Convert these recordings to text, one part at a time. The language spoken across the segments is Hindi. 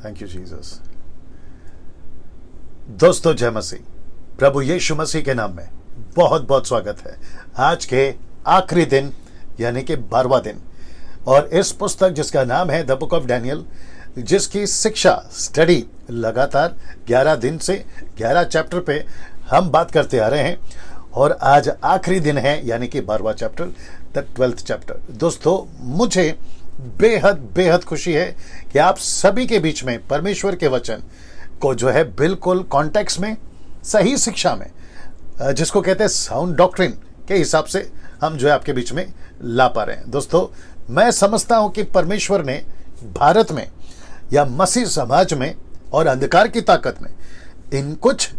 Thank you Jesus. दोस्तों जय मसीह, प्रभु यीशु मसीह के नाम में बहुत बहुत स्वागत है। आज के आखिरी दिन यानी कि 12वां दिन, और इस पुस्तक जिसका नाम है द बुक ऑफ डैनियल, जिसकी शिक्षा स्टडी लगातार 11 दिन से 11 चैप्टर पे हम बात करते आ रहे हैं, और आज आखिरी दिन है यानी कि 12वां चैप्टर, द 12th चैप्टर। दोस्तों मुझे बेहद बेहद खुशी है कि आप सभी के बीच में परमेश्वर के वचन को जो है बिल्कुल कॉन्टेक्स्ट में, सही शिक्षा में, जिसको कहते हैं साउंड डॉक्ट्रिन के हिसाब से हम जो है आपके बीच में ला पा रहे हैं। दोस्तों मैं समझता हूं कि परमेश्वर ने भारत में या मसीह समाज में और अंधकार की ताकत में इन कुछ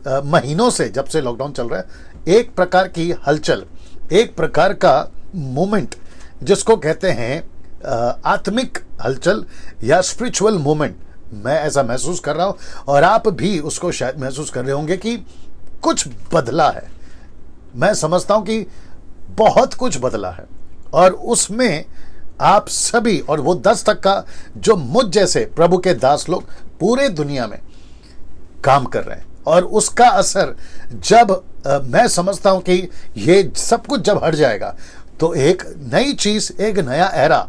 महीनों से, जब से लॉकडाउन चल रहा है, एक प्रकार की हलचल, एक प्रकार का मूवमेंट, जिसको कहते हैं आत्मिक हलचल या स्पिरिचुअल मूवमेंट, मैं ऐसा महसूस कर रहा हूं, और आप भी उसको शायद महसूस कर रहे होंगे कि कुछ बदला है। मैं समझता हूं कि बहुत कुछ बदला है, और उसमें आप सभी और वो 10% जो मुझ जैसे प्रभु के दास लोग पूरे दुनिया में काम कर रहे हैं, और उसका असर जब मैं समझता हूं कि ये सब कुछ जब हट जाएगा तो एक नई चीज, एक नया एरा,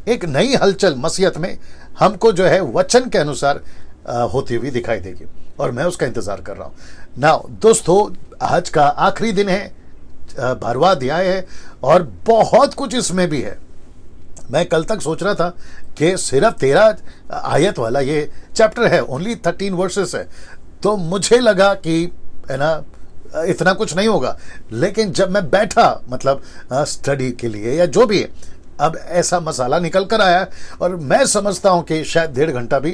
एक नई हलचल मसीहत में हमको जो है वचन के अनुसार होती हुई दिखाई देगी, और मैं उसका इंतजार कर रहा हूं। नाउ दोस्तों आज का आखिरी दिन है, 12वां अध्याय है, और बहुत कुछ इसमें भी है। मैं कल तक सोच रहा था कि सिर्फ 13 आयत वाला ये चैप्टर है, ओनली 13 वर्सेस है, तो मुझे लगा कि है ना इतना कुछ नहीं होगा, लेकिन जब मैं बैठा मतलब स्टडी के लिए या जो भी है, अब ऐसा मसाला निकल कर आया, और मैं समझता हूं कि शायद 1.5 घंटा भी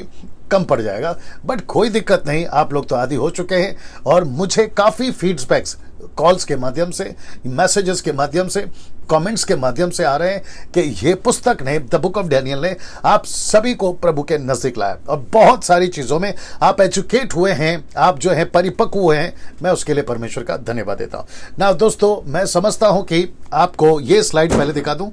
कम पड़ जाएगा, बट कोई दिक्कत नहीं, आप लोग तो आदी हो चुके हैं, और मुझे काफ़ी फीडबैक्स कॉल्स के माध्यम से, मैसेजेस के माध्यम से, कमेंट्स के माध्यम से आ रहे हैं कि ये पुस्तक ने, द बुक ऑफ डैनियल ने आप सभी को प्रभु के नजदीक लाया, और बहुत सारी चीज़ों में आप एजुकेट हुए हैं, आप जो है परिपक्व हुए हैं। मैं उसके लिए परमेश्वर का धन्यवाद देता हूँ। ना दोस्तों मैं समझता हूँ कि आपको ये स्लाइड पहले दिखा दूँ,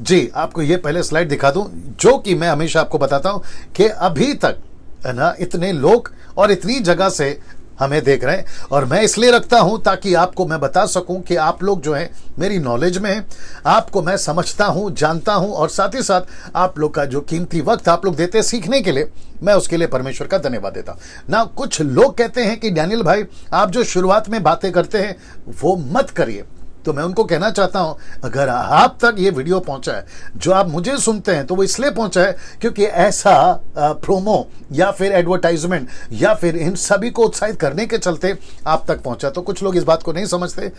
जी आपको ये पहले स्लाइड दिखा दूं, जो कि मैं हमेशा आपको बताता हूं कि अभी तक है ना इतने लोग और इतनी जगह से हमें देख रहे हैं, और मैं इसलिए रखता हूं ताकि आपको मैं बता सकूं कि आप लोग जो हैं मेरी नॉलेज में हैं, आपको मैं समझता हूं, जानता हूं, और साथ ही साथ आप लोग का जो कीमती वक्त आप लोग देते हैं सीखने के लिए, मैं उसके लिए परमेश्वर का धन्यवाद देता हूं। ना कुछ लोग कहते हैं कि डैनियल भाई आप जो शुरुआत में बातें करते हैं वो मत करिए, तो मैं उनको कहना चाहता हूं अगर आप तक ये वीडियो पहुंचा है, जो आप मुझे सुनते हैं, तो वो इसलिए पहुंचा है क्योंकि ऐसा प्रोमो या फिर एडवर्टाइजमेंट या फिर इन सभी को उत्साहित करने के चलते आप तक पहुंचा। तो कुछ लोग इस बात को नहीं समझते,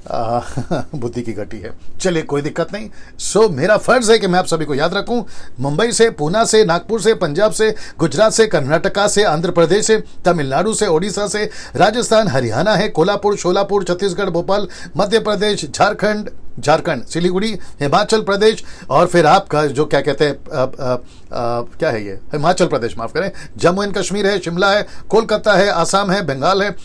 बुद्धि की घटी है, चलिए कोई दिक्कत नहीं। सो मेरा फर्ज है कि मैं आप सभी को याद रखूं, मुंबई से, पूना से, नागपुर से, पंजाब से, गुजरात से, कर्नाटका से, आंध्र प्रदेश से, तमिलनाडु से, ओडिशा से, राजस्थान, हरियाणा है, कोल्हापुर, शोलापुर, छत्तीसगढ़, भोपाल, मध्य प्रदेश, झारखंड, सिलीगुड़ी, हिमाचल प्रदेश, और फिर आपका जो क्या कहते हैं क्या है ये, हिमाचल प्रदेश माफ करें, जम्मू एंड कश्मीर है, शिमला है, कोलकाता है, आसाम है, बंगाल है,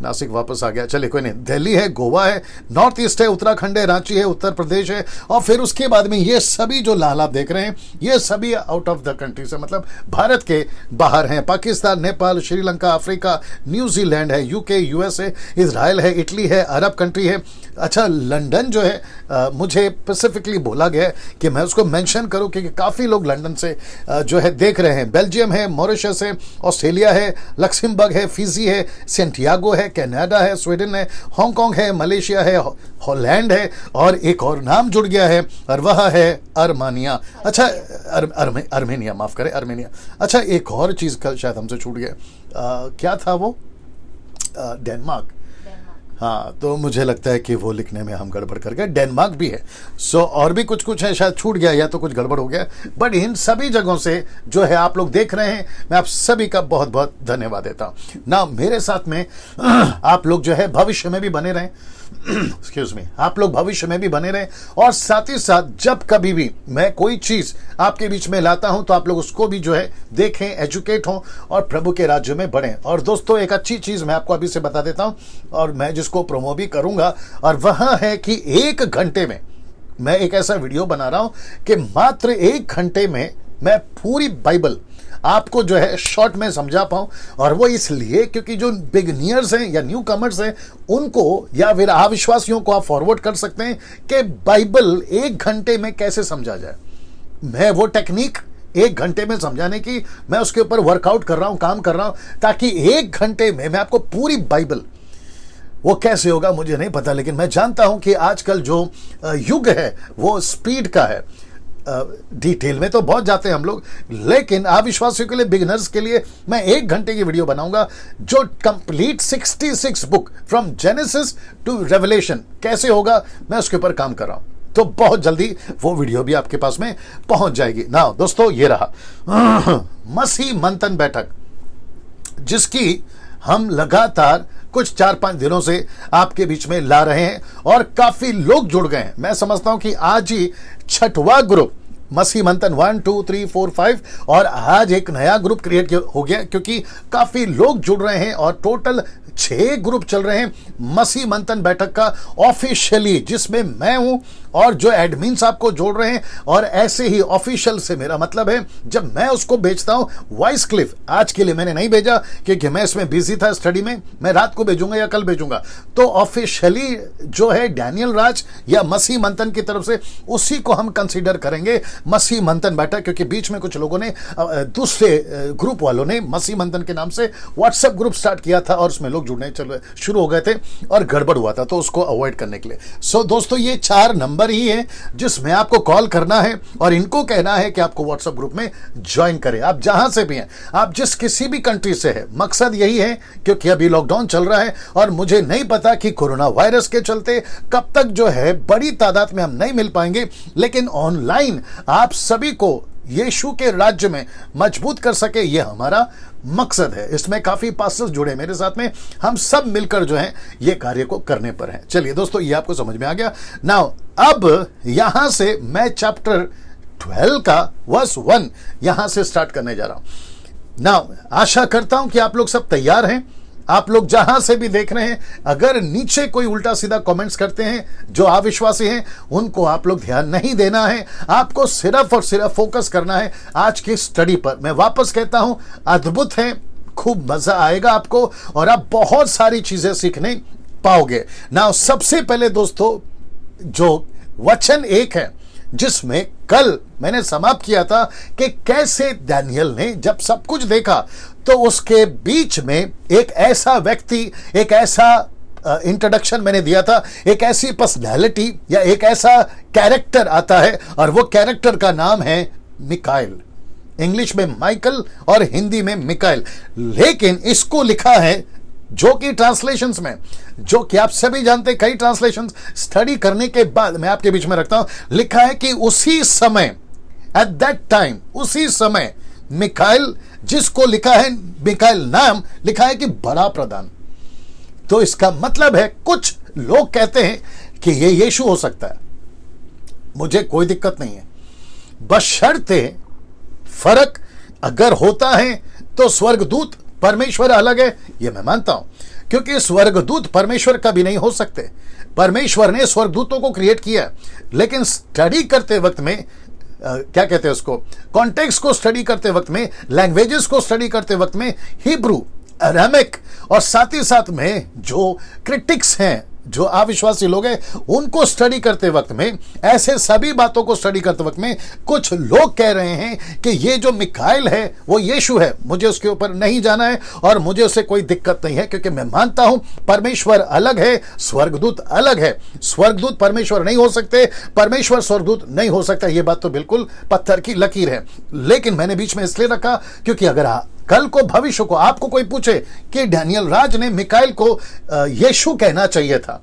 नासिक वापस आ गया, चलिए कोई नहीं, दिल्ली है, गोवा है, नॉर्थ ईस्ट है, उत्तराखंड है, रांची है, उत्तर प्रदेश है, और फिर उसके बाद में ये सभी जो लाल आप देख रहे हैं ये सभी आउट ऑफ द कंट्री से, मतलब भारत के बाहर हैं, पाकिस्तान, नेपाल, श्रीलंका, अफ्रीका, न्यूजीलैंड है, यूके, यूएसए, इजराइल है, इटली है, अरब कंट्री है। अच्छा लंदन जो है मुझे स्पेसिफिकली बोला गया है कि मैं उसको मेंशन करूं क्योंकि काफ़ी लोग लंदन से जो है देख रहे हैं। बेल्जियम है, मॉरिशस है, ऑस्ट्रेलिया है, लक्समबर्ग है, फिजी है, सेंटियागो है, कनाडा है, स्वीडन है, हांगकांग है, मलेशिया है, हॉलैंड है, और एक और नाम जुड़ गया है और वह है अर्मानिया। अच्छा अर्मेनिया माफ करें, अर्मेनिया। अच्छा एक और चीज़ कल शायद हमसे छूट गया, क्या था वो, डेनमार्क। हाँ तो मुझे लगता है कि वो लिखने में हम गड़बड़ कर गए, डेनमार्क भी है। सो और भी कुछ है, शायद छूट गया या तो कुछ गड़बड़ हो गया, बट इन सभी जगहों से जो है आप लोग देख रहे हैं, मैं आप सभी का बहुत बहुत धन्यवाद देता हूँ। ना मेरे साथ में आप लोग जो है भविष्य में भी बने रहें, एक्सक्यूज मी, आप लोग भविष्य में भी बने रहें, और साथ ही साथ जब कभी भी मैं कोई चीज आपके बीच में लाता हूं तो आप लोग उसको भी जो है देखें, एजुकेट हों और प्रभु के राज्य में बढ़ें। और दोस्तों एक अच्छी चीज मैं आपको अभी से बता देता हूं, और मैं जिसको प्रोमो भी करूंगा, और वह है कि 1 घंटे में मैं एक ऐसा वीडियो बना रहा हूं कि मात्र 1 घंटे में मैं पूरी बाइबल आपको जो है शॉर्ट में समझा पाऊं। और वो इसलिए क्योंकि जो बिगनियर्स हैं या न्यू कमर्स हैं उनको या फिर अविश्वासियों को आप फॉरवर्ड कर सकते हैं कि बाइबल 1 घंटे में कैसे समझा जाए। मैं वो टेक्निक 1 घंटे में समझाने की मैं उसके ऊपर वर्कआउट कर रहा हूं, काम कर रहा हूं, ताकि 1 घंटे में मैं आपको पूरी बाइबल, वो कैसे होगा मुझे नहीं पता, लेकिन मैं जानता हूं कि आजकल जो युग है वो स्पीड का है। डिटेल में तो बहुत जाते हैं हम लोग, लेकिन अविश्वासियों के लिए, बिगिनर्स के लिए मैं 1 घंटे की वीडियो बनाऊंगा जो complete 66 book from Genesis to Revelation कैसे होगा, मैं उसके ऊपर काम कर रहा हूं। तो बहुत जल्दी वो वीडियो भी आपके पास में पहुंच जाएगी ना। दोस्तों, ये रहा मसीह मंथन बैठक, जिसकी हम लगातार कुछ 4-5 दिनों से आपके बीच में ला रहे हैं और काफी लोग जुड़ गए हैं। मैं समझता हूं कि आज ही 6वां ग्रुप मसीह मंथन 1, 2, 3, 4, 5 और आज एक नया ग्रुप क्रिएट हो गया, क्योंकि काफी लोग जुड़ रहे हैं और टोटल 6 ग्रुप चल रहे हैं मसीह मंथन बैठक का ऑफिशियली, जिसमें मैं हूं और जो एडमिन्स आपको जोड़ रहे हैं। और ऐसे ही ऑफिशियल से मेरा मतलब है, जब मैं उसको भेजता हूं वॉइस क्लिप, आज के लिए मैंने नहीं भेजा क्योंकि मैं इसमें बिजी था स्टडी में, मैं रात को भेजूंगा या कल भेजूंगा। तो ऑफिशियली जो है डैनियल राज या मसीह मंथन की तरफ से, उसी को हम कंसीडर करेंगे मसीह मंथन बैठक, क्योंकि बीच में कुछ लोगों ने, दूसरे ग्रुप वालों ने मसीह मंथन के नाम से व्हाट्सएप ग्रुप स्टार्ट किया था और उसमें लोग जुड़ने शुरू हो गए थे और गड़बड़ हुआ था, तो उसको अवॉइड करने के लिए। सो दोस्तों, ये 4 नंबर ही है जिसमें आपको कॉल करना है और इनको कहना है कि आपको व्हाट्सएप ग्रुप में ज्वाइन करें। आप जहां से भी हैं, आप जिस किसी भी कंट्री से है, मकसद यही है, क्योंकि अभी लॉकडाउन चल रहा है और मुझे नहीं पता कि कोरोना वायरस के चलते कब तक जो है बड़ी तादाद में हम नहीं मिल पाएंगे, लेकिन ऑनलाइन आप सभी को यीशु के राज्य में मजबूत कर सके, ये हमारा मकसद है। इसमें काफी पास्टर्स जुड़े मेरे साथ में, हम सब मिलकर जो है ये कार्य को करने पर हैं। चलिए दोस्तों, ये आपको समझ में आ गया। नाउ अब यहां से मैं चैप्टर 12 का वर्स 1 यहां से स्टार्ट करने जा रहा हूं। नाउ आशा करता हूं कि आप लोग सब तैयार हैं। आप लोग जहां से भी देख रहे हैं, अगर नीचे कोई उल्टा सीधा कमेंट्स करते हैं जो अविश्वासी हैं, उनको आप लोग ध्यान नहीं देना है। आपको सिर्फ और सिर्फ फोकस करना है आज की स्टडी पर। मैं वापस कहता हूं, अद्भुत है, खूब मजा आएगा आपको और आप बहुत सारी चीजें सीखने पाओगे। ना सबसे पहले दोस्तों, जो वचन 1 है, जिसमें कल मैंने समाप्त किया था कि कैसे दानियल ने जब सब कुछ देखा तो उसके बीच में एक ऐसा व्यक्ति, एक ऐसा इंट्रोडक्शन मैंने दिया था, एक ऐसी पर्सनैलिटी या एक ऐसा कैरेक्टर आता है और वो कैरेक्टर का नाम है मिकाएल। इंग्लिश में माइकल और हिंदी में मिकाएल, लेकिन इसको लिखा है जो कि ट्रांसलेशंस में, जो कि आप सभी जानते हैं, कई ट्रांसलेशंस स्टडी करने के बाद मैं आपके बीच में रखता हूं, लिखा है कि उसी समय, एट दैट टाइम, उसी समय मिकाएल, जिसको लिखा है मिकाएल नाम लिखा है कि बड़ा प्रधान। तो इसका मतलब है, कुछ लोग कहते हैं कि ये यीशु हो सकता है, मुझे कोई दिक्कत नहीं है, बशर्ते फर्क अगर होता है तो स्वर्गदूत परमेश्वर अलग है, ये मैं मानता हूं, क्योंकि स्वर्गदूत परमेश्वर कभी नहीं हो सकते। परमेश्वर ने स्वर्गदूतों को क्रिएट किया, लेकिन स्टडी करते वक्त में क्या कहते हैं उसको, कॉन्टेक्स्ट को स्टडी करते वक्त में, लैंग्वेजेस को स्टडी करते वक्त में, हिब्रू, अरामिक और साथ ही साथ में जो क्रिटिक्स हैं, जो अविश्वासी लोग हैं, उनको स्टडी करते वक्त में, ऐसे सभी बातों को स्टडी करते वक्त में कुछ लोग कह रहे हैं कि ये जो मिकाएल है वो यीशु है। मुझे उसके ऊपर नहीं जाना है और मुझे उससे कोई दिक्कत नहीं है, क्योंकि मैं मानता हूं परमेश्वर अलग है, स्वर्गदूत अलग है। स्वर्गदूत परमेश्वर नहीं हो सकते, परमेश्वर स्वर्गदूत नहीं हो सकता, ये बात तो बिल्कुल पत्थर की लकीर है। लेकिन मैंने बीच में इसलिए रखा क्योंकि अगर कल को, भविष्य को आपको कोई पूछे कि डैनियल राज ने मिकाएल को यीशु कहना चाहिए था,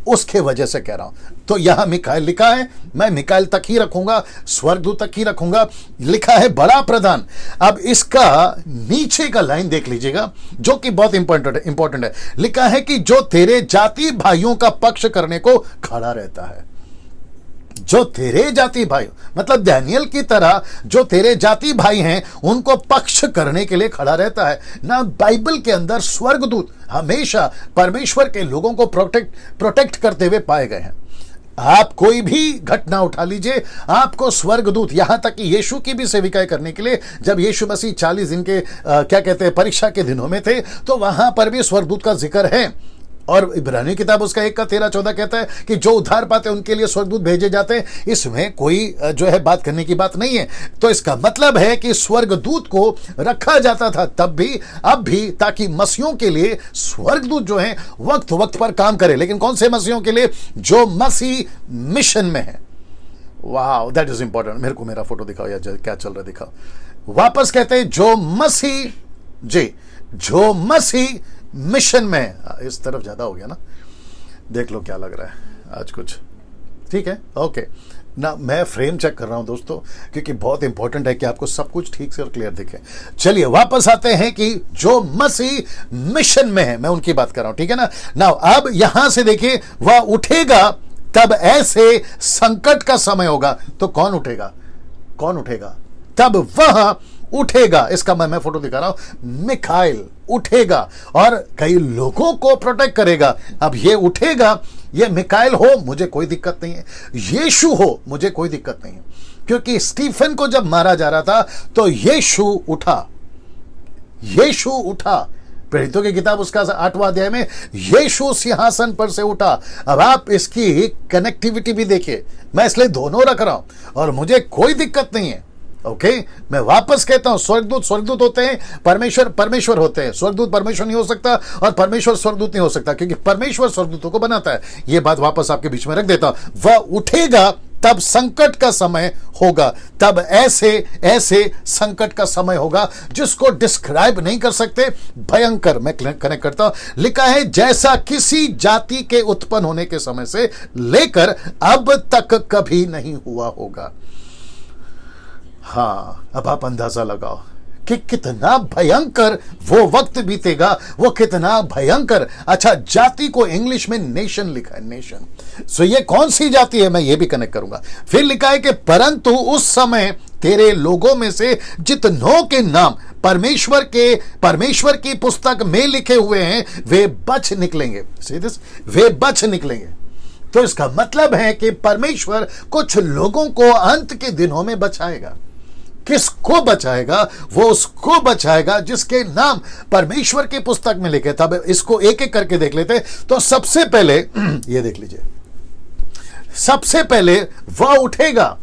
उसके वजह से कह रहा हूं। तो यहां मिकाएल लिखा है, मैं मिकाएल तक ही रखूंगा, स्वर्गदूत तक ही रखूंगा। लिखा है बड़ा प्रधान। अब इसका नीचे का लाइन देख लीजिएगा, जो कि बहुत इंपॉर्टेंट है। लिखा है कि जो तेरे जाति भाइयों का पक्ष करने को खड़ा रहता है। जो तेरे जाति भाई, मतलब दानियल की तरह जो तेरे जाति भाई हैं, उनको पक्ष करने के लिए खड़ा रहता है ना। बाइबल के अंदर स्वर्गदूत हमेशा परमेश्वर के लोगों को प्रोटेक्ट करते हुए पाए गए हैं। आप कोई भी घटना उठा लीजिए, आपको स्वर्गदूत, यहां तक कि यीशु की भी सेविकाएं करने के लिए जब यीशु मसीह 40 दिन के क्या कहते हैं परीक्षा के दिनों में थे, तो वहां पर भी स्वर्गदूत का जिक्र है। और इब्रानी किताब उसका 1:13-14 कहता है कि जो उद्धार पाते हैं उनके लिए स्वर्गदूत भेजे जाते हैं। इसमें कोई जो है बात करने की बात नहीं है। तो इसका मतलब है कि स्वर्गदूत को रखा जाता था तब भी, अब भी, ताकि मसीहों के लिए स्वर्गदूत जो है वक्त वक्त पर काम करे। लेकिन कौन से मसीहों के लिए? जो मसीह मिशन में है। वाह, दैट इज इंपॉर्टेंट। मेरे को मेरा फोटो दिखाओ या क्या चल रहा है दिखाओ। वापस कहते हैं जो मसीह, जी, जो मसीह मिशन में। इस तरफ ज्यादा हो गया ना, देख लो क्या लग रहा है आज कुछ। ठीक है, ओके ना, मैं फ्रेम चेक कर रहा हूं दोस्तों, क्योंकि बहुत इंपॉर्टेंट है कि आपको सब कुछ ठीक से और क्लियर दिखे। चलिए वापस आते हैं कि जो मसीह मिशन में है, मैं उनकी बात कर रहा हूं, ठीक है ना। नाउ अब यहां से देखिए, वह उठेगा तब ऐसे संकट का समय होगा। तो कौन उठेगा? कौन उठेगा? तब वह उठेगा। इसका मैं फोटो दिखा रहा हूं। मिखाइल उठेगा और कई लोगों को प्रोटेक्ट करेगा। अब ये उठेगा, ये मिखाइल हो मुझे कोई दिक्कत नहीं है, यीशु हो मुझे कोई दिक्कत नहीं है, क्योंकि स्टीफन को जब मारा जा रहा था तो यीशु उठा। यीशु उठा। प्रेरितों की किताब उसका 8वां अध्याय में यीशु सिंहासन पर से उठा। अब आप इसकी कनेक्टिविटी भी देखिए, मैं इसलिए दोनों रख रहा हूं और मुझे कोई दिक्कत नहीं है। ओके, मैं वापस कहता हूं, स्वर्गदूत स्वर्गदूत होते हैं, परमेश्वर परमेश्वर होते हैं। स्वर्गदूत परमेश्वर नहीं हो सकता और परमेश्वर स्वर्गदूत नहीं हो सकता, क्योंकि परमेश्वर स्वर्गदूतों को बनाता है। यह बात वापस आपके बीच में रख देता हूं। वह उठेगा तब संकट का समय होगा। तब ऐसे ऐसे संकट का समय होगा जिसको डिस्क्राइब नहीं कर सकते, भयंकर। मैं कनेक्ट करता हूं, लिखा है जैसा किसी जाति के उत्पन्न होने के समय से लेकर अब तक कभी नहीं हुआ होगा। हाँ, अब आप अंदाजा लगाओ कि कितना भयंकर वो वक्त बीतेगा, वो कितना भयंकर। अच्छा, जाति को इंग्लिश में नेशन लिखा है, नेशन। सो ये कौन सी जाति है, मैं ये भी कनेक्ट करूंगा। फिर लिखा है कि परंतु उस समय तेरे लोगों में से जितनों के नाम परमेश्वर की पुस्तक में लिखे हुए हैं वे बच निकलेंगे। वे बच निकलेंगे। तो इसका मतलब है कि परमेश्वर कुछ लोगों को अंत के दिनों में बचाएगा। किसको बचाएगा? वो उसको बचाएगा जिसके नाम परमेश्वर की पुस्तक में लिखे। तब इसको एक एक करके देख लेते। तो सबसे पहले ये देख लीजिए, सबसे पहले वह उठेगा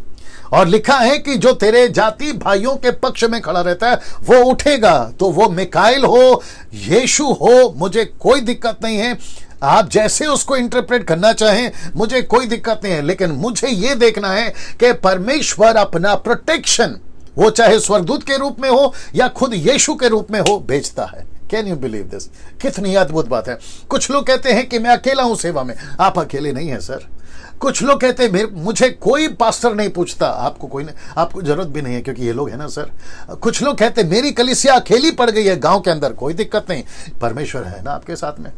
और लिखा है कि जो तेरे जाति भाइयों के पक्ष में खड़ा रहता है वो उठेगा। तो वो मिकाइल हो, यीशु हो, मुझे कोई दिक्कत नहीं है। आप जैसे उसको इंटरप्रेट करना चाहें, मुझे कोई दिक्कत नहीं है। लेकिन मुझे यह देखना है कि परमेश्वर अपना प्रोटेक्शन, वो चाहे स्वर्गदूत के रूप में हो या खुद यीशु के रूप में हो, भेजता है। Can you believe this? कितनी अद्भुत बात है। कुछ लोग कहते हैं कि मैं अकेला हूं सेवा में। आप अकेले नहीं है सर। कुछ लोग कहते हैं मुझे कोई पास्टर नहीं पूछता। आपको कोई नहीं, आपको जरूरत भी नहीं है, क्योंकि ये लोग है ना सर। कुछ लोग कहते हैं मेरी कलीसिया अकेली पड़ गई है गांव के अंदर। कोई दिक्कत नहीं, परमेश्वर है ना आपके साथ में।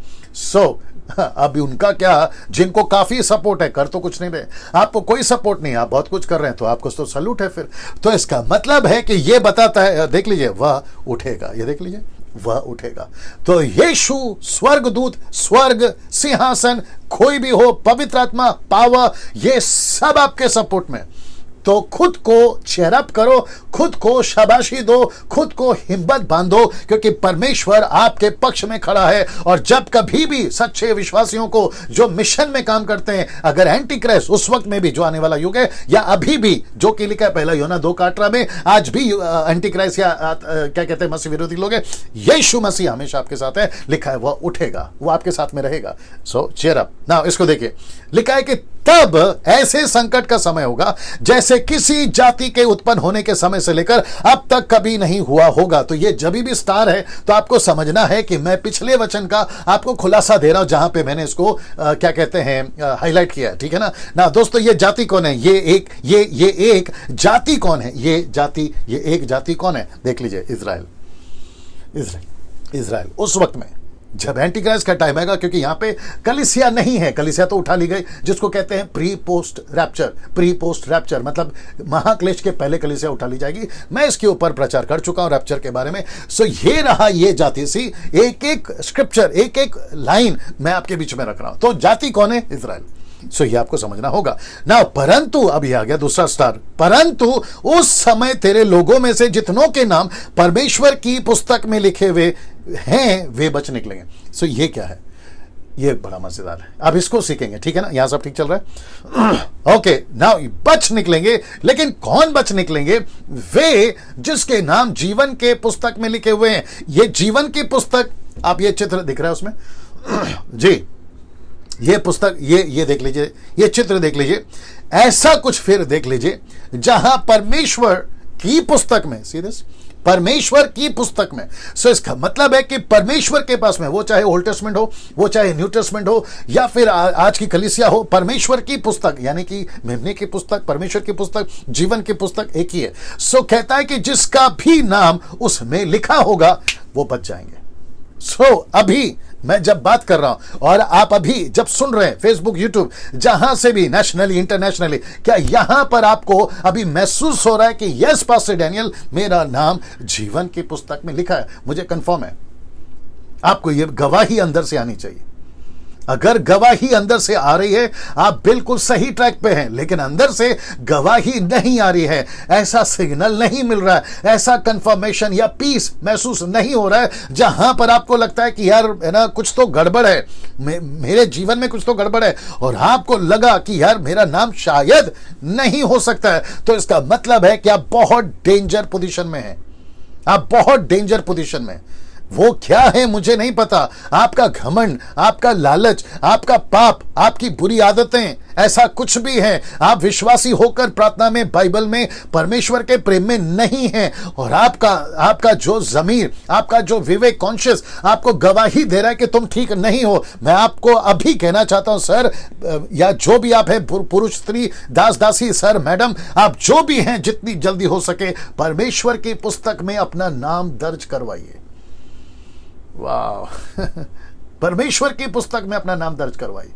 अभी उनका क्या, जिनको काफी सपोर्ट है, कर तो कुछ नहीं रहे। आपको कोई सपोर्ट नहीं, आप बहुत कुछ कर रहे हैं, तो आपको तो सलूट है फिर। तो इसका मतलब है कि ये बताता है, देख लीजिए, वह उठेगा। ये देख लीजिए, वह उठेगा। तो यीशु, स्वर्गदूत, स्वर्ग, सिंहासन, कोई भी हो, पवित्र आत्मा, पावर, ये सब आपके सपोर्ट में। तो खुद को चेयरअप करो, खुद को शाबाशी दो, खुद को हिम्मत बांधो, क्योंकि परमेश्वर आपके पक्ष में खड़ा है। और जब कभी भी सच्चे विश्वासियों को जो मिशन में काम करते हैं, अगर एंटी क्राइस्ट उस वक्त में भी जो आने वाला युग है, या अभी भी जो कि लिखा है पहला यूहन्ना 2:18 में, आज भी एंटी क्राइस्ट या क्या कहते हैं मसीह विरोधी लोग हैं, यीशु मसीह हमेशा आपके साथ है। लिखा है वह उठेगा, वो आपके साथ में रहेगा। सो चेयरअप। नाउ इसको देखिए, लिखा है कि तब ऐसे संकट का समय होगा जैसे किसी जाति के उत्पन्न होने के समय से लेकर अब तक कभी नहीं हुआ होगा। तो ये जब भी स्टार है तो आपको समझना है कि मैं पिछले वचन का आपको खुलासा दे रहा हूं, जहां पे मैंने इसको क्या कहते हैं हाईलाइट किया, ठीक है ना दोस्तों। ये जाति कौन है? ये एक जाति कौन है? ये एक जाति कौन है? देख लीजिए, इजराइल। उस वक्त में जब एंटी क्राइस्ट का टाइम आएगा, क्योंकि यहां पे कलीसिया नहीं है, कलीसिया तो उठा ली गई, जिसको कहते हैं प्री पोस्ट रैप्चर, मतलब महाक्लेश के पहले कलीसिया उठा ली जाएगी। मैं इसके ऊपर प्रचार कर चुका हूं रैप्चर के बारे में। सो ये रहा ये जाति सी, एक एक स्क्रिप्चर, एक एक लाइन मैं आपके बीच में रख रहा हूं। तो जाति कौन है? इजराइल। सो ये आपको समझना होगा ना। परंतु अभी आ गया दूसरा स्टार, परंतु उस समय तेरे लोगों में से जितनों के नाम परमेश्वर की पुस्तक में लिखे हुए हैं वे बच निकलेंगे। सो ये क्या है? ये बड़ा मजेदार है, अब इसको सीखेंगे, ठीक है ना? यहां सब ठीक चल रहा है? ओके, नाउ बच निकलेंगे, लेकिन कौन बच निकलेंगे? वे जिसके नाम जीवन के पुस्तक में लिखे हुए हैं। ये जीवन की पुस्तक, आप ये चित्र दिख रहा है उसमें जी, ये पुस्तक, ये देख लीजिए, ये चित्र देख लीजिए, ऐसा कुछ फिर देख लीजिए जहां परमेश्वर की पुस्तक में, सीधे परमेश्वर की पुस्तक में। सो इसका मतलब है कि परमेश्वर के पास में, वो चाहे ओल्ड टेस्टमेंट हो, वो चाहे न्यू टेस्टमेंट हो, या फिर आज की कलीसिया हो, परमेश्वर की पुस्तक यानी कि मेमने की पुस्तक, परमेश्वर की पुस्तक, जीवन की पुस्तक एक ही है। सो कहता है कि जिसका भी नाम उसमें लिखा होगा वो बच जाएंगे। सो अभी मैं जब बात कर रहा हूं और आप अभी जब सुन रहे हैं फेसबुक, यूट्यूब, जहां से भी, नेशनली, इंटरनेशनली, क्या यहां पर आपको अभी महसूस हो रहा है कि यस पास्टर डैनियल, मेरा नाम जीवन की पुस्तक में लिखा है? मुझे कंफर्म है, आपको यह गवाही अंदर से आनी चाहिए। अगर गवाही अंदर से आ रही है, आप बिल्कुल सही ट्रैक पे हैं। लेकिन अंदर से गवाही नहीं आ रही है, ऐसा सिग्नल नहीं मिल रहा है, ऐसा कंफर्मेशन या पीस महसूस नहीं हो रहा है, जहां पर आपको लगता है कि यार है ना, कुछ तो गड़बड़ है, मेरे जीवन में कुछ तो गड़बड़ है, और आपको लगा कि यार मेरा नाम शायद नहीं हो सकता है, तो इसका मतलब है कि आप बहुत डेंजर पोजीशन में हैं। आप बहुत डेंजर पोजीशन में। वो क्या है मुझे नहीं पता, आपका घमंड, आपका लालच, आपका पाप, आपकी बुरी आदतें, ऐसा कुछ भी है। आप विश्वासी होकर प्रार्थना में, बाइबल में, परमेश्वर के प्रेम में नहीं हैं, और आपका जो जमीर, आपका जो विवेक, कॉन्शियस आपको गवाही दे रहा है कि तुम ठीक नहीं हो। मैं आपको अभी कहना चाहता हूं सर, या जो भी आप हैं, पुरुष, स्त्री, दास, दासी, सर, मैडम, आप जो भी हैं, जितनी जल्दी हो सके परमेश्वर की पुस्तक में अपना नाम दर्ज करवाइए। वाह परमेश्वर की पुस्तक में अपना नाम दर्ज करवाई,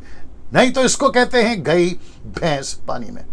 नहीं तो इसको कहते हैं गई भैंस पानी में।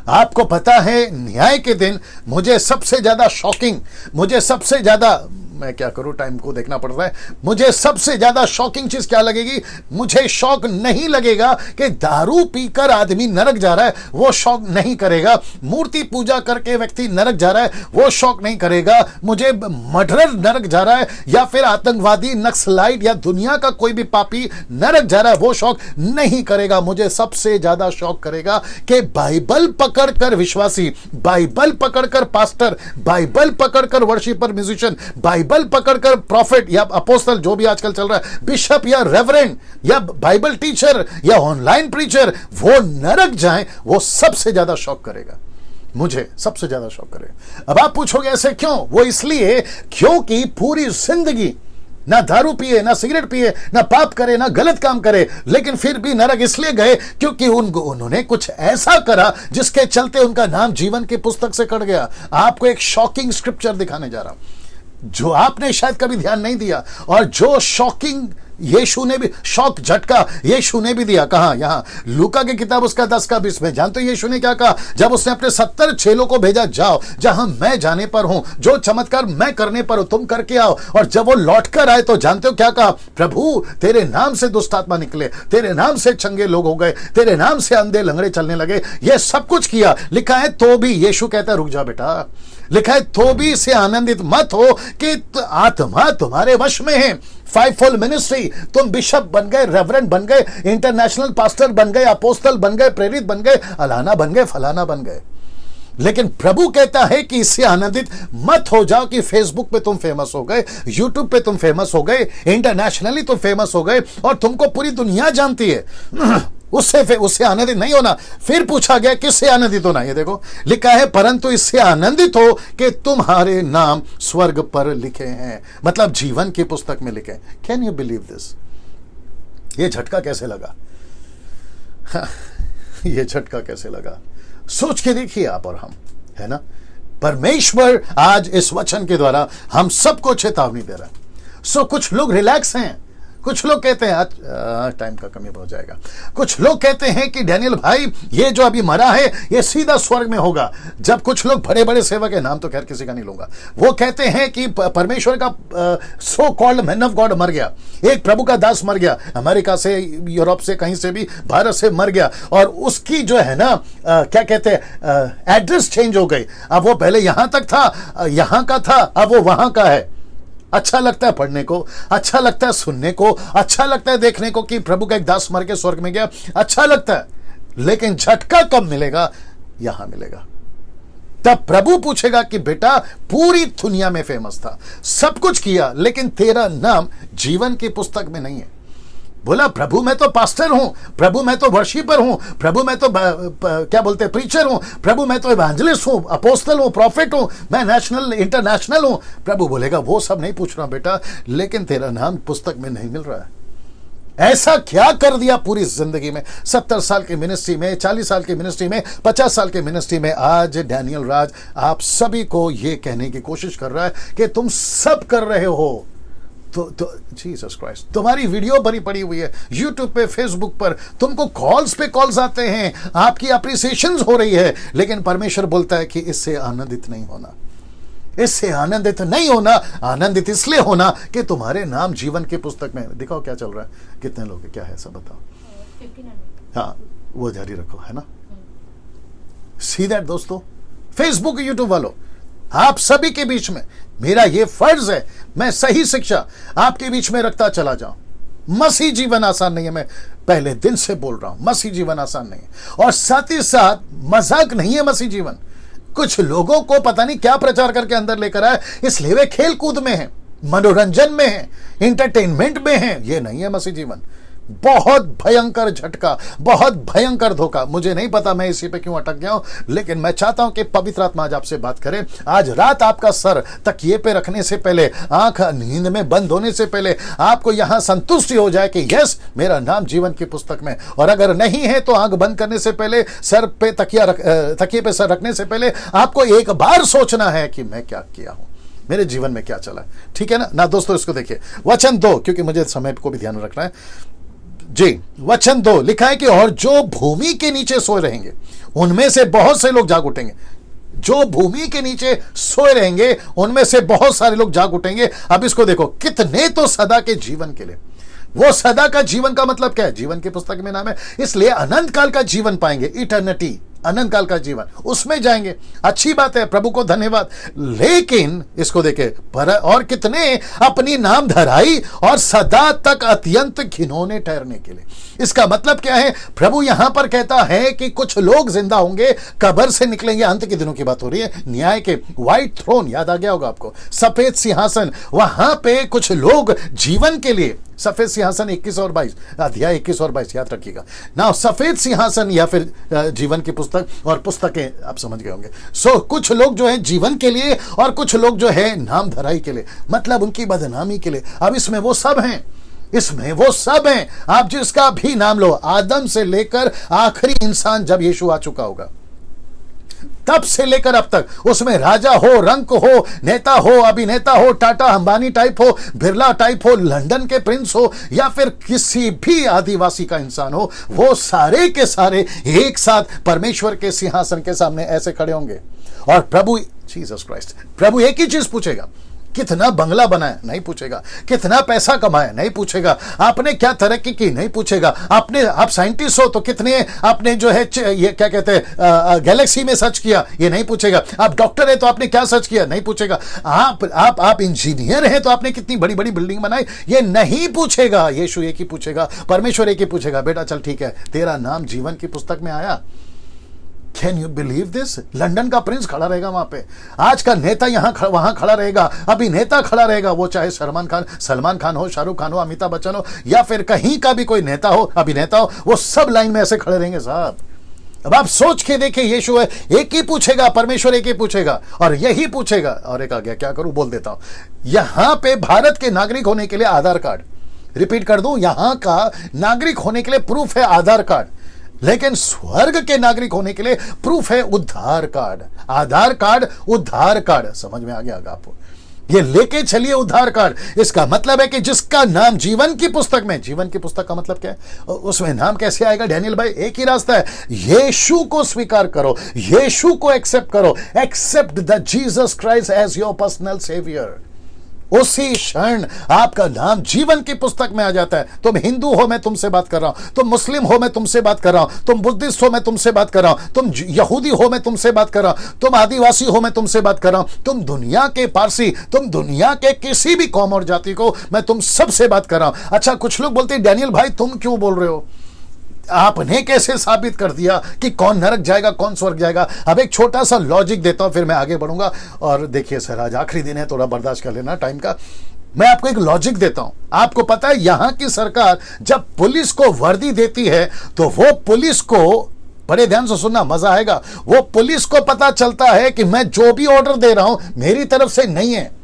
आपको पता है न्याय के दिन मुझे सबसे ज्यादा शॉकिंग, मुझे सबसे ज्यादा, मैं क्या करूं, टाइम को देखना पड़ रहा है, मुझे सबसे ज्यादा शॉकिंग चीज क्या लगेगी? मुझे शौक नहीं लगेगा कि दारू पीकर आदमी नरक जा रहा है, वो शौक नहीं करेगा। मूर्ति पूजा करके व्यक्ति नरक जा रहा है, वो शौक नहीं करेगा। मुझे मर्डरर नरक जा रहा है, या फिर आतंकवादी, नक्सलाइट, या दुनिया का कोई भी पापी नरक जा रहा है, वो शौक नहीं करेगा। मुझे सबसे ज्यादा शौक करेगा कि बाइबल पकड़कर विश्वासी, बाइबल पकड़कर पास्टर, बाइबल पकड़कर वर्शिपर, म्यूजिशियन, बाइबल पकड़कर प्रॉफिट या अपोस्टल, जो भी आजकल चल रहा है, बिशप या रेवरेंड या बाइबल टीचर या ऑनलाइन प्रीचर, वो नरक जाए, वो सबसे ज्यादा शौक करेगा। मुझे सबसे ज्यादा शौक करेगा। अब आप पूछोगे ऐसे क्यों? वो इसलिए क्योंकि पूरी जिंदगी ना दारू पिए, ना सिगरेट पिए, ना पाप करे, ना गलत काम करे, लेकिन फिर भी नरक इसलिए गए क्योंकि उन्होंने कुछ ऐसा करा जिसके चलते उनका नाम जीवन की पुस्तक से कट गया। आपको एक शॉकिंग स्क्रिप्चर दिखाने जा रहा हूं जो आपने शायद कभी ध्यान नहीं दिया, और जो शॉकिंग यीशु ने भी, शॉक झटका यीशु ने भी दिया। कहां? यहां लूका की किताब उसका 10 का 20 में। जानते हो यीशु ने क्या कहा जब उसने अपने 70 चेलों को भेजा? जाओ जहां मैं जाने पर हूं, जो चमत्कार मैं करने पर हूं तुम करके आओ। और जब वो लौट कर आए तो जानते हो क्या कहा? प्रभु तेरे नाम से दुष्ट आत्मा निकले, तेरे नाम से चंगे लोग हो गए, तेरे नाम से अंधे लंगड़े चलने लगे। ये सब कुछ किया। लिखा है तो भी, यीशु कहता है रुक जा बेटा, लिखा है तो भी इससे आनंदित मत हो कि आत्मा तुम्हारे वश में है। 5-fold मिनिस्ट्री, तुम बिशप बन गए, रेवरेंड बन गए, इंटरनेशनल पास्टर बन गए, अपोस्टल बन गए, प्रेरित बन गए, अलाना बन गए, फलाना बन गए। लेकिन प्रभु कहता है कि इससे आनंदित मत हो जाओ कि फेसबुक पे तुम फेमस हो गए, यूट्यूब पे तुम फेमस हो गए, इंटरनेशनली तुम फेमस हो गए और तुमको पूरी दुनिया जानती है। उससे आनंदित नहीं होना। फिर पूछा गया किससे आनंदित होना? ये देखो लिखा है परंतु इससे आनंदित हो कि तुम्हारे नाम स्वर्ग पर लिखे हैं, मतलब जीवन की पुस्तक में लिखे। Can you believe this? ये झटका कैसे लगा? ये झटका कैसे लगा? सोच के देखिए आप और हम, है ना। परमेश्वर आज इस वचन के द्वारा हम सबको चेतावनी दे रहा है। सो कुछ लोग रिलैक्स हैं, कुछ लोग कहते हैं टाइम का कमी हो जाएगा। कुछ लोग कहते हैं कि डैनियल भाई ये जो अभी मरा है ये सीधा स्वर्ग में होगा। जब कुछ लोग बड़े बड़े सेवक के नाम तो खैर किसी का नहीं लूंगा, वो कहते हैं कि परमेश्वर का so called man of God मर गया, एक प्रभु का दास मर गया, अमेरिका से, यूरोप से, कहीं से भी, भारत से मर गया, और उसकी जो है ना क्या कहते हैं एड्रेस चेंज हो गई। अब वो पहले यहां तक था, यहां का था, अब वो वहां का है। अच्छा लगता है पढ़ने को, अच्छा लगता है सुनने को, अच्छा लगता है देखने को कि प्रभु का एक दास मर के स्वर्ग में गया, अच्छा लगता है, लेकिन झटका कब मिलेगा? यहां मिलेगा। तब प्रभु पूछेगा कि बेटा पूरी दुनिया में फेमस था, सब कुछ किया, लेकिन तेरा नाम जीवन की पुस्तक में नहीं है। बोला प्रभु मैं तो पास्टर हूं, प्रभु मैं तो वर्शिपर हूं, प्रभु मैं तो क्या बोलते हैं प्रीचर हूं, प्रभु मैं तो इवेंजलिस्ट हूं, अपोस्टल हूं, प्रॉफिट हूं, मैं नेशनल इंटरनेशनल हूं। प्रभु बोलेगा वो सब नहीं पूछ रहा बेटा, लेकिन तेरा नाम पुस्तक में नहीं मिल रहा है। ऐसा क्या कर दिया पूरी जिंदगी में, 70 साल की मिनिस्ट्री में, 40 साल की मिनिस्ट्री में, 50 साल की मिनिस्ट्री में। आज डैनियल राज आप सभी को यह कहने की कोशिश कर रहा है कि तुम सब कर रहे हो, तो जीसस क्राइस्ट, तुम्हारी वीडियो भरी पड़ी हुई है यूट्यूब पे, फेसबुक पर, तुमको कॉल्स पे कॉल्स आते हैं, आपकी अप्रिसिएशंस हो रही है, लेकिन परमेश्वर बोलता है कि इससे आनंदित नहीं होना, इससे आनंदित नहीं होना। आनंदित इसलिए होना कि तुम्हारे नाम जीवन की पुस्तक में। दिखाओ क्या चल रहा है, कितने लोग हैं, क्या है सब बताओ। 1500। हाँ वो जारी रखो, है ना। सी दैट दोस्तों, फेसबुक यूट्यूब वालों, आप सभी के बीच में मेरा ये फर्ज है, मैं सही शिक्षा आपके बीच में रखता चला जाऊं। मसीह जीवन आसान नहीं है, मैं पहले दिन से बोल रहा हूं, मसीह जीवन आसान नहीं है, और साथ ही साथ मजाक नहीं है मसीह जीवन। कुछ लोगों को पता नहीं क्या प्रचार करके अंदर लेकर आए, इसलिए वे खेल कूद में हैं, मनोरंजन में हैं, इंटरटेनमेंट में हैं। ये नहीं है मसीह जीवन। बहुत भयंकर झटका, बहुत भयंकर धोखा। मुझे नहीं पता मैं इसी पे क्यों अटक गया हूं, लेकिन मैं चाहता हूं कि पवित्र आत्मा आज आपसे बात करे। आज रात आपका सर तकिए पे रखने से पहले, आंख नींद में बंद होने से पहले आपको यहां संतुष्टि हो जाए कि यस मेरा नाम जीवन की पुस्तक में। और अगर नहीं है तो आंख बंद करने से पहले, सर पे तकिए पे सर रखने से पहले आपको एक बार सोचना है कि मैं क्या किया हूं, मेरे जीवन में क्या चला है। ठीक है ना दोस्तों, इसको देखिए वचन 2, क्योंकि मुझे समय को भी ध्यान रखना है जी। वचन 2 लिखा है कि और जो भूमि के नीचे सोए रहेंगे उनमें से बहुत से लोग जाग उठेंगे। जो भूमि के नीचे सोए रहेंगे उनमें से बहुत सारे लोग जाग उठेंगे। अब इसको देखो, कितने तो सदा के जीवन के लिए। वो सदा का जीवन का मतलब क्या है? जीवन की पुस्तक में नाम है, इसलिए अनंत काल का जीवन पाएंगे, इटर्निटी, अनंत काल का जीवन, उसमें जाएंगे। अच्छी बात है, प्रभु को धन्यवाद। लेकिन इसको देखे, पर और कितने अपनी नाम धराई और सदा तक अत्यंत घिनौने ठहरने के लिए। इसका मतलब क्या है? प्रभु यहां पर कहता है कि कुछ लोग जिंदा होंगे, कब्र से निकलेंगे। अंत के दिनों की बात हो रही है, न्याय के व्हाइट थ्रोन याद आ गया होगा आपको, सफेद सिंहासन, वहां पे कुछ लोग जीवन के लिए, सफेद सिंहासन 21 और 22, अध्याय 21 और 22 याद रखिएगा ना। सफेद सिंहासन या फिर जीवन की पुस्तक, और पुस्तकें आप समझ गए होंगे। सो कुछ लोग जो है जीवन के लिए और कुछ लोग जो है नाम धराई के लिए, मतलब उनकी बदनामी के लिए। अब इसमें वो सब हैं, इसमें वो सब हैं, आप जिसका भी नाम लो, आदम से लेकर आखिरी इंसान जब यीशु आ चुका होगा तब से लेकर अब तक, उसमें राजा हो, रंक हो, नेता हो, अभिनेता हो, टाटा अंबानी टाइप हो, बिरला टाइप हो, लंदन के प्रिंस हो, या फिर किसी भी आदिवासी का इंसान हो, वो सारे के सारे एक साथ परमेश्वर के सिंहासन के सामने ऐसे खड़े होंगे। और प्रभु जीसस क्राइस्ट, प्रभु एक ही चीज पूछेगा, कितना बंगला बनाया? नहीं पूछेगा। कितना पैसा कमाया? नहीं पूछेगा। आपने क्या तरक्की की? नहीं पूछेगा। आप साइंटिस्ट हो तो कितने आपने जो है ये क्या कहते हैं गैलेक्सी में सर्च किया? ये नहीं पूछेगा। आप डॉक्टर है तो आपने क्या सर्च किया? नहीं पूछेगा। आप इंजीनियर हैं तो आपने कितनी बड़ी बड़ी बिल्डिंग बनाई? ये नहीं पूछेगा। यीशु एक ही पूछेगा, परमेश्वर एक ही पूछेगा, बेटा चल ठीक है, तेरा नाम जीवन की पुस्तक में आया। Can you believe this? London का प्रिंस खड़ा रहेगा वहां पे, आज का नेता वहां खड़ा रहेगा, अभिनेता खड़ा रहेगा, वो चाहे सलमान खान हो, शाहरुख खान हो, अमिताभ बच्चन हो, या फिर कहीं का भी कोई नेता हो, अभिनेता हो, वो सब लाइन में ऐसे खड़े रहेंगे साहब। अब आप सोच के देखिए, यीशु है एक ही पूछेगा, परमेश्वर एक ही पूछेगा, और यही पूछेगा। और एक आ गया, क्या करूं, बोल देता हूं। यहां पे भारत के नागरिक होने के लिए आधार कार्ड, रिपीट कर दूं, यहां का नागरिक होने के लिए प्रूफ है आधार कार्ड, लेकिन स्वर्ग के नागरिक होने के लिए प्रूफ है उद्धार कार्ड। आधार कार्ड, उद्धार कार्ड, समझ में आ गया आपको? ये लेके चलिए उद्धार कार्ड। इसका मतलब है कि जिसका नाम जीवन की पुस्तक में, जीवन की पुस्तक का मतलब क्या है, उसमें नाम कैसे आएगा डैनियल भाई? एक ही रास्ता है, यीशु को स्वीकार करो, यीशु को एक्सेप्ट करो, accept the Jesus Christ as your personal saviour. उसी क्षण आपका नाम जीवन की पुस्तक में आ जाता है। तुम हिंदू हो, मैं तुमसे बात कर रहा हूं, तुम मुस्लिम हो, मैं तुमसे बात कर रहा हूं, तुम बुद्धिस्ट हो, मैं तुमसे बात कर रहा हूं, तुम यहूदी हो, मैं तुमसे बात कर रहा हूं, तुम आदिवासी हो, मैं तुमसे बात कर रहा हूं, तुम दुनिया के पारसी, तुम दुनिया के किसी भी कौम और जाति को, मैं तुम सबसे बात कर रहा हूं। अच्छा, कुछ लोग बोलते हैं डैनियल भाई तुम क्यों बोल रहे हो, आपने कैसे साबित कर दिया कि कौन नरक जाएगा कौन स्वर्ग जाएगा? अब एक छोटा सा लॉजिक देता हूं, फिर मैं आगे बढ़ूंगा। और देखिए सर, आज आखिरी दिन है, थोड़ा बर्दाश्त कर लेना टाइम का। मैं आपको एक लॉजिक देता हूं। आपको पता है यहां की सरकार जब पुलिस को वर्दी देती है तो वो पुलिस को, बड़े ध्यान से सुनना, मजा आएगा, वो पुलिस को पता चलता है कि मैं जो भी ऑर्डर दे रहा हूं मेरी तरफ से नहीं है।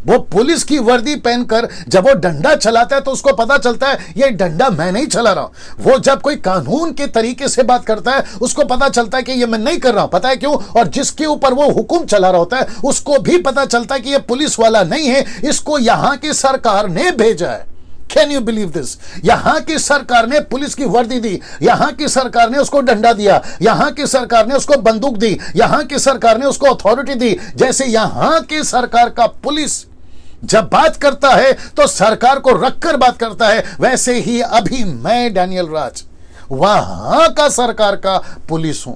वो पुलिस की वर्दी पहनकर जब वो डंडा चलाता है तो उसको पता चलता है ये डंडा मैं नहीं चला रहा हूं। वो जब कोई कानून के तरीके से बात करता है उसको पता चलता है कि ये मैं नहीं कर रहा हूं। पता है क्यों? और जिसके ऊपर वो हुक्म चला रहा होता है उसको भी पता चलता है कि ये पुलिस वाला नहीं है, इसको यहां की सरकार ने भेजा है। Can you believe this? यहां की सरकार ने पुलिस की वर्दी दी, यहां की सरकार ने उसको डंडा दिया, यहां की सरकार ने उसको बंदूक दी, यहां की सरकार ने उसको अथॉरिटी दी। जैसे यहां की सरकार का पुलिस जब बात करता है तो सरकार को रखकर बात करता है, वैसे ही अभी मैं डैनियल राज वहां का सरकार का पुलिस हूं।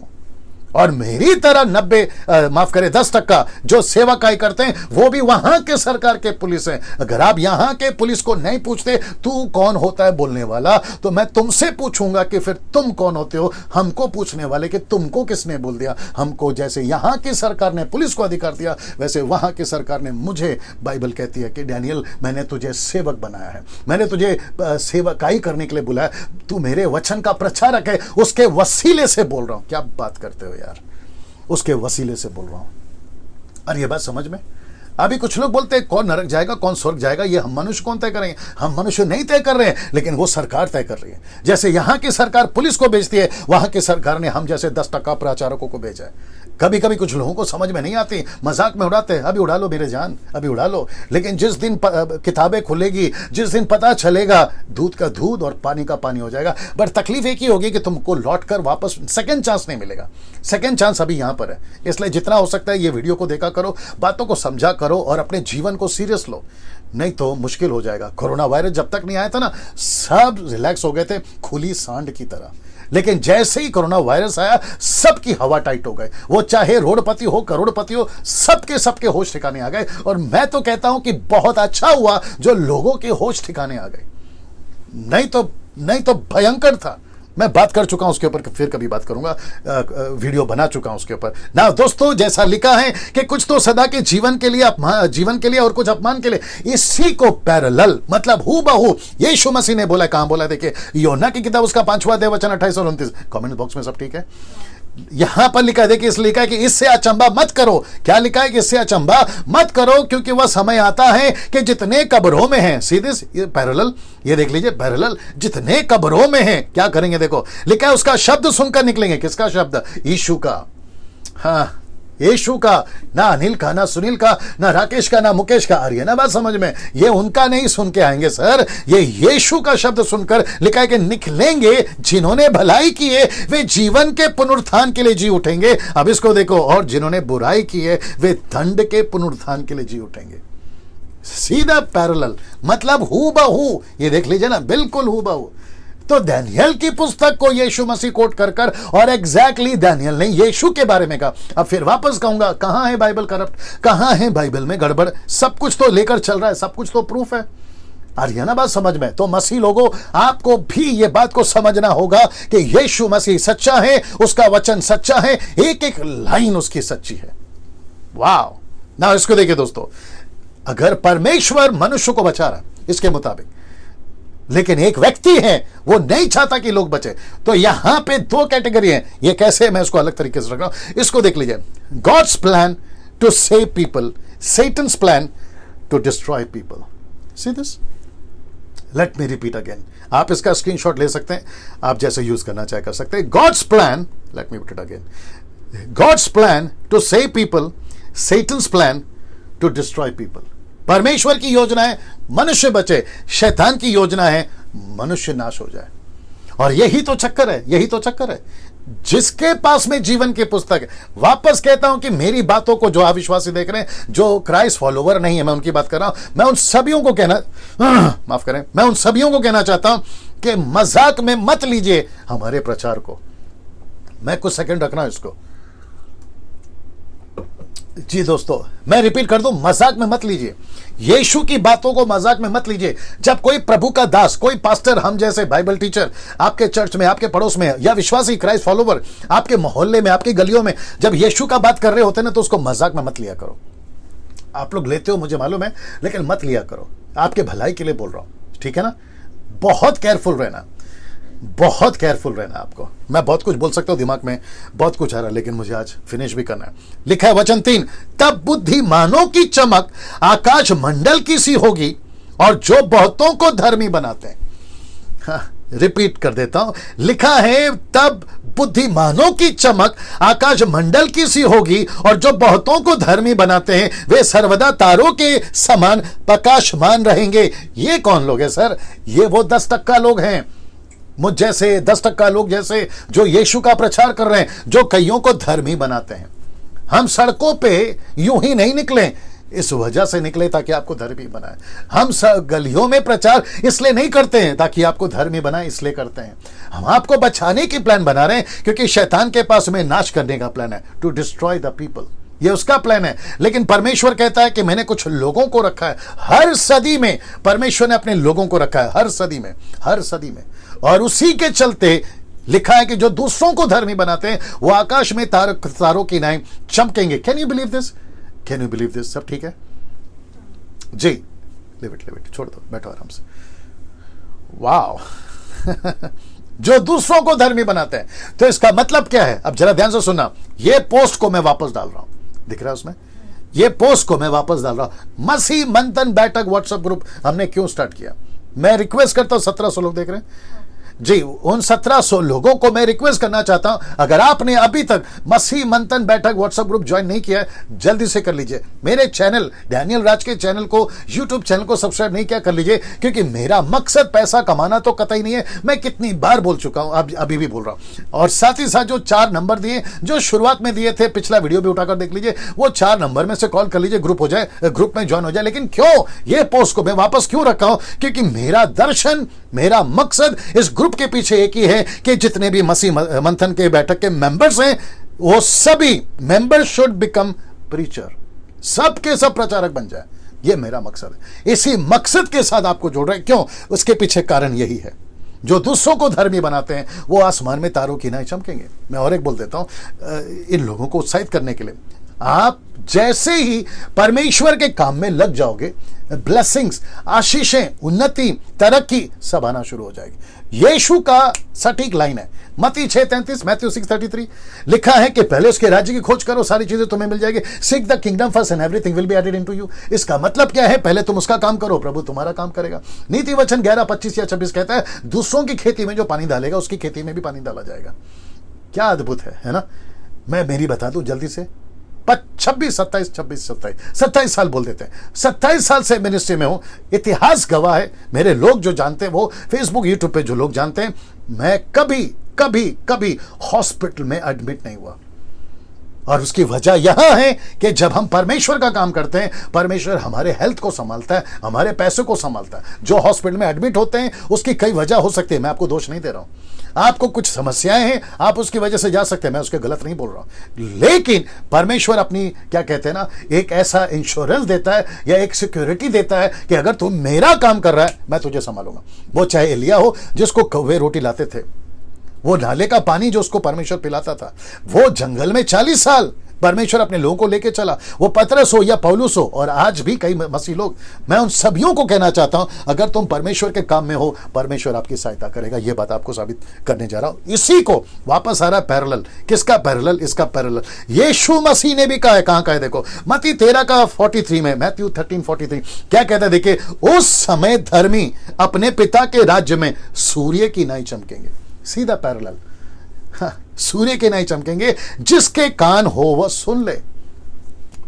और मेरी तरह 10% जो सेवाकाई करते हैं वो भी वहां के सरकार के पुलिस हैं। अगर आप यहां के पुलिस को नहीं पूछते तू कौन होता है बोलने वाला, तो मैं तुमसे पूछूंगा कि फिर तुम कौन होते हो हमको पूछने वाले कि तुमको किसने बोल दिया हमको? जैसे यहां की सरकार ने पुलिस को अधिकार दिया, वैसे वहां की सरकार ने मुझे, बाइबल कहती है कि डैनियल मैंने तुझे सेवक बनाया है, मैंने तुझे सेवकाई करने के लिए बुलाया, तू मेरे वचन का प्रचारक है, उसके वसीले से बोल रहा हूं। क्या बात करते हो यार, उसके वसीले से बोल रहा हूं। और ये बात समझ में? अभी कुछ लोग बोलते हैं कौन नरक जाएगा कौन स्वर्ग जाएगा, ये हम मनुष्य कौन तय करेंगे? हम मनुष्य नहीं तय कर रहे हैं, लेकिन वो सरकार तय कर रही है। जैसे यहां की सरकार पुलिस को भेजती है, वहां की सरकार ने हम जैसे 10% प्रचारकों को भेजा है। कभी कभी कुछ लोगों को समझ में नहीं आती, मजाक में उड़ाते हैं, अभी उड़ा लो मेरे जान, अभी उड़ा लो। लेकिन जिस दिन किताबें खुलेगी, जिस दिन पता चलेगा, दूध का दूध और पानी का पानी हो जाएगा। बट तकलीफ एक ही होगी कि तुमको लौट कर वापस सेकंड चांस नहीं मिलेगा। सेकंड चांस अभी यहां पर है, इसलिए जितना हो सकता है ये वीडियो को देखा करो, बातों को समझा करो और अपने जीवन को सीरियस लो, नहीं तो मुश्किल हो जाएगा। कोरोना वायरस जब तक नहीं आया था ना, सब रिलैक्स हो गए थे खुली सांड की तरह, लेकिन जैसे ही कोरोना वायरस आया सबकी हवा टाइट हो गई। वो चाहे रोडपति हो करोड़पति हो, सबके होश ठिकाने आ गए। और मैं तो कहता हूं कि बहुत अच्छा हुआ जो लोगों के होश ठिकाने आ गए, नहीं तो भयंकर था। मैं बात कर चुका हूं उसके ऊपर, फिर कभी बात करूंगा, वीडियो बना चुका हूं उसके ऊपर ना। दोस्तों, जैसा लिखा है कि कुछ तो सदा के जीवन के लिए और कुछ अपमान के लिए, इसी को पैरेलल मतलब हूबहू यीशु मसीह ने बोला। कहां बोला? देखिए, योना की किताब उसका 5वां अध्याय वचन 28 और 29। कमेंट बॉक्स में सब ठीक है? यहां पर लिखा है, देखिए, इसलिए लिखा है कि इससे अचंबा मत करो। क्या लिखा है? कि इससे अचंबा मत करो, क्योंकि वह समय आता है कि जितने कब्रों में हैं, सीधे पैरेलल, ये देख लीजिए पैरेलल, जितने कब्रों में हैं क्या करेंगे? देखो लिखा है, उसका शब्द सुनकर निकलेंगे। किसका शब्द? यीशु का। हाँ, यीशु का, ना अनिल का, ना सुनील का, ना राकेश का, ना मुकेश का। आ रही है ना बात समझ में? ये उनका नहीं सुन के आएंगे सर, ये यीशु का शब्द सुनकर लिखा है कि निकलेंगे जिन्होंने भलाई की है वे जीवन के पुनरुत्थान के लिए जी उठेंगे। अब इसको देखो, और जिन्होंने बुराई की है वे दंड के पुनरुत्थान के लिए जी उठेंगे। सीधा पैरेलल मतलब हूबहू, ये देख लीजिए ना, बिल्कुल हूबहू। तो दानियल की पुस्तक को यीशु मसीह कोट कर और एग्जैक्टली दानियल ने यीशु के बारे में कहा। अब फिर वापस कहूंगा, कहां है बाइबल करप्ट, कहां है बाइबल में गड़बड़? सब कुछ तो लेकर चल रहा है, सब कुछ तो प्रूफ है। आ रही है ना बात समझ में? तो मसीह लोगों, आपको भी ये बात को समझना होगा कि यीशु मसीह सच्चा है, उसका वचन सच्चा है, एक एक लाइन उसकी सच्ची है। वाह! ना इसको देखिए दोस्तों, अगर परमेश्वर मनुष्य को बचा रहा इसके मुताबिक, लेकिन एक व्यक्ति है वो नहीं चाहता कि लोग बचे, तो यहां पे 2 कैटेगरी है। ये कैसे, मैं इसको अलग तरीके से रख रहा हूं। इसको देख लीजिए, God's plan to save people, Satan's plan to destroy people. See this? Let me repeat again. आप इसका स्क्रीनशॉट ले सकते हैं, आप जैसे यूज करना चाहे कर सकते हैं। God's plan, let me repeat again, God's plan to save people, Satan's plan to destroy people. परमेश्वर की योजना है मनुष्य बचे, शैतान की योजना है मनुष्य नाश हो जाए। और यही तो चक्कर है, यही तो चक्कर है। जिसके पास में जीवन की पुस्तक है, वापस कहता हूं कि मेरी बातों को जो अविश्वासी देख रहे हैं, जो क्राइस्ट फॉलोवर नहीं है, मैं उनकी बात कर रहा हूं। मैं उन सभियों को कहना माफ करें, मैं उन सभियों को कहना चाहता हूं कि मजाक में मत लीजिए हमारे प्रचार को। मैं कुछ सेकंड रखना इसको। जी दोस्तों, मैं रिपीट कर दूं, मजाक में मत लीजिए, यीशु की बातों को मजाक में मत लीजिए। जब कोई प्रभु का दास, कोई पास्टर, हम जैसे बाइबल टीचर आपके चर्च में, आपके पड़ोस में, या विश्वासी क्राइस्ट फॉलोवर आपके मोहल्ले में, आपकी गलियों में जब यीशु का बात कर रहे होते हैं ना, तो उसको मजाक में मत लिया करो। आप लोग लेते हो मुझे मालूम है, लेकिन मत लिया करो, आपके भलाई के लिए बोल रहा हूं, ठीक है ना। बहुत केयरफुल रहना, बहुत केयरफुल रहना आपको। मैं बहुत कुछ बोल सकता हूं, दिमाग में बहुत कुछ आ रहा है, लेकिन मुझे आज फिनिश भी करना है। लिखा है वचन 3, तब बुद्धिमानों की चमक आकाश मंडल की सी होगी और जो बहुतों को धर्मी बनाते हैं। हाँ, रिपीट कर देता हूं, लिखा है तब बुद्धिमानों की चमक आकाश मंडल की सी होगी और जो बहुतों को धर्मी बनाते हैं वे सर्वदा तारों के समान प्रकाशमान रहेंगे। ये कौन लोग हैं सर? ये वो 10% लोग हैं, मुझ जैसे 10% लोग जैसे, जो यीशु का प्रचार कर रहे हैं, जो कईयों को धर्मी बनाते हैं। हम सड़कों पे यूं ही नहीं निकले, इस वजह से निकले ताकि आपको धर्मी बनाए। हम गलियों में प्रचार इसलिए नहीं करते हैं ताकि आपको धर्मी बनाए, इसलिए करते हैं। हम आपको बचाने की प्लान बना रहे हैं, क्योंकि शैतान के पास में नाश करने का प्लान है, टू डिस्ट्रॉय द पीपल, ये उसका प्लान है। लेकिन परमेश्वर कहता है कि मैंने कुछ लोगों को रखा है। हर सदी में परमेश्वर ने अपने लोगों को रखा है, हर सदी में, हर सदी में। और उसी के चलते लिखा है कि जो दूसरों को धर्मी बनाते हैं वो आकाश में तारों की नाई चमकेंगे। Can you believe this? Can you believe this? सब ठीक है जी? लिव इट, छोड़ दो, बैठो आराम से। वाह जो दूसरों को धर्मी बनाते हैं, तो इसका मतलब क्या है? अब जरा ध्यान से सुनना। ये पोस्ट को मैं वापस डाल रहा हूं, दिख रहा है उसमें? ये पोस्ट को मैं वापस डाल रहा हूं। मसीह मंथन बैठक व्हाट्सएप ग्रुप हमने क्यों स्टार्ट किया? मैं रिक्वेस्ट करता हूं, 1700 लोग देख रहे हैं जी, उन 1700 लोगों को मैं रिक्वेस्ट करना चाहता हूं, अगर आपने अभी तक मसीह मंथन बैठक व्हाट्सएप ग्रुप ज्वाइन नहीं किया है, जल्दी से कर लीजिए। मेरे चैनल डैनियल राज के चैनल को, यूट्यूब चैनल को सब्सक्राइब नहीं किया, कर लीजिए, क्योंकि मेरा मकसद पैसा कमाना तो कतई नहीं है। मैं कितनी बार बोल चुका हूं, अभी भी बोल रहा हूं। और साथ ही साथ जो 4 नंबर दिए, जो शुरुआत में दिए थे, पिछला वीडियो भी उठाकर देख लीजिए, वो 4 नंबर में से कॉल कर लीजिए, ग्रुप हो जाए, ग्रुप में ज्वाइन हो जाए। लेकिन क्यों ये पोस्ट को मैं वापस क्यों रखा हूं? क्योंकि मेरा दर्शन, मेरा मकसद इस ग्रुप के पीछे एक ही है कि जितने भी मसीह मंथन के बैठक के मेंबर्स हैं, वो सभी मेंबर्स शुड बिकम प्रीचर, सब के सब प्रचारक बन जाए। ये मेरा मकसद है। इसी मकसद के साथ आपको जोड़ रहे हैं। क्यों? उसके पीछे कारण यही है। जो दूसरों को धर्मी बनाते हैं वो आसमान में तारों की नाई चमकेंगे। मैं और एक बोल देता हूं, इन लोगों को उत्साहित करने के लिए, आप जैसे ही परमेश्वर के काम में लग जाओगे, ब्लेसिंग्स, आशीषें, उन्नति, तरक्की सब आना शुरू हो जाएगी। यीशु का सटीक लाइन है, मत्ती 6:33, मैथ्यू 6:33, लिखा है कि पहले उसके राज्य की खोज करो, सारी चीजें तुम्हें मिल जाएगी। Seek the kingdom first and everything will be added into you. इसका मतलब क्या है? पहले तुम उसका काम करो, प्रभु तुम्हारा काम करेगा। नीति वचन 11:25 या 26 कहता है, दूसरों की खेती में जो पानी डालेगा उसकी खेती में भी पानी डाला जाएगा। क्या अद्भुत है ना? मैं मेरी बता दूं जल्दी से, 27 साल बोल देते हैं। 27 साल से मिनिस्ट्री में हूं, इतिहास गवाह है, मेरे लोग जो जानते हैं, वो फेसबुक यूट्यूब पे जो लोग जानते हैं, मैं कभी हॉस्पिटल में एडमिट नहीं हुआ। और उसकी वजह यह है कि जब हम परमेश्वर का काम करते हैं, परमेश्वर हमारे हेल्थ को संभालता है, हमारे पैसे को संभालता है। जो हॉस्पिटल में एडमिट होते हैं उसकी कई वजह हो सकती है, मैं आपको दोष नहीं दे रहा हूं। आपको कुछ समस्याएं हैं, आप उसकी वजह से जा सकते हैं, मैं उसके गलत नहीं बोल रहा हूं। लेकिन परमेश्वर अपनी, क्या कहते हैं ना, एक ऐसा इंश्योरेंस देता है या एक सिक्योरिटी देता है कि अगर तू मेरा काम कर रहा है, मैं तुझे संभालूंगा। वो चाहे एलिया हो जिसको कौवे रोटी लाते थे, वो नाले का पानी जो उसको परमेश्वर पिलाता था, वो जंगल में 40 साल परमेश्वर अपने लोगों को लेके चला, वो पतरस हो या पौलुस हो, और आज भी कई मसीह लोग। मैं उन सभियों को कहना चाहता हूं, अगर तुम परमेश्वर के काम में हो, परमेश्वर आपकी सहायता करेगा। ये बात आपको साबित करने जा रहा हूं। इसी को वापस आ रहा है पैरेलल। किसका पैरेलल? इसका पैरेलल यीशु मसीह ने भी कहा है। कहां का है? देखो, मत्ती 13:43 में, मैथ्यू 13:43 क्या कहता है? देखिए, उस समय धर्मी अपने पिता के राज्य में सूर्य की नाई चमकेंगे। सीधा पैरेलल, सूर्य के नहीं चमकेंगे। जिसके कान हो वह सुन ले।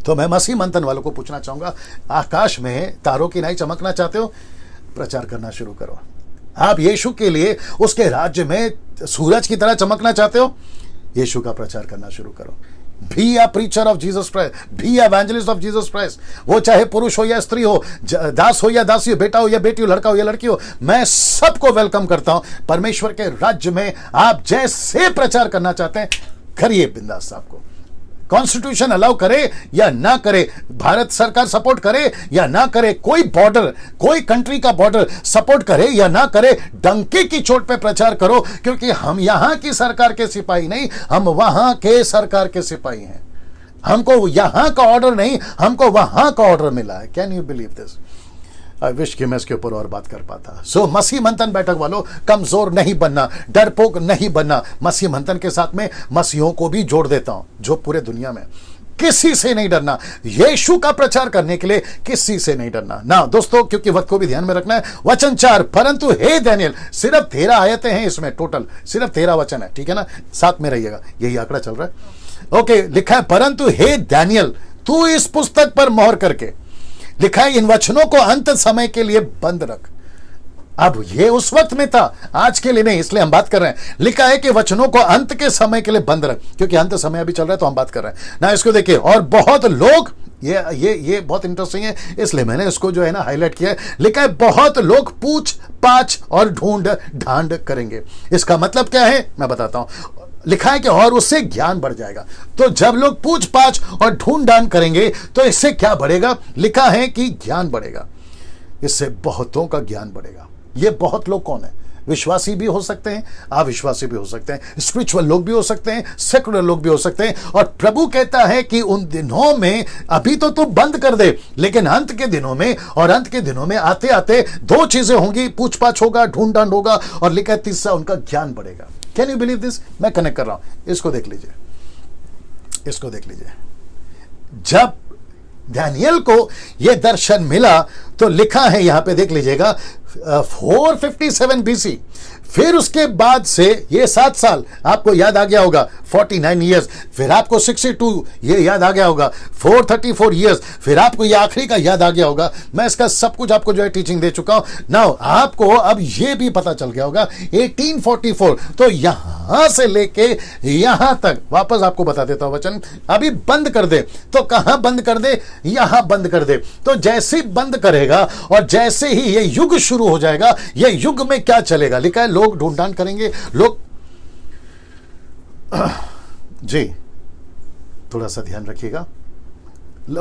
तो मैं मसीह मंथन वालों को पूछना चाहूंगा, आकाश में तारों की नाई चमकना चाहते हो? प्रचार करना शुरू करो। आप यीशु के लिए, उसके राज्य में सूरज की तरह चमकना चाहते हो? यीशु का प्रचार करना शुरू करो। Be a preacher of Jesus Christ, be a evangelist of Jesus Christ. वो चाहे पुरुष हो या स्त्री हो, दास हो या दासी हो, बेटा हो या बेटी हो, लड़का हो या लड़की हो, मैं सबको वेलकम करता हूं परमेश्वर के राज्य में। आप जैसे प्रचार करना चाहते हैं करिए, बिंदास। आपको कॉन्स्टिट्यूशन अलाउ करे या ना करे, भारत सरकार सपोर्ट करे या ना करे, कोई बॉर्डर, कोई कंट्री का बॉर्डर सपोर्ट करे या ना करे, डंके की चोट पे प्रचार करो, क्योंकि हम यहां की सरकार के सिपाही नहीं, हम वहां के सरकार के सिपाही हैं। हमको यहां का ऑर्डर नहीं, हमको वहां का ऑर्डर मिला है। Can you believe this? I wish कि मैं इसके ऊपर और बात कर पाता। सो मसीह मंथन बैठक वालों, कमजोर नहीं बनना, डरपोक नहीं बनना। मसीह मंथन के साथ में मसीहों को भी जोड़ देता हूं, जो पूरे दुनिया में किसी से नहीं डरना, यीशु का प्रचार करने के लिए किसी से नहीं डरना ना दोस्तों, क्योंकि वक्त को भी ध्यान में रखना है। वचन 4, परंतु हे दानियेल, सिर्फ 13 आयतें हैं इसमें, टोटल सिर्फ 13 वचन है, ठीक है ना, साथ में रहिएगा, यही आंकड़ा चल रहा है। ओके, लिखा है परंतु हे दानियेल, तू इस पुस्तक पर मोहर करके, लिखा है इन वचनों को अंत समय के लिए बंद रख। अब ये उस वक्त में था, आज के लिए नहीं, इसलिए हम बात कर रहे हैं। लिखा है कि वचनों को अंत के समय के लिए बंद रख, क्योंकि अंत समय अभी चल रहा है, तो हम बात कर रहे हैं ना। इसको देखिए, और बहुत लोग, ये बहुत इंटरेस्टिंग है, इसलिए मैंने इसको जो है ना हाईलाइट किया है। लिखा है बहुत लोग पूछ पाछ और ढूंढ ढांड करेंगे। इसका मतलब क्या है मैं बताता हूं। लिखा है कि और उससे ज्ञान बढ़ जाएगा। तो जब लोग पूछ पाछ और ढूंढ ढांड करेंगे तो इससे क्या बढ़ेगा? लिखा है कि ज्ञान बढ़ेगा, इससे बहुतों का ज्ञान बढ़ेगा। ये बहुत लोग कौन है? विश्वासी भी हो सकते हैं, अविश्वासी भी हो सकते हैं, स्पिरिचुअल लोग भी हो सकते हैं, सेकुलर लोग भी हो सकते हैं। और प्रभु कहता है कि उन दिनों में, अभी तो तू बंद कर दे, लेकिन अंत के दिनों में, और अंत के दिनों में आते आते 2 चीजें होंगी, पूछ पाछ होगा, ढूंढ ढांड होगा, और लिखा है तीसरा उनका ज्ञान बढ़ेगा। Can you believe this? मैं कनेक्ट कर रहा हूं, इसको देख लीजिए, इसको देख लीजिए। जब दानियेल को यह दर्शन मिला तो लिखा है यहां पे, देख लीजिएगा, 457 BC, फिर उसके बाद से ये 7 साल आपको याद आ गया होगा, 49 ईयर्स, फिर आपको 62 ये याद आ गया होगा, 434 ईयर्स, फिर आपको ये आखिरी का याद आ गया होगा। मैं इसका सब कुछ आपको जो है टीचिंग दे चुका हूं। नाउ आपको अब ये भी पता चल गया होगा 1844, तो यहां से लेके यहां तक, वापस आपको बता देता हूं वचन, अभी बंद कर दे, तो कहां बंद कर दे? यहां बंद कर दे। तो जैसे बंद करेगा और जैसे ही ये युग शुरू हो जाएगा, ये युग में क्या चलेगा? लिखा है लोग ढूंढ करेंगे, लोग जी थोड़ा सा ध्यान रखिएगा।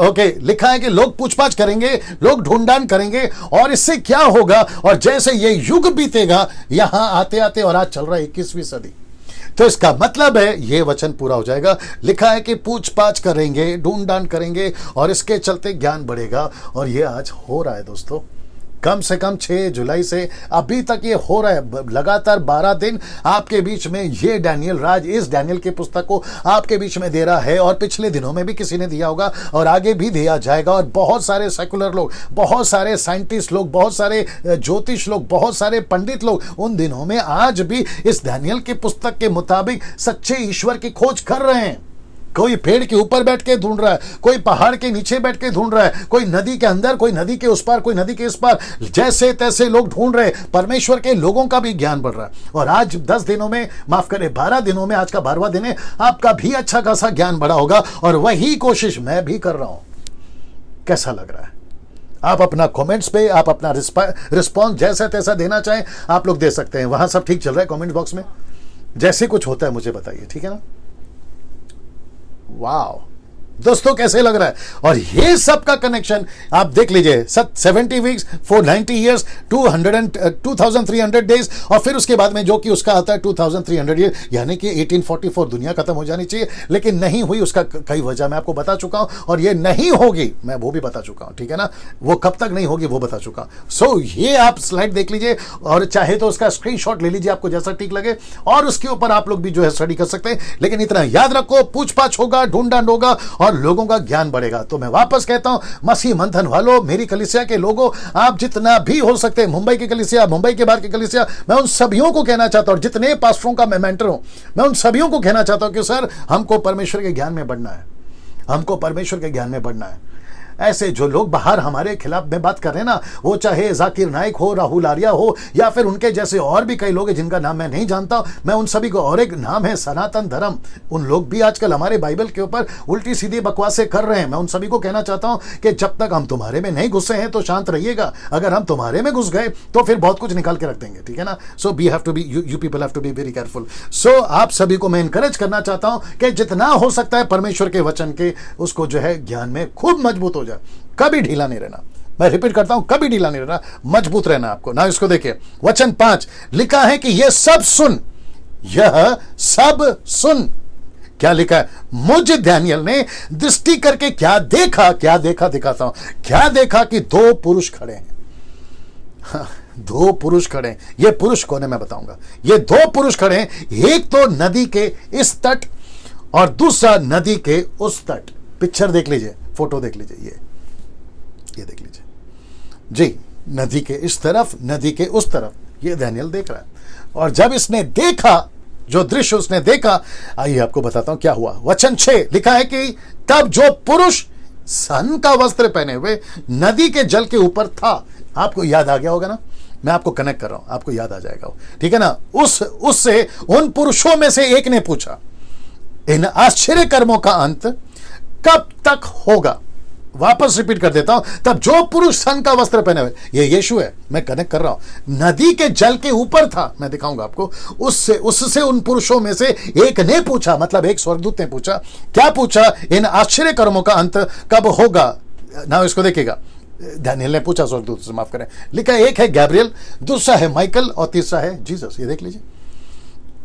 ओके, लिखा है कि लोग पूछपाछ करेंगे, लोग ढूंढान करेंगे, और इससे क्या होगा? और जैसे ये युग बीतेगा, यहां आते आते, और आज चल रहा है 21वीं सदी, तो इसका मतलब है ये वचन पूरा हो जाएगा। लिखा है कि पूछपाछ करेंगे, ढूंढान करेंगे, और इसके चलते ज्ञान बढ़ेगा। और ये आज हो रहा है दोस्तों, कम से कम 6 जुलाई से अभी तक ये हो रहा है। लगातार 12 दिन आपके बीच में ये दानियेल राज, इस दानियेल की पुस्तक को आपके बीच में दे रहा है, और पिछले दिनों में भी किसी ने दिया होगा और आगे भी दिया जाएगा। और बहुत सारे सेकुलर लोग, बहुत सारे साइंटिस्ट लोग, बहुत सारे ज्योतिष लोग, बहुत सारे पंडित लोग उन दिनों में आज भी इस दानियेल की पुस्तक के मुताबिक सच्चे ईश्वर की खोज कर रहे हैं। कोई पेड़ के ऊपर बैठ के ढूंढ रहा है, कोई पहाड़ के नीचे बैठ के ढूंढ रहा है, कोई नदी के अंदर, कोई नदी के उस पार, कोई नदी के इस पार, जैसे तैसे लोग ढूंढ रहे हैं। परमेश्वर के लोगों का भी ज्ञान बढ़ रहा है। और आज 10 दिनों में, माफ करें 12 दिनों में, आज का 12वां दिन है, आपका भी अच्छा खासा ज्ञान बढ़ा होगा। और वही कोशिश मैं भी कर रहा हूं। कैसा लग रहा है? आप अपना कमेंट्स पे, आप अपना रिस्पॉन्स जैसा तैसा देना चाहें आप लोग दे सकते हैं। वहां सब ठीक चल रहा है कमेंट बॉक्स में, जैसे कुछ होता है मुझे बताइए, ठीक है ना? वाओ दोस्तों, कैसे लग रहा है? और ये सब का कनेक्शन आप देख लीजिए, 70 वीक्स, 490 ईयर्स, 2300 डेज, और फिर उसके बाद में जो कि उसका आता है 2300 ईयर, यानी कि 1844 दुनिया खत्म हो जानी चाहिए, लेकिन नहीं हुई। उसका कई वजह मैं आपको बता चुका हूं, और ये नहीं होगी मैं वो भी बता चुका हूं, ठीक है ना? वो कब तक नहीं होगी वो बता चुका हूं। सो ये आप स्लाइड देख लीजिए, और चाहे तो उसका स्क्रीनशॉट ले लीजिए, आपको जैसा ठीक लगे, और उसके ऊपर आप लोग भी जो है स्टडी कर सकते हैं। लेकिन इतना याद रखो, पूछपाछ होगा, ढूंढांड होगा, और लोगों का ज्ञान बढ़ेगा। तो मैं वापस कहता हूं, मसीह मंथन वालों, मेरी कलीसिया के लोगों, आप जितना भी हो सकते हैं, मुंबई की कलीसिया, मुंबई के बाहर की कलीसिया, मैं उन सभियों को कहना चाहता हूं, और जितने पास्टरों का मैं मेंटर हूं, मैं उन सभियों को कहना चाहता हूं कि सर, हमको परमेश्वर के ज्ञान में बढ़ना है। हमको परमेश्वर के ज्ञान में बढ़ना है। ऐसे जो लोग बाहर हमारे खिलाफ में बात कर रहे हैं ना, वो चाहे जाकिर नाइक हो, राहुल आर्या हो, या फिर उनके जैसे और भी कई लोग हैं जिनका नाम मैं नहीं जानता, मैं उन सभी को, और एक नाम है सनातन धर्म, उन लोग भी आजकल हमारे बाइबल के ऊपर उल्टी सीधी बकवासें कर रहे हैं। मैं उन सभी को कहना चाहता हूं कि जब तक हम तुम्हारे में नहीं घुसे हैं तो शांत रहिएगा, अगर हम तुम्हारे में घुस गए तो फिर बहुत कुछ निकाल के रख देंगे, ठीक है ना। So be have to be, you people have to be very careful. So आप सभी को मैं इनकरेज करना चाहता हूं कि जितना हो सकता है परमेश्वर के वचन के उसको जो है ज्ञान में खूब मजबूत हो जाए, कभी ढीला नहीं रहना। मैं रिपीट करता हूं, कभी ढीला नहीं रहना, मजबूत रहना आपको ना। इसको देखिए, वचन 5 लिखा है कि यह सब सुन, यह सब सुन। क्या लिखा है? मुझ डैनियल ने दृष्टि करके क्या देखा, क्या देखा दिखाता हूं। क्या देखा कि 2 पुरुष खड़े हैं। हाँ, 2 पुरुष खड़े हैं। ये पुरुष कौन है मैं बताऊंगा। ये 2 पुरुष खड़े हैं, एक तो नदी के इस तट और दूसरा नदी के उस तट। पिक्चर देख लीजिए, फोटो देख लीजिए, ये देख लीजिए जी, नदी के इस तरफ, नदी के उस तरफ, ये डैनियल देख रहा है। और जब इसने देखा, जो दृश्य उसने देखा, आइए आपको बताता हूं क्या हुआ। वचन 6 लिखा है कि तब जो पुरुष सन का वस्त्र पहने हुए नदी के जल के ऊपर था। आपको याद आ गया होगा ना, मैं आपको कनेक्ट कर रहा हूं, आपको याद आ जाएगा, ठीक है ना। उससे उन पुरुषों में से एक ने पूछा, इन आश्चर्य कर्मों का अंत कब तक होगा। वापस रिपीट कर देता हूं, तब जो पुरुष सन का वस्त्र पहने हुए, ये यीशु है, मैं कनेक्ट कर रहा हूं, नदी के जल के ऊपर था, मैं दिखाऊंगा आपको। उससे उन पुरुषों में से एक ने पूछा, मतलब एक स्वर्गदूत ने पूछा। क्या पूछा? इन आश्चर्य कर्मों का अंत कब होगा। ना इसको देखिएगा, डैनियल ने पूछा स्वर्गदूत से, माफ करें। लिखा एक है गैब्रियल, दूसरा है माइकल और तीसरा है जीसस। ये देख लीजिए,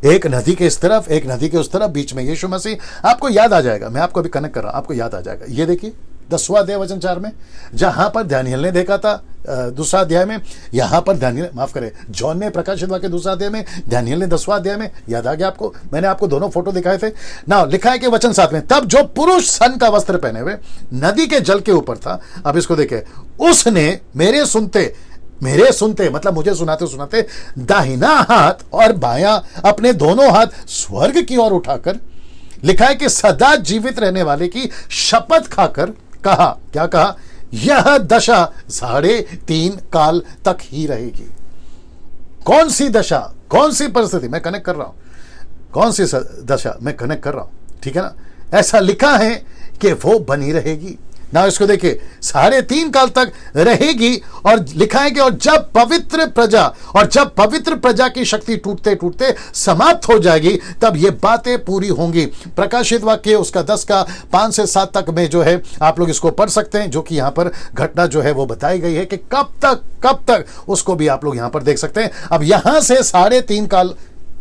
एक नदी के इस तरफ, एक नदी के उस तरफ, बीच में यीशु मसीह। आपको याद आ जाएगा, मैं आपको अभी कनेक्ट कर रहा हूं, आपको याद आ जाएगा। ये देखिए 10वां अध्याय वचन 4 में, जहां पर दानियल ने देखा था, दूसरा अध्याय में, यहां पर दानियल, माफ करें, जॉन ने प्रकाशित वाक्य दूसरा अध्याय में, दानियल ने 10वां अध्याय में। याद आ गया आपको, मैंने आपको दोनों फोटो दिखाए थे ना। लिखा है कि वचन 7 में, तब जो पुरुष सन का वस्त्र पहने हुए नदी के जल के ऊपर था। अब इसको देखे, उसने मेरे सुनते मतलब मुझे सुनाते सुनाते दाहिना हाथ और बायां अपने दोनों हाथ स्वर्ग की ओर उठाकर, लिखा है कि सदा जीवित रहने वाले की शपथ खाकर कहा। क्या कहा? यह दशा 3.5 काल तक ही रहेगी। कौन सी दशा, कौन सी परिस्थिति, मैं कनेक्ट कर रहा हूं, कौन सी दशा मैं कनेक्ट कर रहा हूं, ठीक है ना। ऐसा लिखा है कि वो बनी रहेगी ना। इसको देखिए, 3.5 काल तक रहेगी। और लिखा है कि और जब पवित्र प्रजा की शक्ति टूटते टूटते समाप्त हो जाएगी, तब ये बातें पूरी होंगी। प्रकाशित वाक्य उसका 10 का 5 से 7 तक में जो है आप लोग इसको पढ़ सकते हैं, जो कि यहां पर घटना जो है वो बताई गई है कि कब तक उसको भी आप लोग यहां पर देख सकते हैं। अब यहां से 3.5 काल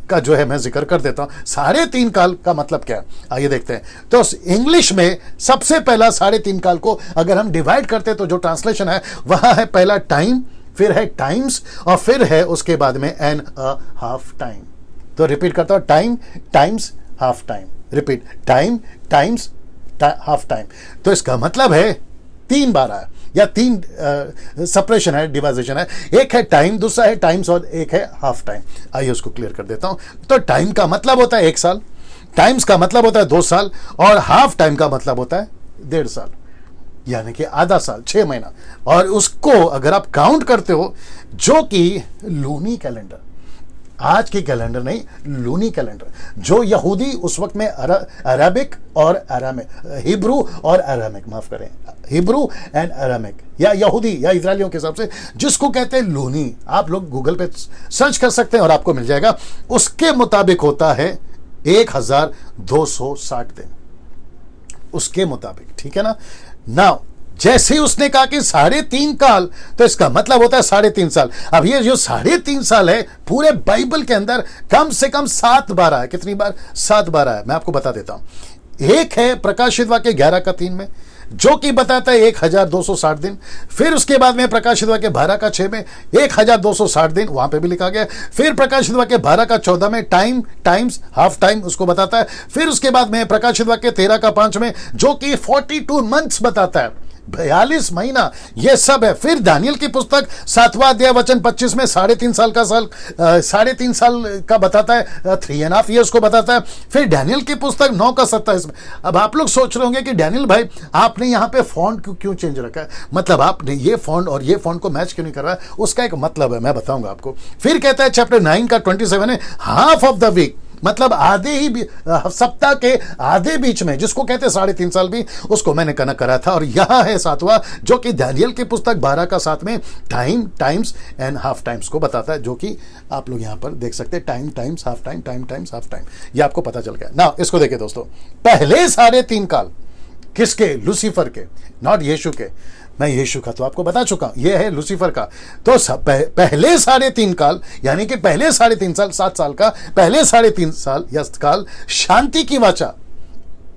का जो है मैं जिक्र कर देता हूं। 3.5 काल का मतलब क्या है, आइए देखते हैं। तो इंग्लिश में सबसे पहला 3.5 काल को अगर हम डिवाइड करते हैं तो जो ट्रांसलेशन है वह है पहला टाइम, फिर है टाइम्स, और फिर है उसके बाद में एन अ हाफ टाइम। तो रिपीट करता हूं, time, times, half time. Repeat, time, times, half time. तो इसका मतलब है 3 बार आया, या 3 सेपरेशन है, डिवाइजेशन है। एक है टाइम, दूसरा है टाइम्स और एक है हाफ टाइम। आइए उसको क्लियर कर देता हूं। तो टाइम का मतलब होता है 1 साल, टाइम्स का मतलब होता है 2 साल, और हाफ टाइम का मतलब होता है 1.5 साल, यानी कि आधा साल, 6 महीना। और उसको अगर आप काउंट करते हो, जो कि लूनी कैलेंडर, आज की कैलेंडर नहीं, लूनी कैलेंडर, जो यहूदी उस वक्त में अरबिक और अरामिक, हिब्रू और अरामिक, माफ करें, हिब्रू एंड अरामिक, या यहूदी या इजरायलियों के हिसाब से जिसको कहते हैं लूनी, आप लोग गूगल पे सर्च कर सकते हैं और आपको मिल जाएगा। उसके मुताबिक होता है 1260 दिन, उसके मुताबिक, ठीक है ना। नाउ जैसे ही उसने कहा कि 3.5 काल, तो इसका मतलब होता है 3.5 साल। अब ये जो 3.5 साल है, पूरे बाइबल के अंदर कम से कम 7 बार आया। कितनी बार? 7 बार आया। मैं आपको बता देता हूं। एक है प्रकाशित वाक्य 11 का 3 में, जो कि बताता है 1260 दिन। फिर उसके बाद में प्रकाशित वाक्य 12 का 6 में 1260 दिन, वहां पे भी लिखा गया। फिर प्रकाशित वाक्य 12 का 14 में टाइम, टाइम्स, हाफ टाइम उसको बताता है। फिर उसके बाद में प्रकाशित वाक्य 13 का 5 में, जो कि 42 मंथ्स बताता है। 42 महीना, ये सब है। फिर दानियल की पुस्तक 7वां अध्याय वचन 25 में 3.5 साल का बताता है, 3.5 ईयर्स को बताता है। फिर डैनियल की पुस्तक 9 का 27 में। अब आप लोग सोच रहे होंगे कि डैनियल भाई आपने यहाँ पे फॉन्ट क्यों चेंज रखा है, मतलब आपने ये फॉन्ट और ये फॉन्ट को मैच क्यों नहीं कर रहा है, उसका एक मतलब है, मैं बताऊंगा आपको। फिर कहता है चैप्टर 9 का 27 है, हाफ ऑफ द वीक, मतलब आधे ही सप्ताह के आधे बीच में, जिसको कहते हैं 3.5 साल भी, उसको मैंने कनेक्ट करा था। और यहां है 7वां, जो कि दानियल की पुस्तक 12 का 7 में टाइम्स एंड हाफ टाइम्स को बताता है, जो कि आप लोग यहां पर देख सकते हैं, times half time, times half time, ये आपको पता चल गया ना। इसको देखिए दोस्तों, पहले 3.5 काल किसके? लूसीफर के, नॉट यीशु के। मैं यीशु का तो आपको बता चुका हूं, यह है लूसीफर का। तो पहले 3.5 काल, यानी कि पहले 3.5 साल, 7 साल का पहले 3.5 साल या काल शांति की वाचा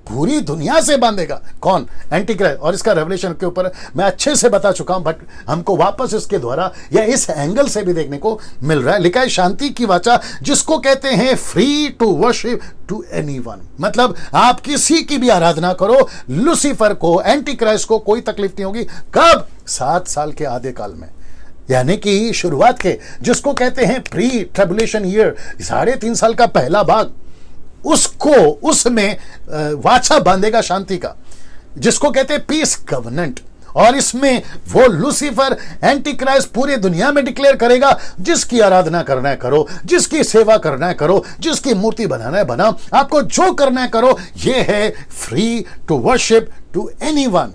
पूरी दुनिया से बांधेगा। कौन? एंटीक्राइस्ट। और इसका रेवलेशन के ऊपर मैं अच्छे से बता चुका हूं, बट हमको वापस इसके द्वारा या इस एंगल से भी देखने को मिल रहा है। लिखा है शांति की वाचा, जिसको कहते हैं free to worship to anyone, मतलब आप किसी की भी आराधना करो, लूसीफर को, एंटीक्राइस्ट को कोई तकलीफ नहीं होगी। कब? 7 साल के आधे काल में, यानी कि शुरुआत के, जिसको कहते हैं प्री ट्रिबुलेशन ईयर, 3.5 साल का पहला भाग, उसको, उसमें वाचा बांधेगा शांति का, जिसको कहते हैं पीस कवनेंट। और इसमें वो लूसीफर, एंटीक्राइस्ट पूरी दुनिया में डिक्लेयर करेगा, जिसकी आराधना करना है करो, जिसकी सेवा करना है करो, जिसकी मूर्ति बनाना है बनाओ, आपको जो करना है करो। ये है free to worship to anyone.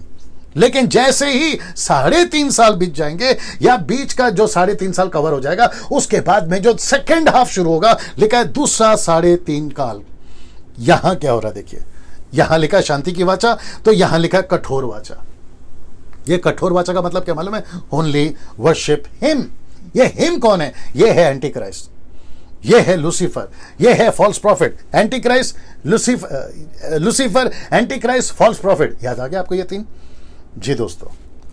लेकिन जैसे ही 3.5 साल बीत जाएंगे, या बीच का जो 3.5 साल कवर हो जाएगा, उसके बाद में जो सेकेंड हाफ शुरू होगा, लिखा है दूसरा 3.5 काल। यहां क्या हो रहा है देखिए, यहां लिखा है शांति की वाचा, तो यहां लिखा है कठोर वाचा। ये कठोर वाचा का मतलब क्या मालूम है? Only worship him. ये हिम कौन है? ये है एंटीक्राइस्ट, ये है लूसीफर, ये है false prophet. Antichrist, Lucifer, antichrist, false prophet. याद आ गया आपको ये 3? जी दोस्तों,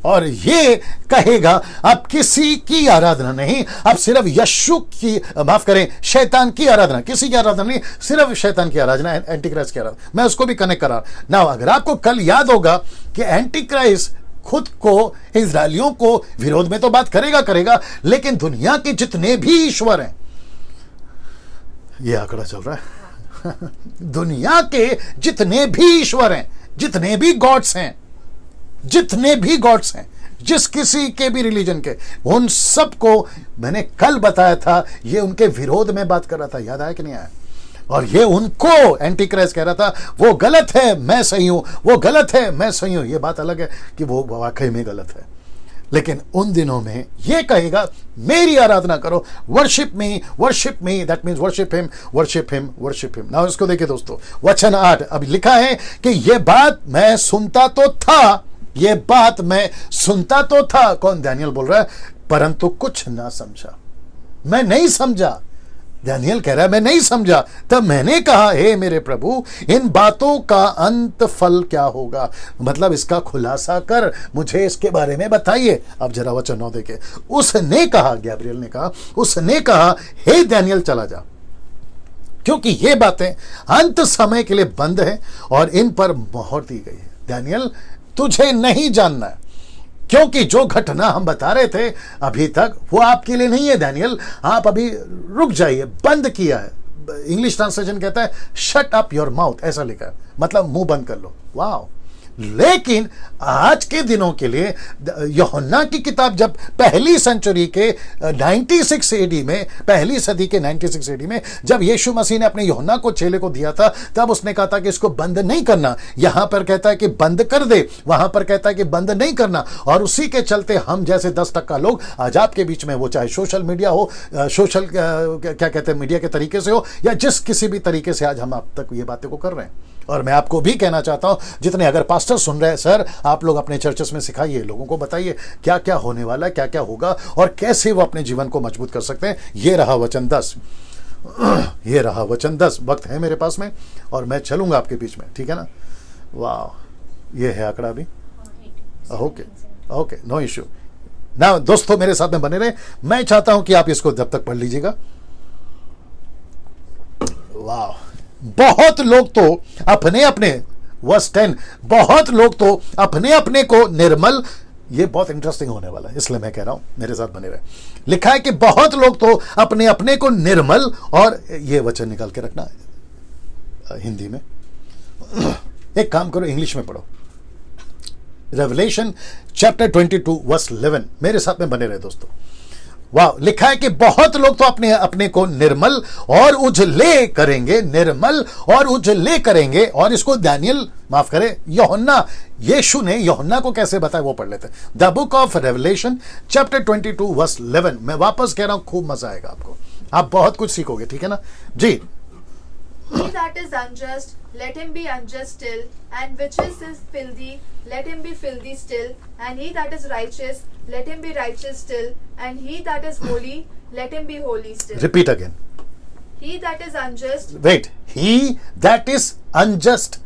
और ये कहेगा अब किसी की आराधना नहीं, अब सिर्फ यीशु की, माफ करें, शैतान की आराधना, किसी की आराधना नहीं, सिर्फ शैतान की आराधना, एंटीक्राइस्ट की आराधना। मैं उसको भी कनेक्ट करा ना। अगर आपको कल याद होगा कि एंटीक्राइस्ट खुद को, इजरायलियों को विरोध में तो बात करेगा, लेकिन दुनिया के जितने भी ईश्वर हैं, ये आंकड़ा चल रहा है दुनिया के जितने भी ईश्वर हैं, जितने भी गॉड्स हैं, जिस किसी के भी रिलीजन के, उन सबको मैंने कल बताया था, ये उनके विरोध में बात कर रहा था। याद आया कि नहीं आया? और ये उनको एंटीक्राइस्ट कह रहा था, वो गलत है, मैं सही हूं, वो गलत है, मैं सही हूं। ये बात अलग है कि वो वाकई में गलत है, लेकिन उन दिनों में ये कहेगा मेरी आराधना करो, worship me, that means worship him. Now इसको देखिए दोस्तों, वचन 8 अब लिखा है कि ये बात मैं सुनता तो था, कौन? दानियल बोल रहा है, परंतु कुछ ना समझा, मैं नहीं समझा। दानियल कह रहा है मैं नहीं समझा। तब मैंने कहा, हे मेरे प्रभु, इन बातों का अंत फल क्या होगा? मतलब इसका खुलासा कर, मुझे इसके बारे में बताइए। अब जरा वचन 9 देखे। उसने कहा, गैब्रियल ने कहा, उसने कहा, हे दानियल चला जा, क्योंकि ये बातें अंत समय के लिए बंद है और इन पर मोहर दी गई है। दानियल, तुझे नहीं जानना है, क्योंकि जो घटना हम बता रहे थे अभी तक, वो आपके लिए नहीं है दानियल। आप अभी रुक जाइए, बंद किया है। इंग्लिश ट्रांसलेशन कहता है शट अप योर माउथ, ऐसा लिखा है, मतलब मुंह बंद कर लो। वाह! लेकिन आज के दिनों के लिए यूहन्ना की किताब जब पहली सेंचुरी के 96 एडी में, पहली सदी के 96 एडी में, जब यीशु मसीह ने अपने यूहन्ना को, चेले को दिया था, तब उसने कहा था कि इसको बंद नहीं करना। यहां पर कहता है कि बंद कर दे, वहां पर कहता है कि बंद नहीं करना। और उसी के चलते हम जैसे 10% लोग आज आपके बीच में, वो चाहे सोशल मीडिया हो, सोशल क्या कहते हैं, मीडिया के तरीके से हो, या जिस किसी भी तरीके से आज हम आप तक ये बातें को कर रहे हैं। और मैं आपको भी कहना चाहता हूं, जितने अगर पास्टर सुन रहे हैं, सर आप लोग अपने चर्चेस में सिखाइए, लोगों को बताइए क्या क्या होने वाला है, क्या क्या होगा, और कैसे वो अपने जीवन को मजबूत कर सकते हैं। ये रहा वचन 10, ये रहा वचन 10। वक्त है मेरे पास में और मैं चलूंगा आपके बीच में, ठीक है ना? वाह, ये है आंकड़ा भी। ओके, नो इश्यू ना दोस्तों, मेरे साथ में बने रहे। मैं चाहता हूं कि आप इसको जब तक पढ़ लीजिएगा। वाह, बहुत लोग तो अपने अपने वर्स 10, बहुत लोग तो अपने अपने को निर्मल, ये बहुत इंटरेस्टिंग होने वाला है इसलिए मैं कह रहा हूं मेरे साथ बने रहे। लिखा है कि बहुत लोग तो अपने अपने को निर्मल, और ये वचन निकाल के रखना हिंदी में, एक काम करो इंग्लिश में पढ़ो, रेवलेशन चैप्टर 22 वर्स 11, मेरे साथ में बने रहे दोस्तों। वाह, लिखा है कि बहुत लोग तो अपने अपने को निर्मल और उजले करेंगे, निर्मल और उजले करेंगे। और इसको दानियल, माफ करे, यूहन्ना, यीशु ने यूहन्ना को कैसे बताया वो पढ़ लेते हैं। The book of Revelation chapter 22 verse 11। मैं वापस कह रहा हूं, खूब मजा आएगा आपको, आप बहुत कुछ सीखोगे, ठीक है ना जी। He that is unjust, let him be unjust still, and which is filthy, let him be filthy still, and he that is righteous, let him be righteous still, and he that is holy, let him be holy still. Repeat again. He that is unjust. Wait, he that is unjust.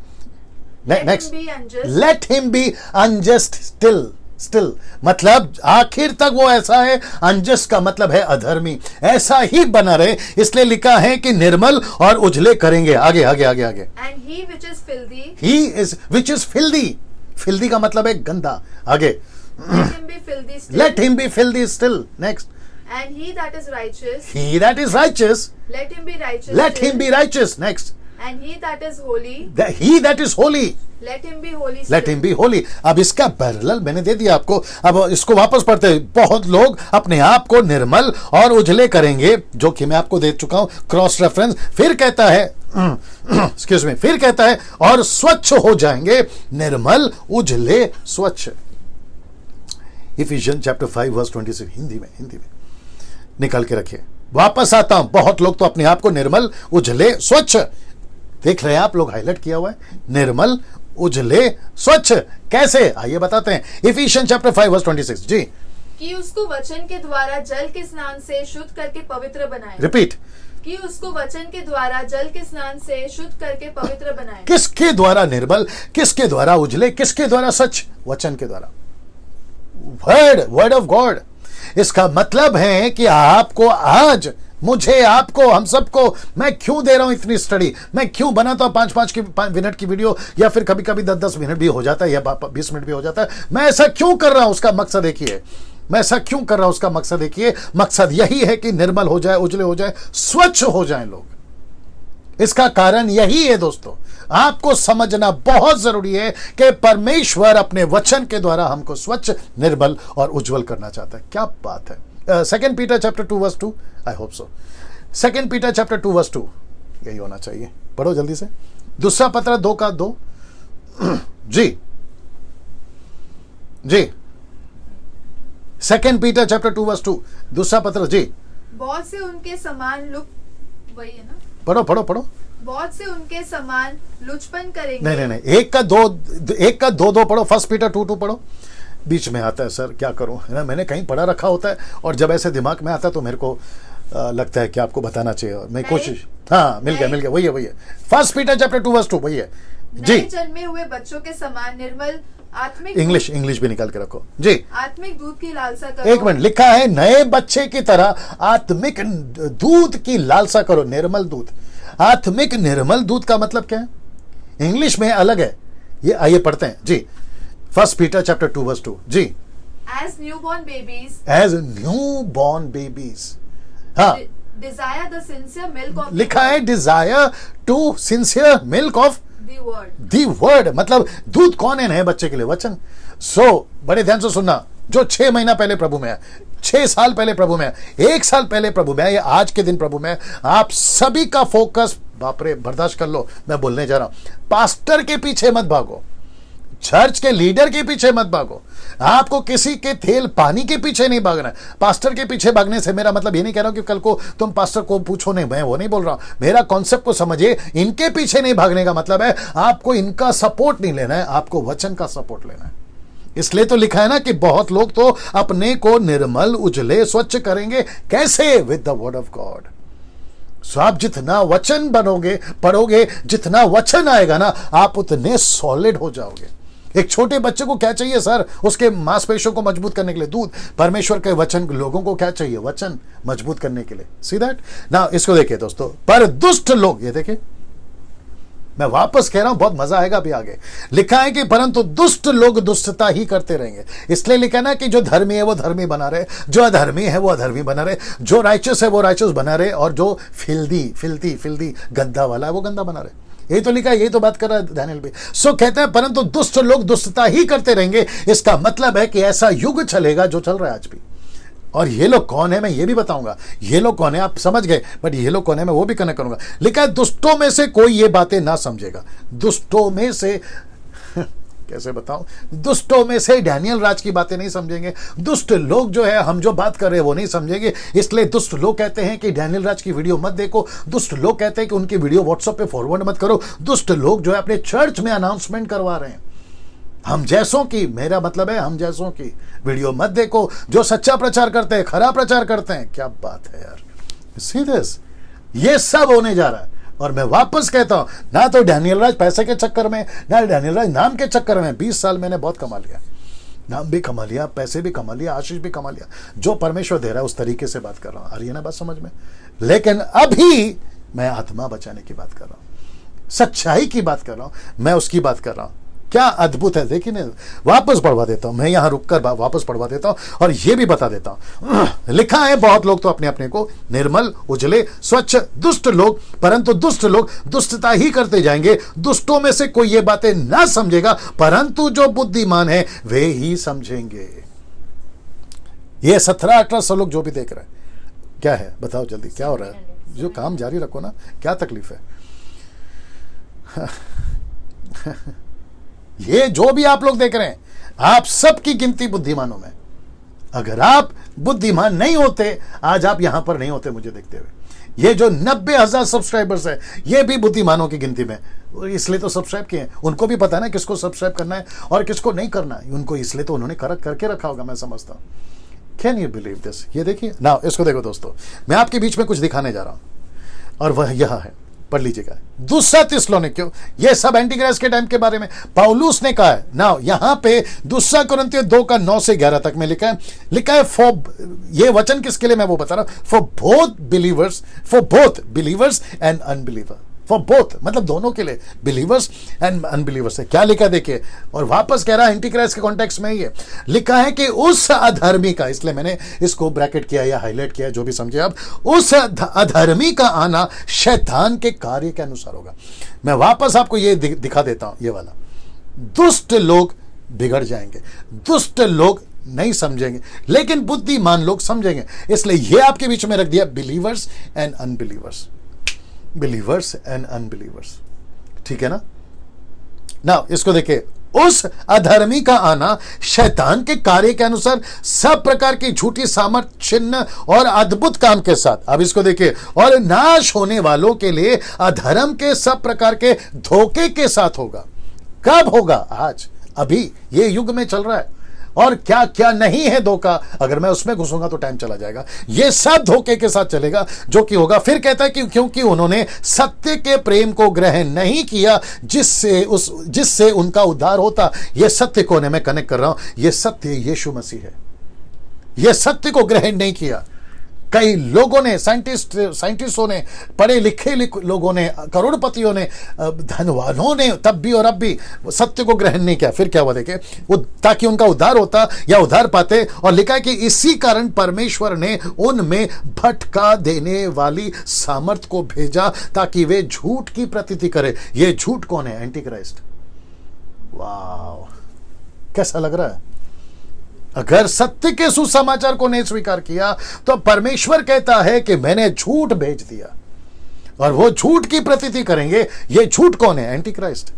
Next. Him be unjust. Let him be unjust still. Still मतलब आखिर तक वो ऐसा है, अनजस्ट का मतलब है अधर्मी, ऐसा ही बना रहे, इसलिए लिखा है कि निर्मल और उजले करेंगे। आगे आगे आगे आगे। And he which is filthy. He is which is filthy. Filthy का मतलब है गंदा। आगे। Let him be filthy still. Let him be filthy still. Next. And he that is righteous. He that is righteous. Let him be righteous. Let him be righteous. Next. And he that is holy. He that is holy. Let him be holy still. Let him be holy. अब इसका पैरेलल मैंने दे दिया आपको, अब इसको वापस पढ़ते हैं। बहुत लोग अपने आप को निर्मल और उजले करेंगे, जो कि मैं आपको दे चुका हूं क्रॉस रेफरेंस। फिर कहता है एक्सक्यूज मी, फिर कहता है और स्वच्छ हो जाएंगे, निर्मल उजले स्वच्छ। इफिशियंस चैप्टर 5 वर्स 26, हिंदी में निकाल के रखिए। वापस आता हूं, बहुत लोग तो अपने आप को निर्मल उजले स्वच्छ, देख रहे हैं आप लोग, हाईलाइट किया हुआ है, निर्मल उजले स्वच्छ कैसे, आइए बताते हैं। इफिशियंस चैप्टर 5 वर्स 26 जी। कि उसको वचन के द्वारा जल के स्नान से शुद्ध करके पवित्र बनाए। रिपीट। कि उसको वचन के द्वारा जल के स्नान से शुद्ध करके पवित्र बनाए। किसके द्वारा निर्मल, किसके द्वारा उजले, किसके द्वारा सच? वचन के द्वारा, वर्ड ऑफ गॉड। इसका मतलब है कि आपको आज, मुझे, आपको, हम सबको, मैं क्यों दे रहा हूं इतनी स्टडी, मैं क्यों बनाता हूं 5 मिनट की वीडियो, या फिर कभी कभी 10 मिनट भी हो जाता है, या 20 मिनट भी हो जाता है। मैं ऐसा क्यों कर रहा हूं, उसका मकसद देखिए, मैं ऐसा क्यों कर रहा हूं, उसका मकसद देखिए। मकसद यही है कि निर्मल हो जाए, उजले हो जाए, स्वच्छ हो जाए लोग। इसका कारण यही है दोस्तों, आपको समझना बहुत जरूरी है कि परमेश्वर अपने वचन के द्वारा हमको स्वच्छ, निर्मल और उज्जवल करना चाहता है। क्या बात है। 2 Peter chapter 2 verse 2, I hope so. 2 Peter chapter 2 verse 2, यही होना चाहिए, पढ़ो जल्दी से। दूसरा पत्र 2 का 2 जी जी। 2 पीटर चैप्टर 2 वर्स 2, दूसरा पत्र जी। बहुत से उनके समान वही है ना, पढ़ो पढ़ो पढ़ो। बहुत से उनके समान लुचपन करेंगे। नहीं, एक का दो पढ़ो। 1 पीटर 2:2 पढ़ो। बीच में आता है सर, क्या करूं, है ना, मैंने कहीं पढ़ा रखा होता है, और जब ऐसे दिमाग में आता है तो मेरे को लगता है कि आपको बताना चाहिए, मैं कोशिश, हाँ मिल गया, वही है 1 पीटर चैप्टर 2 वर्स 2, वही है जी। जन्मे हुए बच्चों के समान निर्मल आत्मिक, इंग्लिश भी निकाल के रखो जी। आत्मिक दूध की लालसा करो। एक मिनट, लिखा है नए बच्चे की तरह आत्मिक दूध की लालसा करो, निर्मल दूध। आत्मिक निर्मल दूध का मतलब क्या है, इंग्लिश में अलग है, ये आइए पढ़ते हैं जी। 1 पीटर चैप्टर 2 वर्स 2 जी। As newborn babies, हाँ, desire the sincere milk of लिखा है desire to sincere milk of the word, मतलब दूध कौन है नए बच्चे के लिए, वचन। बड़े ध्यान से सुनना, जो 6 महीना पहले प्रभु में है, 6 साल पहले प्रभु में है, 1 साल पहले प्रभु में है, या आज के दिन प्रभु में है, आप सभी का फोकस, बाप रे बर्दाश्त कर लो, मैं बोलने जा रहा हूं, पास्टर के पीछे मत भागो, चर्च के लीडर के पीछे मत भागो, आपको किसी के तेल पानी के पीछे नहीं भागना है। पास्टर के पीछे भागने से मेरा मतलब ये नहीं कह रहा हूं कि कल को तुम पास्टर को पूछो, नहीं, मैं वो नहीं बोल रहा हूं, मेरा कॉन्सेप्ट को समझिए। इनके पीछे नहीं भागने का मतलब है आपको इनका सपोर्ट नहीं लेना है, आपको वचन का सपोर्ट लेना है। इसलिए तो लिखा है ना कि बहुत लोग तो अपने को निर्मल उजले स्वच्छ करेंगे, कैसे? With the word of God. So आप जितना वचन बनोगे, पढ़ोगे, जितना वचन आएगा ना, आप उतने सॉलिड हो जाओगे। एक छोटे बच्चे को क्या चाहिए सर? उसके मांसपेशियों को मजबूत करने के लिए दूध। परमेश्वर के वचन लोगों को क्या चाहिए? वचन मजबूत करने के लिए। सी दैट ना। इसको देखिए दोस्तों, पर दुष्ट लोग, ये देखिए मैं वापस कह रहा हूं, बहुत मजा आएगा अभी आगे। लिखा है कि परंतु दुष्ट लोग दुष्टता ही करते रहेंगे। इसलिए लिखा ना कि जो धर्मी है वो धर्मी बना रहे, जो अधर्मी है वो अधर्मी बना रहे, जो राइचस है वो राइचस बना रहे, और जो फिल्दी गंदा वाला है वो गंदा बना रहे। यही तो लिखा है, यही तो बात कर रहा है डैनियल भी। सो कहते हैं परंतु दुष्ट लोग दुष्टता ही करते रहेंगे। इसका मतलब है कि ऐसा युग चलेगा जो चल रहा है आज भी। और ये लोग कौन है मैं ये भी बताऊंगा। ये लोग कौन है आप समझ गए, बट ये लोग कौन है मैं वो भी कनेक्ट करूंगा। लिखा है दुष्टों में से कोई ये बातें ना समझेगा। दुष्टों में से कैसे बताऊं, दुष्टों में से डैनियल राज की बातें नहीं समझेंगे। दुष्ट लोग जो है, हम जो बात कर रहे हैं वो नहीं समझेंगे। इसलिए दुष्ट लोग कहते हैं कि डैनियल राज की वीडियो मत देखो। दुष्ट लोग कहते हैं कि उनकी वीडियो व्हाट्सएप पे फॉरवर्ड मत करो। दुष्ट लोग जो है अपने चर्च में अनाउंसमेंट करवा रहे हैं, हम जैसों की, मेरा मतलब है हम जैसों की वीडियो मत देखो। जो सच्चा प्रचार करते हैं, खरा प्रचार करते हैं। क्या बात है यार, सी दिस, ये सब होने जा रहा है। और मैं वापस कहता हूं, ना तो डैनियल राज पैसे के चक्कर में, ना डैनियल राज नाम के चक्कर में। 20 साल मैंने बहुत कमा लिया, नाम भी कमा लिया, पैसे भी कमा लिया, आशीष भी कमा लिया। जो परमेश्वर दे रहा है उस तरीके से बात कर रहा हूं। आ रही है ना बात समझ में? लेकिन अभी मैं आत्मा बचाने की बात कर रहा हूं, सच्चाई की बात कर रहा हूं, मैं उसकी बात कर रहा हूं। क्या अद्भुत है, देखिए ना। वापस पढ़वा देता हूं, मैं यहां रुककर वापस पढ़वा देता हूं और यह भी बता देता हूं। लिखा है बहुत लोग तो अपने अपने को निर्मल, उजले, स्वच्छ, दुष्ट लोग, परंतु दुष्ट लोग दुष्टता ही करते जाएंगे। दुष्टों में से कोई ये बातें ना समझेगा, परंतु जो बुद्धिमान है वे ही समझेंगे। ये 17-18 लोग जो भी देख रहे हैं, क्या है बताओ जल्दी, क्या हो रहा है? जो काम जारी रखो ना, क्या तकलीफ है? ये जो भी आप लोग देख रहे हैं, आप सबकी गिनती बुद्धिमानों में। अगर आप बुद्धिमान नहीं होते, आज आप यहां पर नहीं होते मुझे देखते हुए। ये जो 90,000 सब्सक्राइबर्स है, ये भी बुद्धिमानों की गिनती में, इसलिए तो सब्सक्राइब किए हैं। उनको भी पता है ना किसको सब्सक्राइब करना है और किसको नहीं करना है उनको, इसलिए तो उन्होंने करके रखा होगा, मैं समझता हूं। Can you believe this? ये देखिए ना, इसको देखो दोस्तों, मैं आपके बीच में कुछ दिखाने जा रहा हूं और वह यह है, पढ़ लीजिएगा। दूसरा थिस्सलुनीकियों, ये सब एंटीक्राइस्ट के टाइम के बारे में पौलुस ने कहा है ना। यहां पे दूसरा कुरिन्थियों 2 का 9 से 11 तक में लिखा है फॉर, ये वचन किसके लिए मैं वो बता रहा हूं, for both believers and unbeliever. For both मतलब दोनों के लिए, बिलीवर्स एंड अनबिलीवर्स है। क्या लिखा देखिए, और वापस कह रहा है एंटीक्राइस्ट के कॉन्टेक्स्ट में ये लिखा है कि उस अधर्मी का, इसलिए मैंने इसको ब्रैकेट किया या हाईलाइट किया, जो भी समझे आप, उस अधर्मी का आना शैतान के कार्य के अनुसार होगा। मैं वापस आपको ये दिखा देता हूं, ये वाला। दुष्ट लोग बिगड़ जाएंगे, दुष्ट लोग नहीं समझेंगे, लेकिन बुद्धिमान लोग समझेंगे। इसलिए ये आपके बीच में रख दिया, believers and unbelievers, believers and unbelievers, ठीक है ना। नाउ इसको देखिए, उस अधर्मी का आना शैतान के कार्य के अनुसार सब प्रकार की झूठी सामर्थ, चिन्ह और अद्भुत काम के साथ। अब इसको देखिए, और नाश होने वालों के लिए अधर्म के सब प्रकार के धोखे के साथ होगा। कब होगा? आज, अभी ये युग में चल रहा है। और क्या क्या नहीं है धोखा, अगर मैं उसमें घुसूंगा तो टाइम चला जाएगा। ये सब धोखे के साथ चलेगा जो कि होगा। फिर कहता है कि क्योंकि उन्होंने सत्य के प्रेम को ग्रहण नहीं किया जिससे उनका उद्धार होता। ये सत्य को मैं कनेक्ट कर रहा हूं, ये सत्य यीशु मसीह है। ये सत्य को ग्रहण नहीं किया। कई लोगों ने, साइंटिस्टों ने, पढ़े लिखे लोगों ने, करोड़पतियों ने, धनवानों ने तब भी और अब भी सत्य को ग्रहण नहीं किया। फिर क्या हुआ देखे, वो ताकि उनका उद्धार होता या उद्धार पाते। और लिखा है कि इसी कारण परमेश्वर ने उनमें भटका देने वाली सामर्थ को भेजा ताकि वे झूठ की प्रतीति करे। ये झूठ कौन है? एंटीक्राइस्ट। वाह, कैसा लग रहा है? अगर सत्य के सुसमाचार को नहीं स्वीकार किया तो परमेश्वर कहता है कि मैंने झूठ भेज दिया और वो झूठ की प्रतीति करेंगे। ये झूठ कौन है? एंटीक्राइस्ट।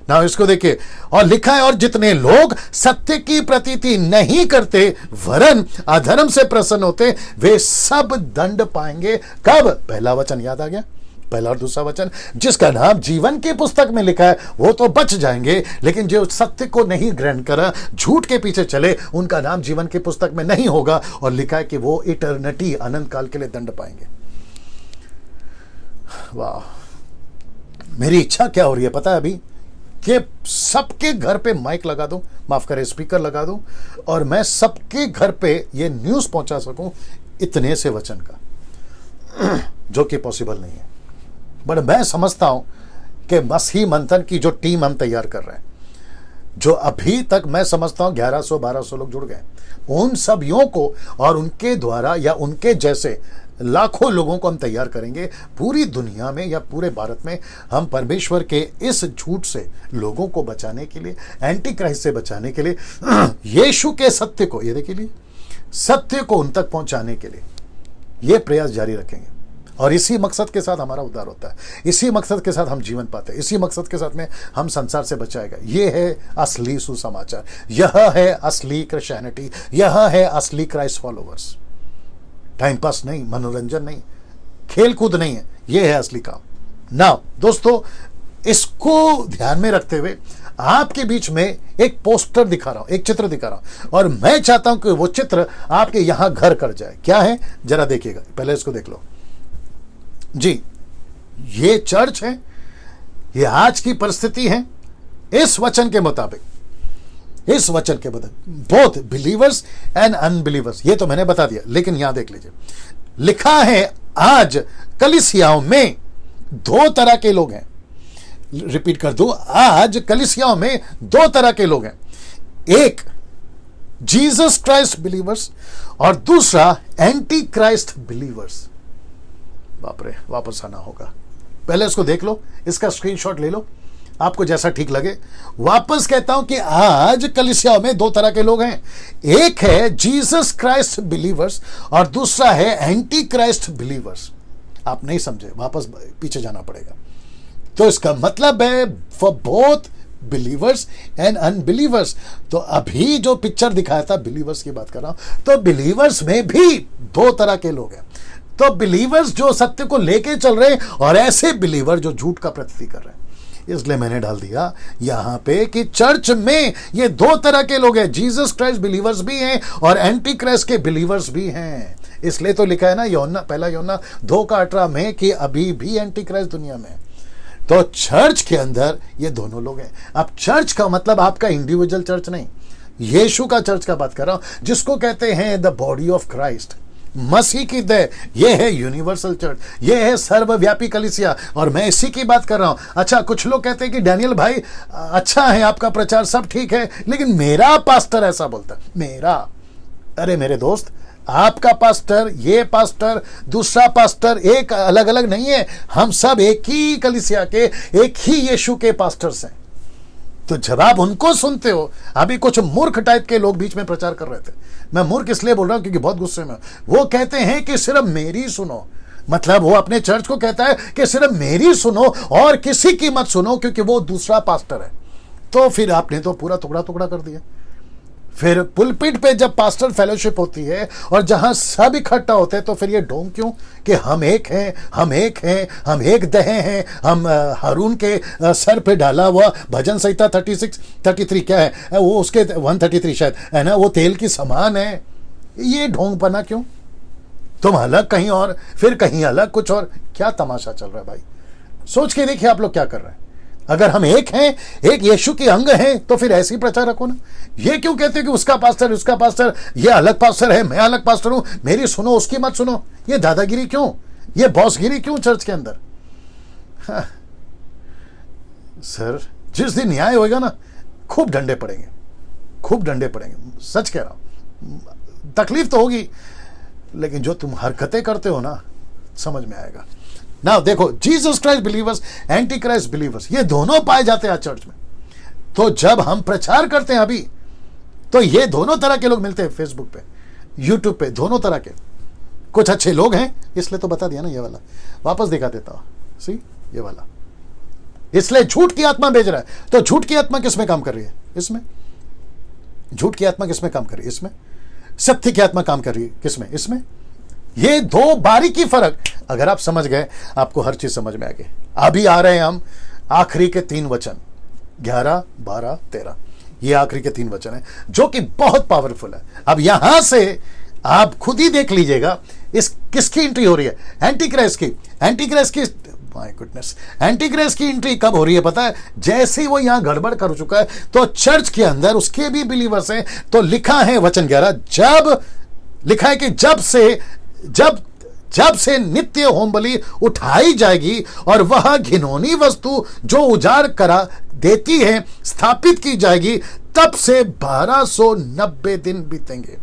ना इसको देखिए, और लिखा है, और जितने लोग सत्य की प्रतीति नहीं करते वरन अधर्म से प्रसन्न होते, वे सब दंड पाएंगे। कब? पहला वचन याद आ गया, पहला और दूसरा वचन, जिसका नाम जीवन की पुस्तक में लिखा है वो तो बच जाएंगे, लेकिन जो सत्य को नहीं ग्रहण करा, झूठ के पीछे चले, उनका नाम जीवन की पुस्तक में नहीं होगा। और लिखा है कि वो इटर्निटी, अनंत काल के लिए दंड पाएंगे। वाह, मेरी इच्छा क्या हो रही है पता है अभी, कि सबके घर पे माइक लगा दूं, माफ करें स्पीकर लगा दूं, और मैं सबके घर पे ये न्यूज़ पहुंचा सकूं इतने से वचन का, जो कि पॉसिबल नहीं है। बट मैं समझता हूं कि मसीह मंथन की जो टीम हम तैयार कर रहे हैं, जो अभी तक मैं समझता हूं 1100-1200 लोग जुड़ गए, उन सभियों को और उनके द्वारा या उनके जैसे लाखों लोगों को हम तैयार करेंगे पूरी दुनिया में या पूरे भारत में। हम परमेश्वर के इस झूठ से लोगों को बचाने के लिए, एंटी क्राइस्ट से बचाने के लिए, यीशु के सत्य को, ये देखिए, सत्य को उन तक पहुंचाने के लिए ये प्रयास जारी रखेंगे। और इसी मकसद के साथ हमारा उद्धार होता है, इसी मकसद के साथ हम जीवन पाते हैं, इसी मकसद के साथ में हम संसार से बचाएगा। ये है असली सुसमाचार, यह है असली क्रिश्चियनिटी, यह है असली क्राइस्ट फॉलोवर्स। टाइम पास नहीं, मनोरंजन नहीं, खेल कूद नहीं है, यह है असली काम। ना दोस्तों, इसको ध्यान में रखते हुए आपके बीच में एक पोस्टर दिखा रहा हूं, एक चित्र दिखा रहा हूं, और मैं चाहता हूं कि वो चित्र आपके यहां घर कर जाए। क्या है जरा देखिएगा, पहले इसको देख लो जी। ये चर्च है, ये आज की परिस्थिति है। इस वचन के मुताबिक, इस वचन के मुताबिक बोथ बिलीवर्स एंड अनबिलीवर्स, ये तो मैंने बता दिया, लेकिन यहां देख लीजिए, लिखा है आज कलीसियाओं में दो तरह के लोग हैं। रिपीट कर दो, आज कलीसियाओं में दो तरह के लोग हैं, एक जीसस क्राइस्ट बिलीवर्स और दूसरा एंटी क्राइस्ट बिलीवर्स। बाप रे, वापस आना होगा, पहले इसको देख लो, इसका स्क्रीनशॉट ले लो, आपको जैसा ठीक लगे। वापस कहता हूं कि आज कलीसियाओं में दो तरह के लोग हैं, एक है जीसस क्राइस्ट बिलीवर्स और दूसरा है एंटी क्राइस्ट बिलीवर्स। आप नहीं समझे, वापस पीछे जाना पड़ेगा। तो इसका मतलब है for both believers and unbelievers. तो अभी जो पिक्चर दिखाया था, बिलीवर्स की बात कर रहा हूं, तो बिलीवर्स में भी दो तरह के लोग हैं। तो बिलीवर्स जो सत्य को लेके चल रहे हैं और ऐसे बिलीवर जो झूठ का प्रतीति कर रहे हैं। इसलिए मैंने डाल दिया यहां पे कि चर्च में ये दो तरह के लोग हैं, जीसस क्राइस्ट बिलीवर्स भी हैं और एंटी क्राइस्ट के बिलीवर्स भी हैं। इसलिए तो लिखा है ना यूहन्ना, पहला यूहन्ना 2:18 में कि अभी भी एंटी क्राइस्ट दुनिया में। तो चर्च के अंदर ये दोनों लोग हैं। अब चर्च का मतलब आपका इंडिविजुअल चर्च नहीं, यीशु का चर्च का बात कर रहा हूं, जिसको कहते हैं द बॉडी ऑफ क्राइस्ट, मसीह की देह। यह है यूनिवर्सल चर्च, यह है सर्वव्यापी कलीसिया, और मैं इसी की बात कर रहा हूं। अच्छा, कुछ लोग कहते हैं कि डैनियल भाई अच्छा है आपका प्रचार, सब ठीक है, लेकिन मेरा पास्टर ऐसा बोलता है। मेरा, अरे मेरे दोस्त, आपका पास्टर, ये पास्टर, दूसरा पास्टर एक अलग अलग नहीं है। हम सब एक ही कलीसिया के, एक ही यीशु के पास्टर्स हैं। तो जब आप उनको सुनते हो, अभी कुछ मूर्ख टाइप के लोग बीच में प्रचार कर रहे थे, मैं मूर्ख इसलिए बोल रहा हूं क्योंकि बहुत गुस्से में, वो कहते हैं कि सिर्फ मेरी सुनो। मतलब वो अपने चर्च को कहता है कि सिर्फ मेरी सुनो और किसी की मत सुनो क्योंकि वो दूसरा पास्टर है। तो फिर आपने तो पूरा टुकड़ा टुकड़ा कर दिया। फिर पुलपिट पे जब पास्टर फेलोशिप होती है और जहां सब इकट्ठा होते हैं, तो फिर ये ढोंग क्यों कि हम एक हैं, हम एक हैं, हम एक दहे हैं, हम हारून के सर पे डाला हुआ भजन संहिता 33 क्या है वो, उसके 133 शायद है ना, वो तेल की समान है। ये ढोंग पना क्यों? तुम अलग कहीं और, फिर कहीं अलग कुछ और। क्या तमाशा चल रहा है भाई? सोच के देखिए आप लोग क्या कर रहे हैं। अगर हम एक हैं, एक यीशु के अंग हैं, तो फिर ऐसे ही प्रचार रखो ना। ये क्यों कहते हैं कि उसका पास्टर, उसका पास्टर, ये अलग पास्टर है, मैं अलग पास्टर हूं, मेरी सुनो उसकी मत सुनो? ये दादागिरी क्यों, ये बॉसगिरी क्यों चर्च के अंदर? हाँ। सर, जिस दिन न्याय होएगा ना, खूब डंडे पड़ेंगे, खूब डंडे पड़ेंगे, सच कह रहा हूं। तकलीफ तो होगी, लेकिन जो तुम हरकतें करते हो ना, समझ में आएगा ना। देखो, Jesus Christ believers, anti Christ believers, ये दोनों पाए जाते हैं चर्च में। तो जब हम प्रचार करते हैं अभी, तो ये दोनों तरह के लोग मिलते हैं फेसबुक पे, यूट्यूब पे, दोनों तरह के। कुछ अच्छे लोग हैं, इसलिए तो बता दिया ना। ये वाला वापस दिखा देता हूं, सी ये वाला। इसलिए झूठ की आत्मा भेज रहा है। तो झूठ की आत्मा किसमें काम कर रही है? इसमें। झूठ की आत्मा किसमें काम कर रही है? इसमें। सत्य की आत्मा काम कर रही है किसमें? इसमें। ये दो बारीकी फर्क अगर आप समझ गए, आपको हर चीज समझ में आ गई। अभी आ रहे हैं हम आखिरी के 3 वचन, 11, 12, 13। ये आखिरी के 3 वचन है जो कि बहुत पावरफुल है। अब यहां से आप खुद ही देख लीजिएगा इस किसकी एंट्री हो रही है? एंटी क्राइस्ट की। एंटी क्राइस्ट की, माय गुडनेस, एंटी क्राइस्ट की एंट्री कब हो रही है पता है? जैसे ही वो यहां गड़बड़ कर चुका है, तो चर्च के अंदर उसके भी बिलीवर्स हैं। तो लिखा है वचन 11, जब लिखा है कि जब जब से नित्य होम बलि उठाई जाएगी और वह घिनौनी वस्तु जो उजाड़ करा देती है स्थापित की जाएगी, तब से 1290 दिन बीतेंगे।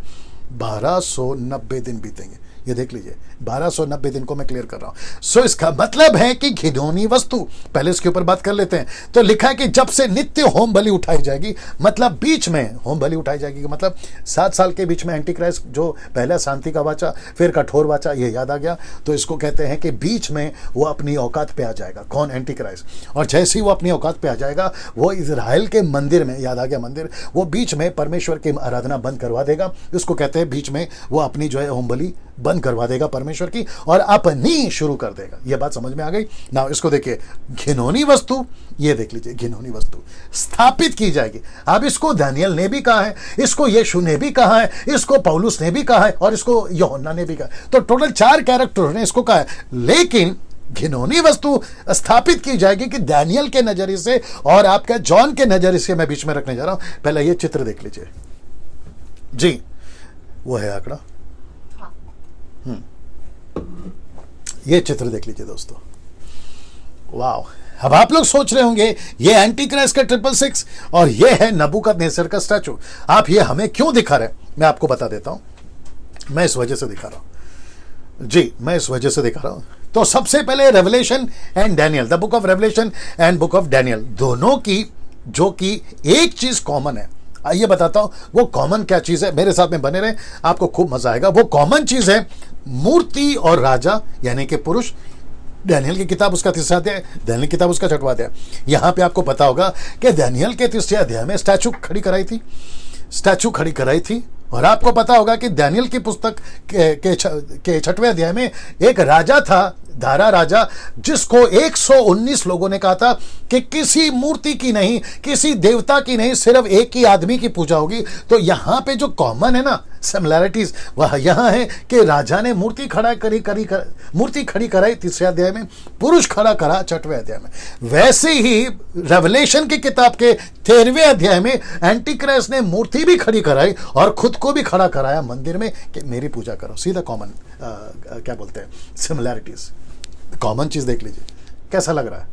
1290 दिन बीतेंगे, ये देख लीजिए, 1290 दिन को मैं क्लियर कर रहा हूं। सो इसका मतलब है कि घिनौनी वस्तु, पहले इसके ऊपर बात कर लेते हैं। तो लिखा है कि जब से नित्य होम बलि उठाई जाएगी, मतलब बीच में होम बलि उठाई जाएगी, मतलब 7 साल के बीच में एंटी क्राइस्ट, जो पहला शांति का वाचा फिर कठोर वाचा, ये याद आ गया। तो इसको कहते हैं कि बीच में वो अपनी औकात पे आ जाएगा। कौन? Anti Christ. और जैसे ही वो अपनी औकात पे आ जाएगा, वो इजराइल के मंदिर में, याद आ गया मंदिर, वो बीच में परमेश्वर की आराधना बंद करवा देगा। इसको कहते हैं बीच में वो अपनी जो है होम बलि बंद करवा देगा परमेश्वर की, और अपनी शुरू कर देगा। यह बात समझ में आ गई ना? इसको देखिए, घिनौनी वस्तु, ये देख लीजिए, घिनौनी वस्तु स्थापित की जाएगी। अब इसको दानियल ने भी कहा है, इसको यीशु ने भी कहा है, इसको पौलुस ने भी कहा है, और इसको यूहन्ना ने भी कहा है। तो टोटल 4 कैरेक्टरों ने इसको कहा है। लेकिन घिनौनी वस्तु स्थापित की जाएगी कि दानियल के नजरिए से और आपका जॉन के नजरिए से मैं बीच में रखने जा रहा हूं। पहले ये चित्र देख लीजिए जी, वो है आंकड़ा, ये चित्र देख लीजिए दोस्तों। वाव! अब आप लोग सोच रहे होंगे ये एंटी क्राइस्ट का 666 और ये है नबूकदनेस्सर का स्टैचू। आप ये हमें क्यों दिखा रहे हैं, मैं आपको बता देता हूं। मैं इस वजह से दिखा रहा हूं जी, मैं इस वजह से दिखा रहा हूं। तो सबसे पहले revelation and Daniel, the book of revelation and book of Daniel, दोनों की जो कि एक चीज कॉमन है। आइए बताता हूं वो कॉमन क्या चीज है। मेरे साथ में बने रहे, आपको खूब मजा आएगा। वो कॉमन चीज है मूर्ति और राजा, यानी कि पुरुष। दानियल की किताब उसका 3रा अध्याय, दानियल की किताब उसका 6वां अध्याय। यहां पे आपको पता होगा कि दानियल के 3रे अध्याय में स्टैचू खड़ी कराई थी। और आपको पता होगा कि दानियल की पुस्तक के 6वें अध्याय में एक राजा था, धारा राजा, जिसको 119 लोगों ने कहा था कि किसी मूर्ति की नहीं, किसी देवता की नहीं, सिर्फ एक ही आदमी की पूजा होगी। तो यहां पे जो कॉमन है ना, सिमिलैरिटीज, वह यहां है कि राजा ने मूर्ति खड़ी कराई 3रे अध्याय में, पुरुष खड़ा करा 6वें अध्याय में। वैसे ही रेवलेशन की किताब के 13वें अध्याय में एंटी क्राइस्ट ने मूर्ति भी खड़ी कराई और खुद को भी खड़ा कराया मंदिर में कि मेरी पूजा करो। सीधा कॉमन क्या बोलते हैं, सिमिलैरिटीज। कॉमन चीज देख लीजिए, कैसा लग रहा है।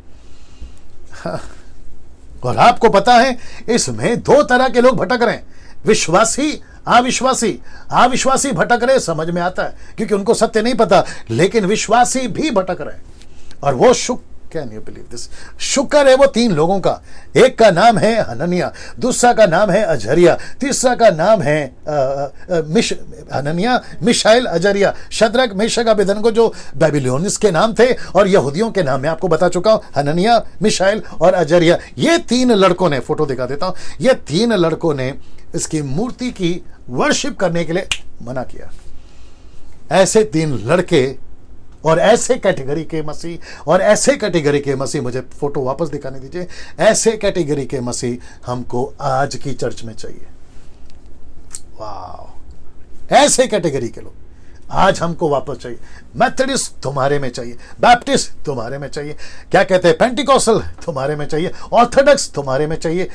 हाँ। और आपको पता है इसमें 2 तरह के लोग भटक रहे हैं, विश्वासी, अविश्वासी भटक रहे। समझ में आता है क्योंकि उनको सत्य नहीं पता, लेकिन विश्वासी भी भटक रहे हैं। और वो कैन यू बिलीव दिस? शुक्र है वो 3 लोगों का। एक का नाम है हननिया, दूसरा का नाम है अजरिया, तीसरा का नाम है Hananiah, missile, अजरिया। Shadrach, Meshach, Abednego जो बेबीलोनियंस के नाम थे और यहूदियों के नाम मैं आपको बता चुका हूं, हननिया, मिशाइल और अजरिया। ये 3 लड़कों ने, फोटो दिखा देता हूं, ये 3 लड़कों ने इसकी मूर्ति की वर्शिप करने के लिए मना किया। ऐसे 3 लड़के और ऐसे कैटेगरी के मसीह, मुझे फोटो वापस दिखाने दीजिए। ऐसे कैटेगरी के मसीह हमको आज की चर्च में चाहिए। वाह! ऐसे कैटेगरी के लोग आज हमको वापस चाहिए। मेथोडिस्ट तुम्हारे में चाहिए, बैप्टिस्ट तुम्हारे में चाहिए, क्या कहते हैं, पेंटिकॉस्टल तुम्हारे में चाहिए, ऑर्थोडॉक्स तुम्हारे में चाहिए।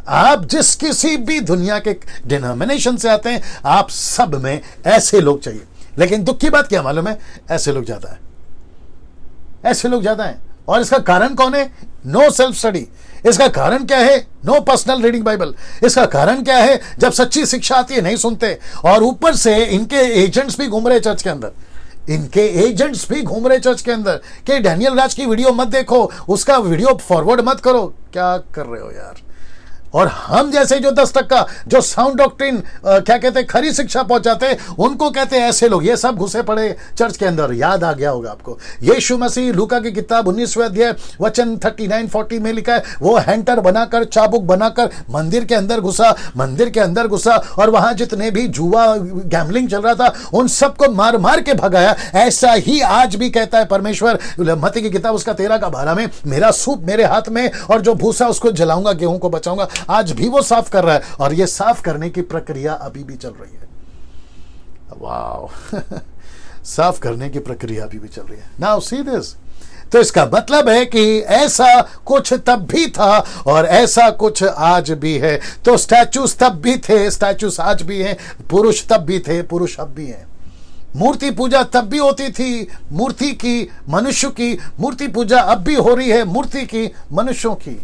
आप जिस किसी भी दुनिया के डिनोमिनेशन से आते हैं, आप सब में ऐसे लोग चाहिए। लेकिन दुख की बात क्या मालूम है, ऐसे लोग ज्यादा हैं। और इसका कारण कौन है? No self study. इसका कारण क्या है? No personal reading Bible. इसका कारण क्या है? जब सच्ची शिक्षा आती है नहीं सुनते, और ऊपर से इनके एजेंट्स भी घूम रहे चर्च के अंदर कि डैनियल राज की वीडियो मत देखो, उसका वीडियो फॉरवर्ड मत करो। क्या कर रहे हो यार? और हम जैसे जो 10% जो साउंड डॉक्ट्रिन क्या कहते हैं, खरी शिक्षा पहुंचाते हैं, उनको कहते हैं ऐसे लोग। ये सब घुसे पड़े चर्च के अंदर। याद आ गया होगा आपको, यीशु मसीह लूका की किताब 19वें अध्याय वचन 39-40 में लिखा है, वो हैंटर बनाकर, चाबुक बनाकर मंदिर के अंदर घुसा और वहां जितने भी जुआ गैम्बलिंग चल रहा था उन सबको मार मार के भगाया। ऐसा ही आज भी कहता है परमेश्वर, मत्ती की किताब उसका 13-12 में, मेरा सूप मेरे हाथ में और जो भूसा उसको जलाऊंगा, गेहूं को बचाऊंगा। आज भी वो साफ कर रहा है और ये साफ करने की प्रक्रिया अभी भी चल रही है। वाह! साफ करने की प्रक्रिया अभी भी चल रही है। Now see this. तो इसका मतलब है कि ऐसा कुछ तब भी था और ऐसा कुछ आज भी है। तो स्टैचूज तब भी थे, स्टैचूज आज भी हैं, पुरुष तब भी थे, पुरुष अब भी हैं। मूर्ति पूजा तब भी होती थी मूर्ति की, मनुष्य की। मूर्ति पूजा अब भी हो रही है मूर्ति की, मनुष्यों की।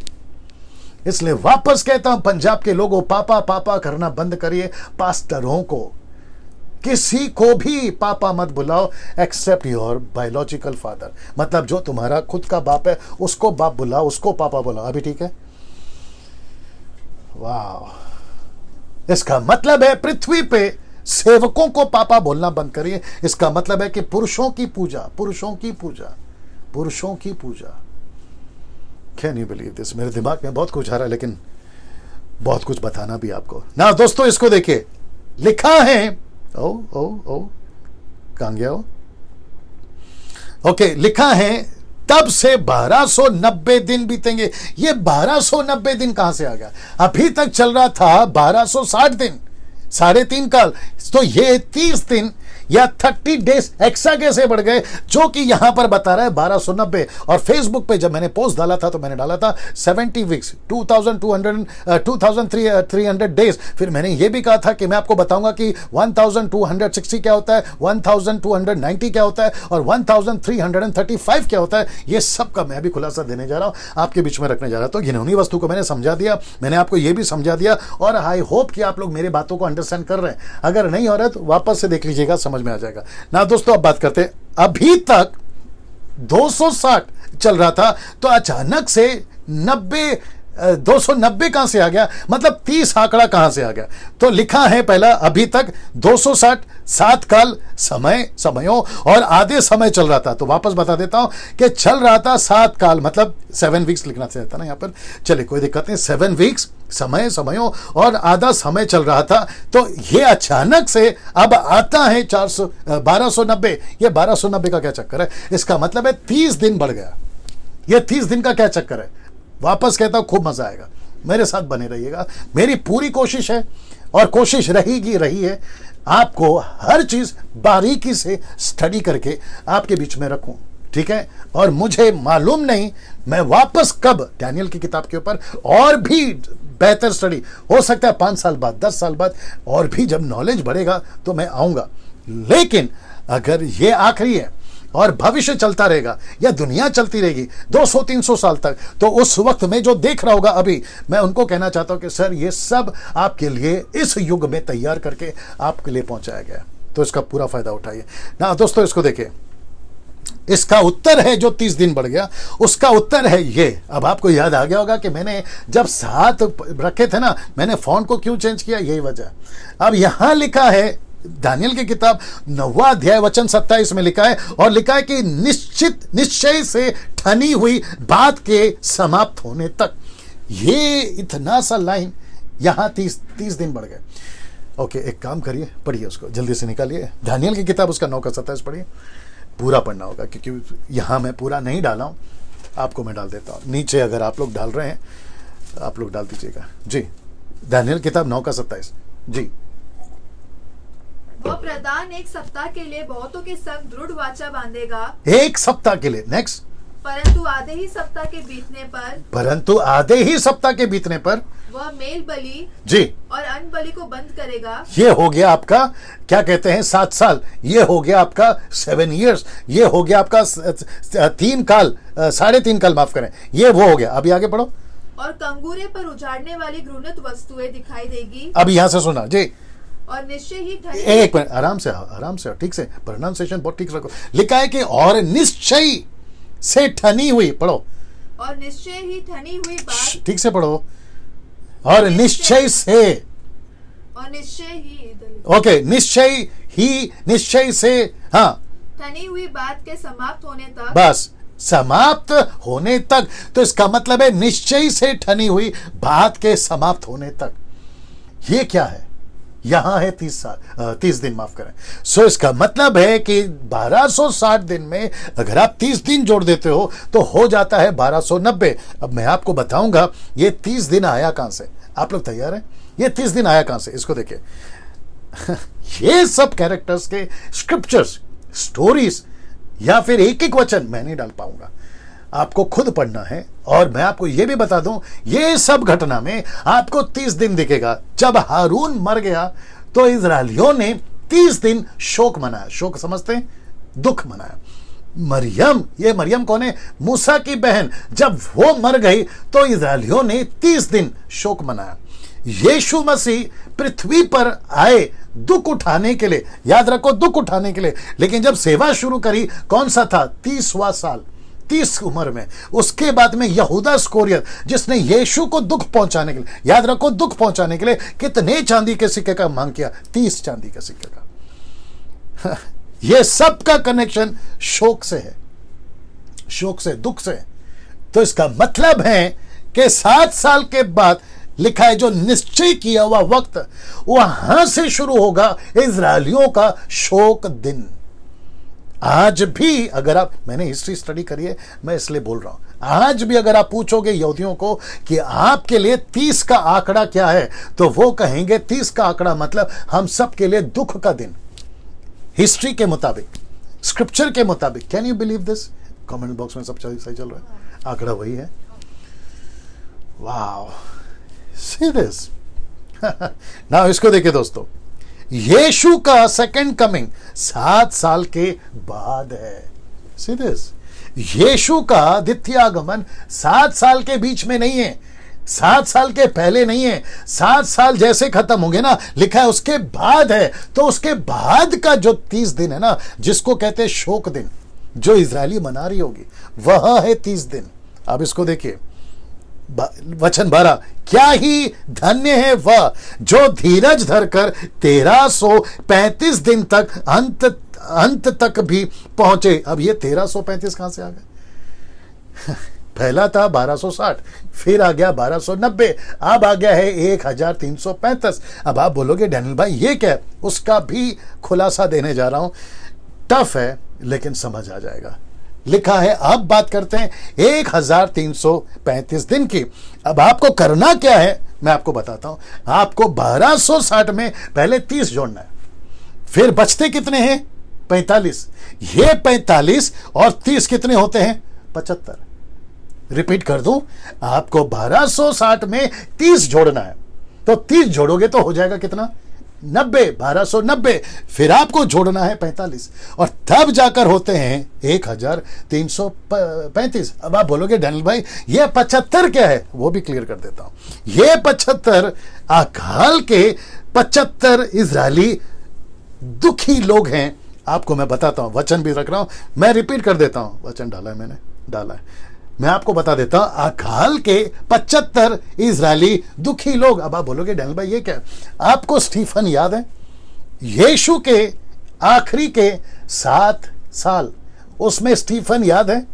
इसलिए वापस कहता हूं, पंजाब के लोगों, पापा पापा करना बंद करिए। पास्टरों को, किसी को भी पापा मत बुलाओ एक्सेप्ट योर बायोलॉजिकल फादर। मतलब जो तुम्हारा खुद का बाप है उसको बाप बुलाओ, उसको पापा बुलाओ। अभी ठीक है? वाह! इसका मतलब है पृथ्वी पे सेवकों को पापा बोलना बंद करिए। इसका मतलब है कि पुरुषों की पूजा, पुरुषों की पूजा, पुरुषों की पूजा। Can you believe this? मेरे दिमाग में बहुत कुछ आ रहा है, लेकिन बहुत कुछ बताना भी आपको ना। दोस्तों इसको देखिए, लिखा है, ओ ओ ओ कहां गया हो? ओके, लिखा है तब से 1290 दिन बीतेंगे। ये 1290 दिन कहां से आ गया? अभी तक चल रहा था 1260 दिन, 3.5 काल। तो ये 30 दिन या 30 डेज एक्स्ट्रा कैसे बढ़ गए, जो कि यहां पर बता रहा है 1290। और फेसबुक पे जब मैंने पोस्ट डाला था तो मैंने डाला था 70 वीक्स, 2300 डेज। फिर मैंने ये भी कहा था कि मैं आपको बताऊंगा कि 1260 क्या होता है, 1290 क्या होता है और 1335 क्या होता है। ये सब का मैं भी खुलासा देने जा रहा हूं, आपके बीच में रखने जा रहा हूं। तो घिनौनी वस्तु को मैंने समझा दिया, मैंने आपको ये भी समझा दिया, और आई होप कि आप लोग मेरी बातों को अंडरस्टैंड कर रहे हैं। अगर नहीं हो रहा है तो वापस से देख लीजिएगा, समझ में आ जाएगा ना। दोस्तों अब बात करते हैं, अभी तक 260 चल रहा था, तो अचानक से 290 कहां से आ गया? मतलब 30 आंकड़ा कहां से आ गया? तो लिखा है पहला, अभी तक 260 7 काल समयों और आधे समय चल रहा था। तो वापस बता देता हूं कि चल रहा था 7 काल, मतलब 7 वीक्स लिखना चाहता ना यहां पर। चलिए कोई दिक्कत नहीं, 7 वीक्स समयों और आधा समय चल रहा था। तो ये अचानक से अब आता है 1290। ये 1290 का क्या चक्कर है? इसका मतलब है 30 दिन बढ़ गया। ये 30 दिन का क्या चक्कर है? वापस कहता हूं, खूब मजा आएगा, मेरे साथ बने रहिएगा। मेरी पूरी कोशिश है, और कोशिश रही है, आपको हर चीज बारीकी से स्टडी करके आपके बीच में रखूं, ठीक है? और मुझे मालूम नहीं मैं वापस कब डैनियल की किताब के ऊपर और भी बेहतर स्टडी, हो सकता है 5 साल बाद, 10 साल बाद, और भी जब नॉलेज बढ़ेगा तो मैं आऊंगा। लेकिन अगर ये आखिरी है और भविष्य चलता रहेगा या दुनिया चलती रहेगी 200-300 साल तक, तो उस वक्त में जो देख रहा होगा अभी, मैं उनको कहना चाहता हूं कि सर ये सब आपके लिए इस युग में तैयार करके आपके लिए पहुंचाया गया, तो इसका पूरा फायदा उठाइए ना। दोस्तों इसको देखिए, इसका उत्तर है जो 30 दिन बढ़ गया, उसका उत्तर है ये। अब आपको याद आ गया होगा कि मैंने जब 7 रखे थे ना, मैंने फॉन्ट को क्यों चेंज किया, यही वजह। अब यहां लिखा है दानियल की किताब 9वां अध्याय वचन 27 में लिखा है, और लिखा है कि निश्चय से ठनी हुई बात के समाप्त होने तक। ये इतना सा लाइन यहां 30 दिन बढ़ गए। ओके, एक काम करिए, पढ़िए उसको, जल्दी से निकालिए दानियल की किताब, उसका 9 का 27 पढ़िए। पूरा पढ़ना होगा क्योंकि यहां मैं पूरा नहीं डाला हूं, आपको मैं डाल देता हूं नीचे। अगर आप लोग डाल रहे हैं आप लोग डाल दीजिएगा जी। दानियल किताब 9 का 27 जी। वह प्रधान 1 सप्ताह के लिए बहुतों के संग दृढ़ वाचा बांधेगा। 1 सप्ताह के लिए, नेक्स्ट। परंतु आधे ही सप्ताह के बीतने पर वह मेल बलि जी और अन्न बलि को बंद करेगा। ये हो गया आपका, क्या कहते हैं, 7 साल। ये हो गया आपका 7 ईयर्स। ये हो गया आपका 3 काल, 3.5 काल, माफ करें, ये वो हो गया। अभी आगे पढ़ो। और कंगूरे पर उजाड़ने वाली घृणित वस्तुएं दिखाई देगी। अब यहां से सुना जी। और निश्चय ही ठनी, एक मिनट, आराम से ठीक से, प्रोनाउंसिएशन बहुत ठीक रखो। लिखा है कि और निश्चय से ठनी हुई, पढ़ो। और निश्चय ही ठनी हुई बात, ठीक से पढ़ो। और निश्चय से, और निश्चय ही, ओके, निश्चय से, हाँ, ठनी हुई बात के समाप्त होने तक, बस समाप्त होने तक। तो इसका मतलब है निश्चय से ठनी हुई बात के समाप्त होने तक। ये क्या है? यहां है 30 दिन, माफ करें। सो इसका मतलब है कि 1260 दिन में अगर आप 30 दिन जोड़ देते हो तो हो जाता है 1290। अब मैं आपको बताऊंगा ये 30 दिन आया कहां से। आप लोग तैयार हैं? ये 30 दिन आया कहां से, इसको देखिए। ये सब कैरेक्टर्स के स्क्रिप्चर्स, स्टोरीज या फिर एक वचन मैं नहीं डाल पाऊंगा, आपको खुद पढ़ना है। और मैं आपको यह भी बता दूं, ये सब घटना में आपको 30 दिन दिखेगा। जब हारून मर गया तो इजराइलियों ने 30 दिन शोक मनाया। शोक समझते हैं, दुख मनाया। मरियम कौन है? मूसा की बहन। जब वो मर गई तो इस्राएलियों ने 30 दिन शोक मनाया। यीशु मसीह पृथ्वी पर आए दुख उठाने के लिए, याद रखो, दुख उठाने के लिए। लेकिन जब सेवा शुरू करी, कौन सा था? 30वां साल, 30 उम्र में। उसके बाद में यहूदा इस्करियोत, जिसने यीशु को दुख पहुंचाने के लिए, याद रखो, दुख पहुंचाने के लिए कितने चांदी के सिक्के का मांग किया? 30 चांदी के सिक्के का। यह सब का कनेक्शन शोक से है, शोक से, दुख से। तो इसका मतलब है कि 7 साल के बाद लिखा है, जो निश्चय किया हुआ वक्त, वहां से शुरू होगा इजरायलियों का शोक दिन। आज भी अगर आप, मैंने हिस्ट्री स्टडी करी है, मैं इसलिए बोल रहा हूं, आज भी अगर आप पूछोगे यहूदियों को कि आपके लिए 30 का आंकड़ा क्या है, तो वो कहेंगे 30 का आंकड़ा मतलब हम सब के लिए दुख का दिन। हिस्ट्री के मुताबिक, स्क्रिप्चर के मुताबिक। Can you believe this? Comment box में सब सही चल रहा है, आंकड़ा वही है। Wow, see this. नाउ इसको देखिए दोस्तों, यीशु का सेकंड कमिंग 7 साल के बाद है। सी दिस, यीशु का द्वितीय आगमन 7 साल के बीच में नहीं है, 7 साल के पहले नहीं है। 7 साल जैसे खत्म होंगे ना, लिखा है उसके बाद है। तो उसके बाद का जो 30 दिन है ना, जिसको कहते हैं शोक दिन, जो इजरायली मना रही होगी, वह है 30 दिन। अब इसको देखिए, वचन 12, क्या ही धन्य है वह जो धीरज धरकर 1335 दिन तक अंत तक भी पहुंचे। अब ये 1335 कहां से आ गए? पहला था 1260, फिर आ गया 1290, अब आ गया है 1335। अब आप बोलोगे डैनियल भाई ये क्या है? उसका भी खुलासा देने जा रहा हूं। टफ है लेकिन समझ आ जाएगा। लिखा है, अब बात करते हैं 1335 दिन की। अब आपको करना क्या है, मैं आपको बताता हूं। आपको 1260 में पहले 30 जोड़ना है, फिर बचते कितने हैं? 45। ये 45 और 30 कितने होते हैं? 75। रिपीट कर दूं, आपको 1260 में 30 जोड़ना है, तो 30 जोड़ोगे तो हो जाएगा कितना? 90, 1290। फिर आपको जोड़ना है 45 और तब जाकर होते हैं 1335। अब आप बोलोगे डैनियल भाई ये 75 क्या है? वो भी क्लियर कर देता हूं। ये 75 अकाल के 75 इजरायली दुखी लोग हैं। आपको मैं बताता हूं, वचन भी रख रहा हूं, मैं रिपीट कर देता हूं। वचन डाला है मैंने, डाला है, मैं आपको बता देता हूं। अकाल के 75 इजरायली दुखी लोग। अब आप बोलोगे डैनियल भाई ये क्या? आपको स्टीफन याद है? यीशु के आखिरी के 7 साल, उसमें स्टीफन याद है?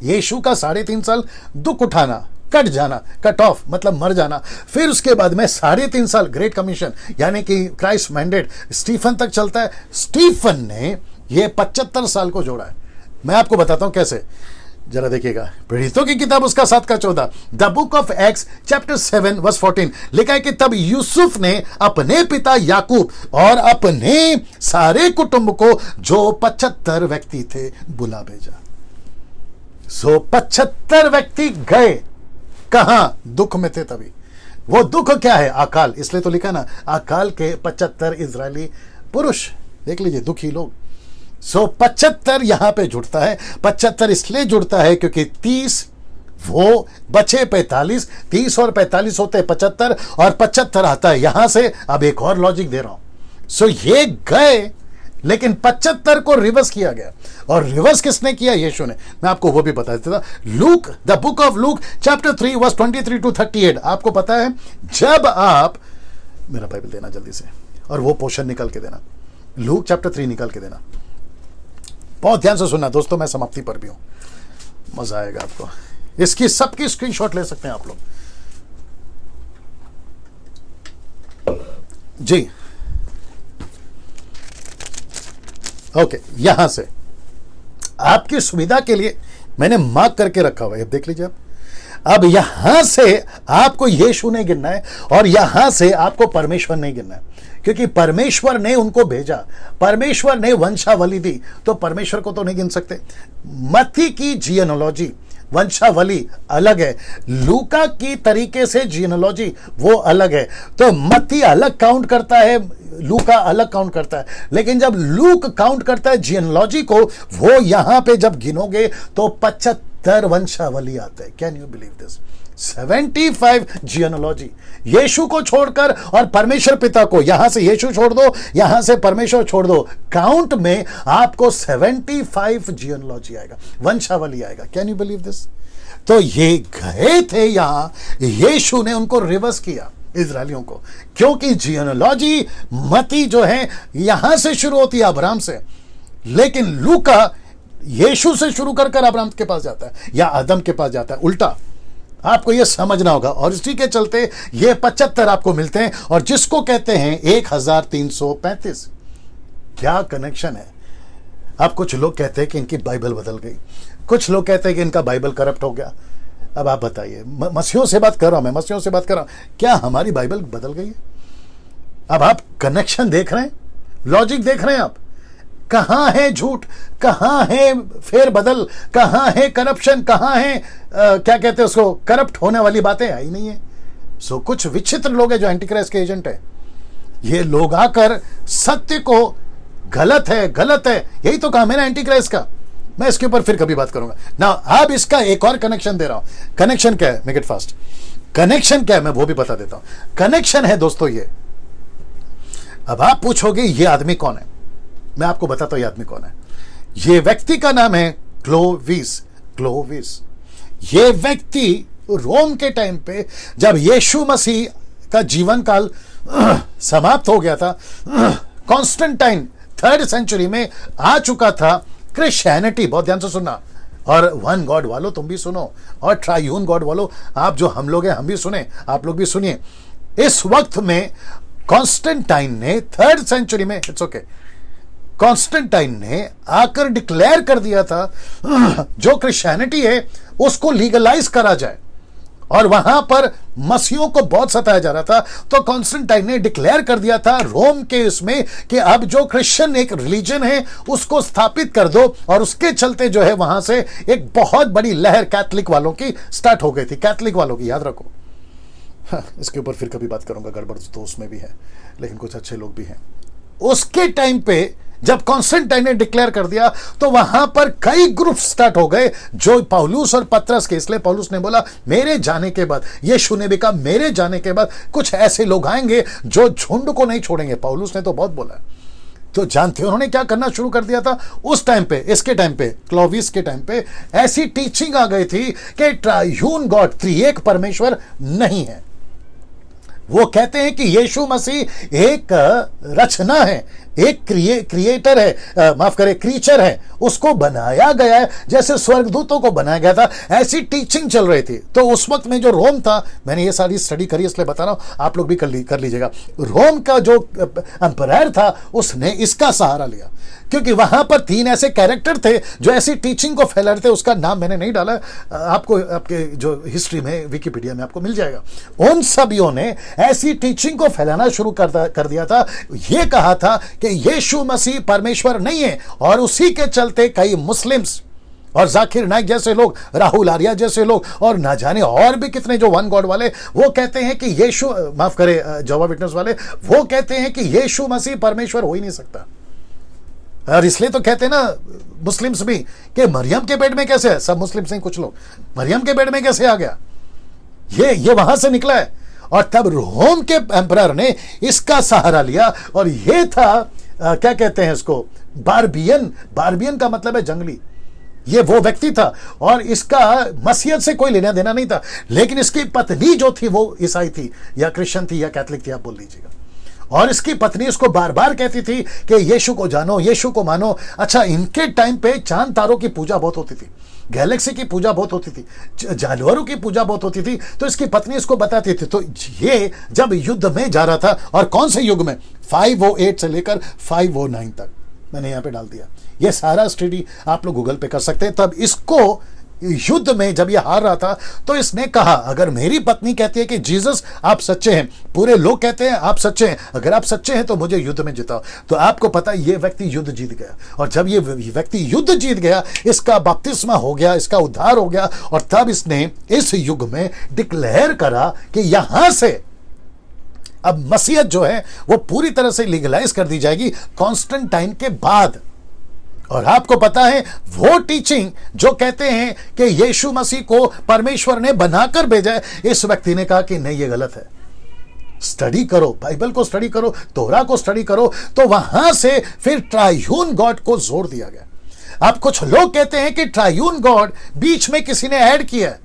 यीशु का 3.5 साल दुख उठाना, कट जाना, कट ऑफ मतलब मर जाना। फिर उसके बाद में 3.5 साल ग्रेट कमीशन, यानी कि क्राइस्ट मैंडेट, स्टीफन तक चलता है। स्टीफन ने ये 75 साल को जोड़ा है। मैं आपको बताता हूं कैसे, जरा देखिएगा। प्रेरितों की किताब उसका 7-14, the book of Acts chapter 7 verse 14, लिखा है कि तब यूसुफ ने अपने पिता याकूब और अपने सारे कुटुंब को, जो 75 व्यक्ति थे, बुला भेजा। 75 व्यक्ति गए कहां? दुख में थे तभी। वो दुख क्या है? अकाल। इसलिए तो लिखा ना, अकाल के 75 इजरायली पुरुष। देख लीजिए, दुखी लोग। 75 यहां पे जुड़ता है। 75 इसलिए जुड़ता है क्योंकि 30 वो बचे 45, 30 और 45 होते हैं 75, और 75 आता है यहां से। अब एक और लॉजिक दे रहा हूं। ये गए, लेकिन 75 को रिवर्स किया गया। और रिवर्स किसने किया? यीशु ने। मैं आपको वो भी बता देता था। Luke, the book of Luke chapter 3 verse 23 to 38। आपको पता है, जब आप, मेरा बाइबल देना जल्दी से, और वो पोर्शन निकल के देना, लूक चैप्टर 3 निकल के देना। बहुत ध्यान से सुनना दोस्तों, मैं समाप्ति पर भी हूं, मजा आएगा आपको। इसकी सबकी स्क्रीनशॉट ले सकते हैं आप लोग जी। ओके, यहां से आपकी सुविधा के लिए मैंने मार्क करके रखा हुआ है, अब देख लीजिए आप। अब यहां से आपको यीशु नहीं गिनना है, और यहां से आपको परमेश्वर नहीं गिनना है, क्योंकि परमेश्वर ने उनको भेजा, परमेश्वर ने वंशावली दी, तो परमेश्वर को तो नहीं गिन सकते। मत्ती की जियोनोलॉजी, वंशावली अलग है, लूका की तरीके से जियोनोलॉजी वो अलग है। तो मत्ती अलग काउंट करता है लूका अलग काउंट करता है, लेकिन जब लूक काउंट करता है जियनोलॉजी को, वो यहां पे जब गिनोगे तो 75 वंशावली आते हैं। Can you believe this? 75 जियनोलॉजी, यीशु को छोड़कर और परमेश्वर पिता को, यहां से यीशु छोड़ दो, यहां से परमेश्वर छोड़ दो, काउंट में आपको 75 जियनोलॉजी आएगा, वंशावली आएगा। Can you believe this? तो ये गए थे यहां, यीशु ने उनको रिवर्स किया इजरायलियों को, क्योंकि जियनोलॉजी मती जो है यहां से शुरू होती है अब्राहम से, लेकिन लूका यीशु से शुरू कर अब्राहम के पास जाता है या आदम के पास जाता है, उल्टा। आपको यह समझना होगा, और इसी के चलते ये 75 आपको मिलते हैं, और जिसको कहते हैं 1335। क्या कनेक्शन है? अब कुछ लोग कहते हैं कि इनकी बाइबल बदल गई, कुछ लोग कहते हैं कि इनका बाइबल करप्ट हो गया। अब आप बताइए, मसीहों से बात कर रहा हूं मैं, मसीहों से बात कर रहा हूं, क्या हमारी बाइबल बदल गई है? अब आप कनेक्शन देख रहे हैं, लॉजिक देख रहे हैं आप, कहां है झूठ, कहां है फेर बदल, कहां है करप्शन, कहां है क्या कहते हैं उसको, करप्ट होने वाली बातें आई नहीं है। सो कुछ विचित्र लोग हैं जो एंटी क्राइस्ट के एजेंट है, ये लोग आकर सत्य को गलत है गलत है, यही तो काम है ना एंटी क्राइस्ट का। मैं इसके ऊपर फिर कभी बात करूंगा ना। अब इसका एक और कनेक्शन दे रहा हूं। कनेक्शन क्या है? Make it fast. कनेक्शन क्या है मैं वो भी बता देता हूं। कनेक्शन है दोस्तों ये, अब आप पूछोगे ये आदमी कौन है, मैं आपको बताता हूं ये आदमी कौन है। ये व्यक्ति का नाम है क्लोविस। क्लोविस ये व्यक्ति रोम के टाइम पे जब यीशु मसीह का जीवन काल समाप्त हो गया था, कॉन्स्टेंटाइन 3rd सेंचुरी में आ चुका था क्रिश्चियनिटी। बहुत ध्यान से सुनना, और वन गॉड वालों तुम भी सुनो, और ट्रायून गॉड वालों आप जो हम लोग हैं हम भी सुने, आप लोग भी सुनिए। इस वक्त में कॉन्स्टेंटाइन ने 3rd सेंचुरी में, इट्स ओके, कॉन्स्टेंटाइन ने आकर डिक्लेयर कर दिया था जो क्रिश्चियनिटी है उसको लीगलाइज करा जाए, और वहां पर मसीहों को बहुत सताया जा रहा था। तो कॉन्स्टेंटाइन ने डिक्लेयर कर दिया था रोम के इसमें कि अब जो क्रिश्चियन एक रिलीजन है उसको स्थापित कर दो, और उसके चलते जो है वहां से एक बहुत बड़ी लहर कैथलिक वालों की स्टार्ट हो गई थी। कैथलिक वालों की, याद रखो। इसके ऊपर फिर कभी बात करूंगा, गड़बड़ तो उसमें भी है, लेकिन कुछ अच्छे लोग भी हैं। उसके टाइम पे जब कॉन्स्टेंटाइन ने डिक्लेयर कर दिया तो वहां पर कई ग्रुप स्टार्ट हो गए जो पौलुस और पतरस के, इसलिए पौलुस ने बोला मेरे जाने के बाद, यीशु ने भी कहा मेरे जाने के बाद कुछ ऐसे लोग आएंगे जो झुंड को नहीं छोड़ेंगे। पौलुस ने तो बहुत बोला। तो जानते हो उन्होंने क्या करना शुरू कर दिया था उस टाइम पे, इसके टाइम पे, क्लोविस के टाइम पे ऐसी टीचिंग आ गई थी कि ट्रायून गॉड, त्रिएक परमेश्वर नहीं है। वो कहते हैं कि यीशु मसीह एक रचना है, एक क्रिएटर है, माफ करें क्रीचर है, उसको बनाया गया है जैसे स्वर्गदूतों को बनाया गया था। ऐसी टीचिंग चल रही थी। तो उस वक्त में जो रोम था, मैंने ये सारी स्टडी करी इसलिए बता रहा हूं, आप लोग भी कर लीजिएगा। रोम का जो एम्परायर था उसने इसका सहारा लिया, क्योंकि वहां पर 3 ऐसे कैरेक्टर थे जो ऐसी टीचिंग को फैला रहे थे। उसका नाम मैंने नहीं डाला, आपको आपके जो हिस्ट्री में विकिपीडिया में आपको मिल जाएगा। उन सभियों ने ऐसी टीचिंग को फैलाना शुरू कर दिया था। यह कहा था कि यीशु मसीह परमेश्वर नहीं है, और उसी के चलते कई मुस्लिम्स और जाकिर नाइक जैसे लोग, राहुल आर्या जैसे लोग, और ना जाने और भी कितने जो वन गॉड वाले, वो कहते हैं कि यीशु, माफ करे जेहोवा विटनेस वाले, वो कहते हैं कि यीशु मसीह परमेश्वर हो ही नहीं सकता। और इसलिए तो कहते हैं ना मुस्लिम्स भी कि मरियम के पेट में कैसे है, सब मुस्लिम्स नहीं कुछ लोग, मरियम के पेट में कैसे आ गया, ये वहां से निकला है। और तब रोम के एम्परर ने इसका सहारा लिया, और ये था क्या कहते हैं इसको, बारबियन का मतलब है जंगली। ये वो व्यक्ति था, और इसका मसीहत से कोई लेना देना नहीं था, लेकिन इसकी पत्नी जो थी वो ईसाई थी या क्रिश्चियन थी या कैथलिक थी, आप बोल लीजिएगा। और इसकी पत्नी इसको बार बार कहती थी कि यीशु को जानो, यीशु को मानो। अच्छा, इनके टाइम पे चांद तारों की पूजा बहुत होती थी, गैलेक्सी की पूजा बहुत होती थी, जानवरों की पूजा बहुत होती थी। तो इसकी पत्नी इसको बताती थी। तो ये जब युद्ध में जा रहा था, और कौन से युग में, 508 से लेकर 509 तक, मैंने यहां पे डाल दिया। ये सारा स्टडी आप लोग गूगल पे कर सकते हैं। तब इसको युद्ध में जब ये हार रहा था तो इसने कहा, अगर मेरी पत्नी कहती है कि जीसस आप सच्चे हैं, पूरे लोग कहते हैं आप सच्चे हैं, अगर आप सच्चे हैं तो मुझे युद्ध में जिताओ। तो आपको पता है ये व्यक्ति युद्ध जीत गया, और जब ये व्यक्ति युद्ध जीत गया, इसका बपतिस्मा हो गया, इसका उद्धार हो गया, और तब इसने इस युग में डिक्लेयर करा कि यहां से अब मसीहत जो है वो पूरी तरह से लीगलाइज कर दी जाएगी कॉन्स्टेंटाइन के बाद। और आपको पता है वो टीचिंग जो कहते हैं कि यीशु मसीह को परमेश्वर ने बनाकर भेजा है, इस व्यक्ति ने कहा कि नहीं, ये गलत है। स्टडी करो, बाइबल को स्टडी करो, तोरा को स्टडी करो, तो वहां से फिर ट्रायून गॉड को जोर दिया गया। अब कुछ लोग कहते हैं कि ट्रायून गॉड बीच में किसी ने ऐड किया है।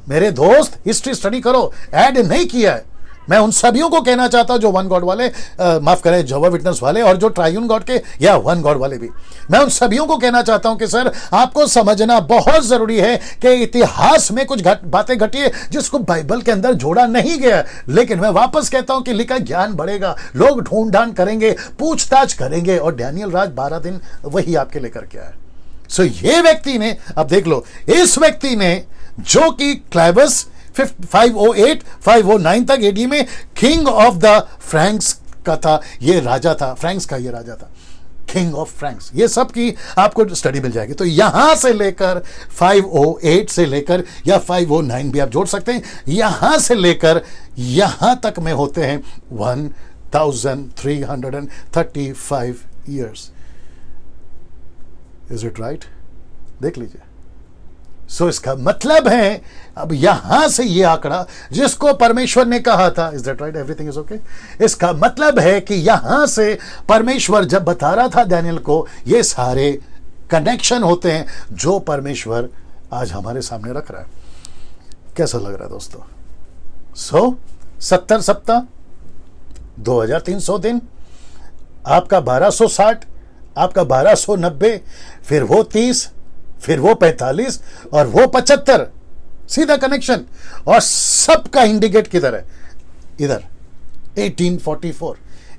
मेरे दोस्त, हिस्ट्री स्टडी करो, ऐड नहीं किया है। मैं उन सभियों को कहना चाहता हूं जो वन गॉड वाले, माफ करें, जेहोवा विटनेस वाले और जो ट्रायून गॉड के या वन गॉड वाले भी, मैं उन सभियों को कहना चाहता हूं कि सर, आपको समझना बहुत जरूरी है कि इतिहास में कुछ बातें घटी है जिसको बाइबल के अंदर जोड़ा नहीं गया। लेकिन मैं वापस कहता हूं कि लिखा ज्ञान बढ़ेगा, लोग ढूंढ ढांड करेंगे, पूछताछ करेंगे, और डैनियल राज 12 दिन वही आपके लेकर के आया। सो ये व्यक्ति ने, अब देख लो, इस व्यक्ति ने जो कि क्लाइवस 508-509 तक एडी में किंग ऑफ द फ्रैंक्स का था, ये राजा था, फ्रैंक्स का ये राजा था, किंग ऑफ फ्रैंक्स। ये सब की आपको स्टडी मिल जाएगी। तो यहां से लेकर 508 से लेकर, या 509 भी आप जोड़ सकते हैं, यहां से लेकर यहां तक में होते हैं 1335 ईयर्स। Is it right? देख लीजिए। सो इसका मतलब है, अब यहां से ये आंकड़ा जिसको परमेश्वर ने कहा था, is that right, everything is okay, इसका मतलब है कि यहां से परमेश्वर जब बता रहा था डैनियल को, ये सारे कनेक्शन होते हैं जो परमेश्वर आज हमारे सामने रख रहा है। कैसा लग रहा है दोस्तों? 70 सप्ताह, 2300 दिन, आपका 1260, आपका 1290, फिर वो 30, फिर वो 45 और वो 75, सीधा कनेक्शन। और सबका इंडिकेट किधर है? इधर 1844।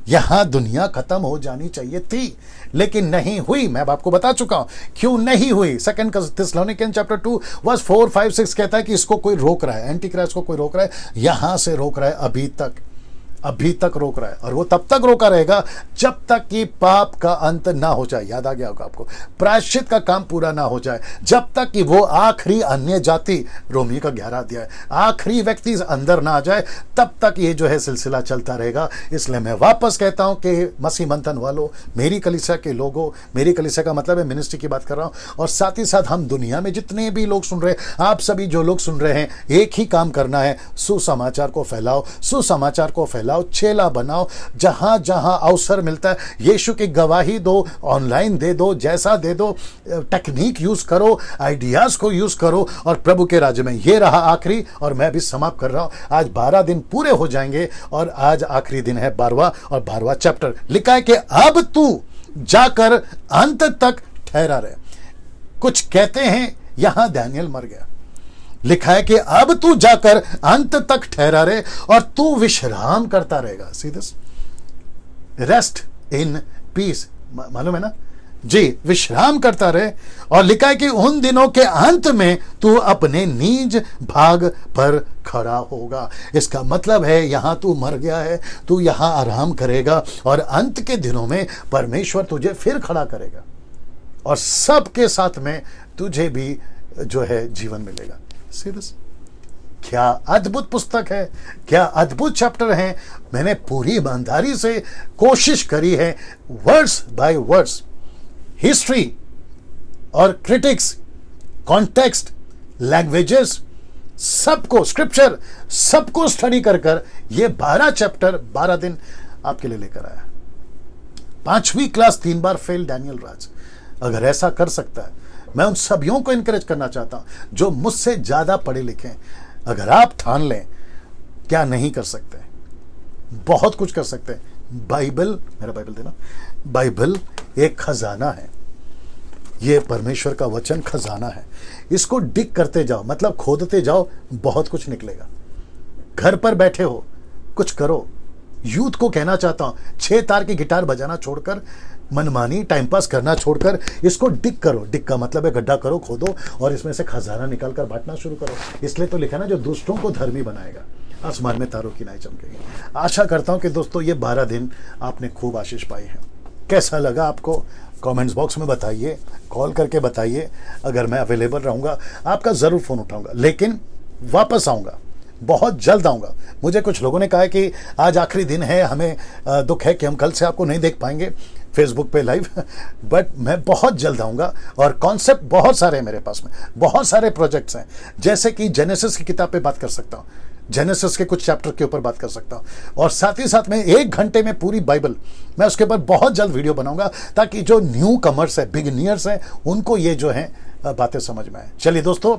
यहां दुनिया खत्म हो जानी चाहिए थी, लेकिन नहीं हुई। मैं आपको बता चुका हूं क्यों नहीं हुई। 2 थिस्सलुनीकियंस चैप्टर 2 वर्स 4, 5, 6 कहता है कि इसको कोई रोक रहा है, एंटी क्राइस्ट को कोई रोक रहा है, यहां से रोक रहा है, अभी तक रोक रहा है। और वो तब तक रोका रहेगा जब तक कि पाप का अंत ना हो जाए। याद आ गया होगा आपको, प्रायश्चित का काम पूरा ना हो जाए, जब तक कि वो आखिरी अन्य जाति, रोमी का 11 अध्याय, आखिरी व्यक्ति अंदर ना आ जाए, तब तक ये जो है सिलसिला चलता रहेगा। इसलिए मैं वापस कहता हूं कि मसीह मंथन वालों, मेरी कलीसिया के लोगों, मेरी कलीसिया का मतलब है मिनिस्ट्री की बात कर रहा हूं, और साथ ही साथ हम दुनिया में जितने भी लोग सुन रहे हैं, आप सभी जो लोग सुन रहे हैं, एक ही काम करना है, सुसमाचार को फैलाओ, सुसमाचार को फैलाओ, चेला बनाओ, जहां जहां अवसर मिलता है यीशु की गवाही दो, ऑनलाइन दे दो, जैसा दे दो, टेक्निक यूज करो, आइडियाज को यूज करो, और प्रभु के राज्य में। ये रहा आखिरी, और मैं भी समाप्त कर रहा हूं। आज 12 दिन पूरे हो जाएंगे, और आज आखिरी दिन है 12वां, और 12वां चैप्टर लिखा है कि अब तू जाकर अंत तक ठहरा रहे। कुछ कहते हैं यहां डैनियल मर गया, लिखा है कि अब तू जाकर अंत तक ठहरा रहे और तू विश्राम करता रहेगा। See this, rest in peace, मालूम है ना जी, विश्राम करता रहे। और लिखा है कि उन दिनों के अंत में तू अपने नीज भाग पर खड़ा होगा। इसका मतलब है यहां तू मर गया है, तू यहां आराम करेगा, और अंत के दिनों में परमेश्वर तुझे फिर खड़ा करेगा, और सबके साथ में तुझे भी जो है जीवन मिलेगा। सीरियस, क्या अद्भुत पुस्तक है, क्या अद्भुत चैप्टर है। मैंने पूरी ईमानदारी से कोशिश करी है, वर्ड्स बाय वर्ड्स, हिस्ट्री और क्रिटिक्स, कॉन्टेक्स्ट, लैंग्वेजेस, सबको, स्क्रिप्चर, सबको स्टडी कर कर ये 12 चैप्टर 12 दिन आपके लिए लेकर आया। 5वीं क्लास 3 बार फेल डैनियल राज अगर ऐसा कर सकता है, मैं उन सभियों को इनकरेज करना चाहता हूं जो मुझसे ज्यादा पढ़े लिखे हैं। अगर आप ठान लें, क्या नहीं कर सकते, बहुत कुछ कर सकते हैं। बाइबल, मेरा बाइबल देना, बाइबल एक खजाना है, ये परमेश्वर का वचन खजाना है। इसको डिग करते जाओ, मतलब खोदते जाओ, बहुत कुछ निकलेगा। घर पर बैठे हो, कुछ करो। यूथ को कहना चाहता हूं, 6 तार की गिटार बजाना छोड़कर, मनमानी टाइम पास करना छोड़कर, इसको डिग करो। डिग का मतलब है गड्ढा करो, खोदो, और इसमें से खजाना निकाल कर बांटना शुरू करो। इसलिए तो लिखा ना, जो दुष्टों को धर्मी बनाएगा, आसमान में तारों की नाई चमकेगी। आशा करता हूं कि दोस्तों ये 12 दिन आपने खूब आशीष पाई है। कैसा लगा आपको कमेंट्स बॉक्स में बताइए, कॉल करके बताइए। अगर मैं अवेलेबल रहूंगा आपका ज़रूर फ़ोन उठाऊंगा, लेकिन वापस आऊंगा बहुत जल्द आऊँगा। मुझे कुछ लोगों ने कहा है कि आज आखिरी दिन है, हमें दुख है कि हम कल से आपको नहीं देख पाएंगे फेसबुक पे लाइव, बट मैं बहुत जल्द आऊँगा। और कॉन्सेप्ट बहुत सारे हैं मेरे पास में, बहुत सारे प्रोजेक्ट्स हैं। जैसे कि जेनेसिस की किताब पे बात कर सकता हूँ, जेनेसिस के कुछ चैप्टर के ऊपर बात कर सकता हूँ, और साथ ही साथ में 1 घंटे में पूरी बाइबल, मैं उसके ऊपर बहुत जल्द वीडियो बनाऊंगा, ताकि जो न्यू कमर्स है, बिगिनियर्स हैं, उनको ये जो है बातें समझ में आए। चलिए दोस्तों,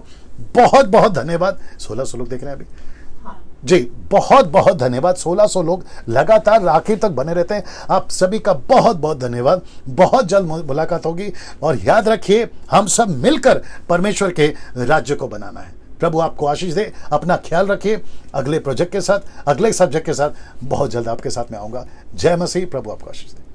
बहुत बहुत धन्यवाद। 1600 लोग देख रहे हैं अभी जी, बहुत बहुत धन्यवाद। 1600 लोग लगातार आखिर तक बने रहते हैं, आप सभी का बहुत बहुत धन्यवाद। बहुत जल्द मुलाकात होगी, और याद रखिए, हम सब मिलकर परमेश्वर के राज्य को बनाना है। प्रभु आपको आशीष दे, अपना ख्याल रखिए। अगले प्रोजेक्ट के साथ, अगले सब्जेक्ट के साथ बहुत जल्द आपके साथ में आऊँगा। जय मसीह, प्रभु आपको आशीष दे।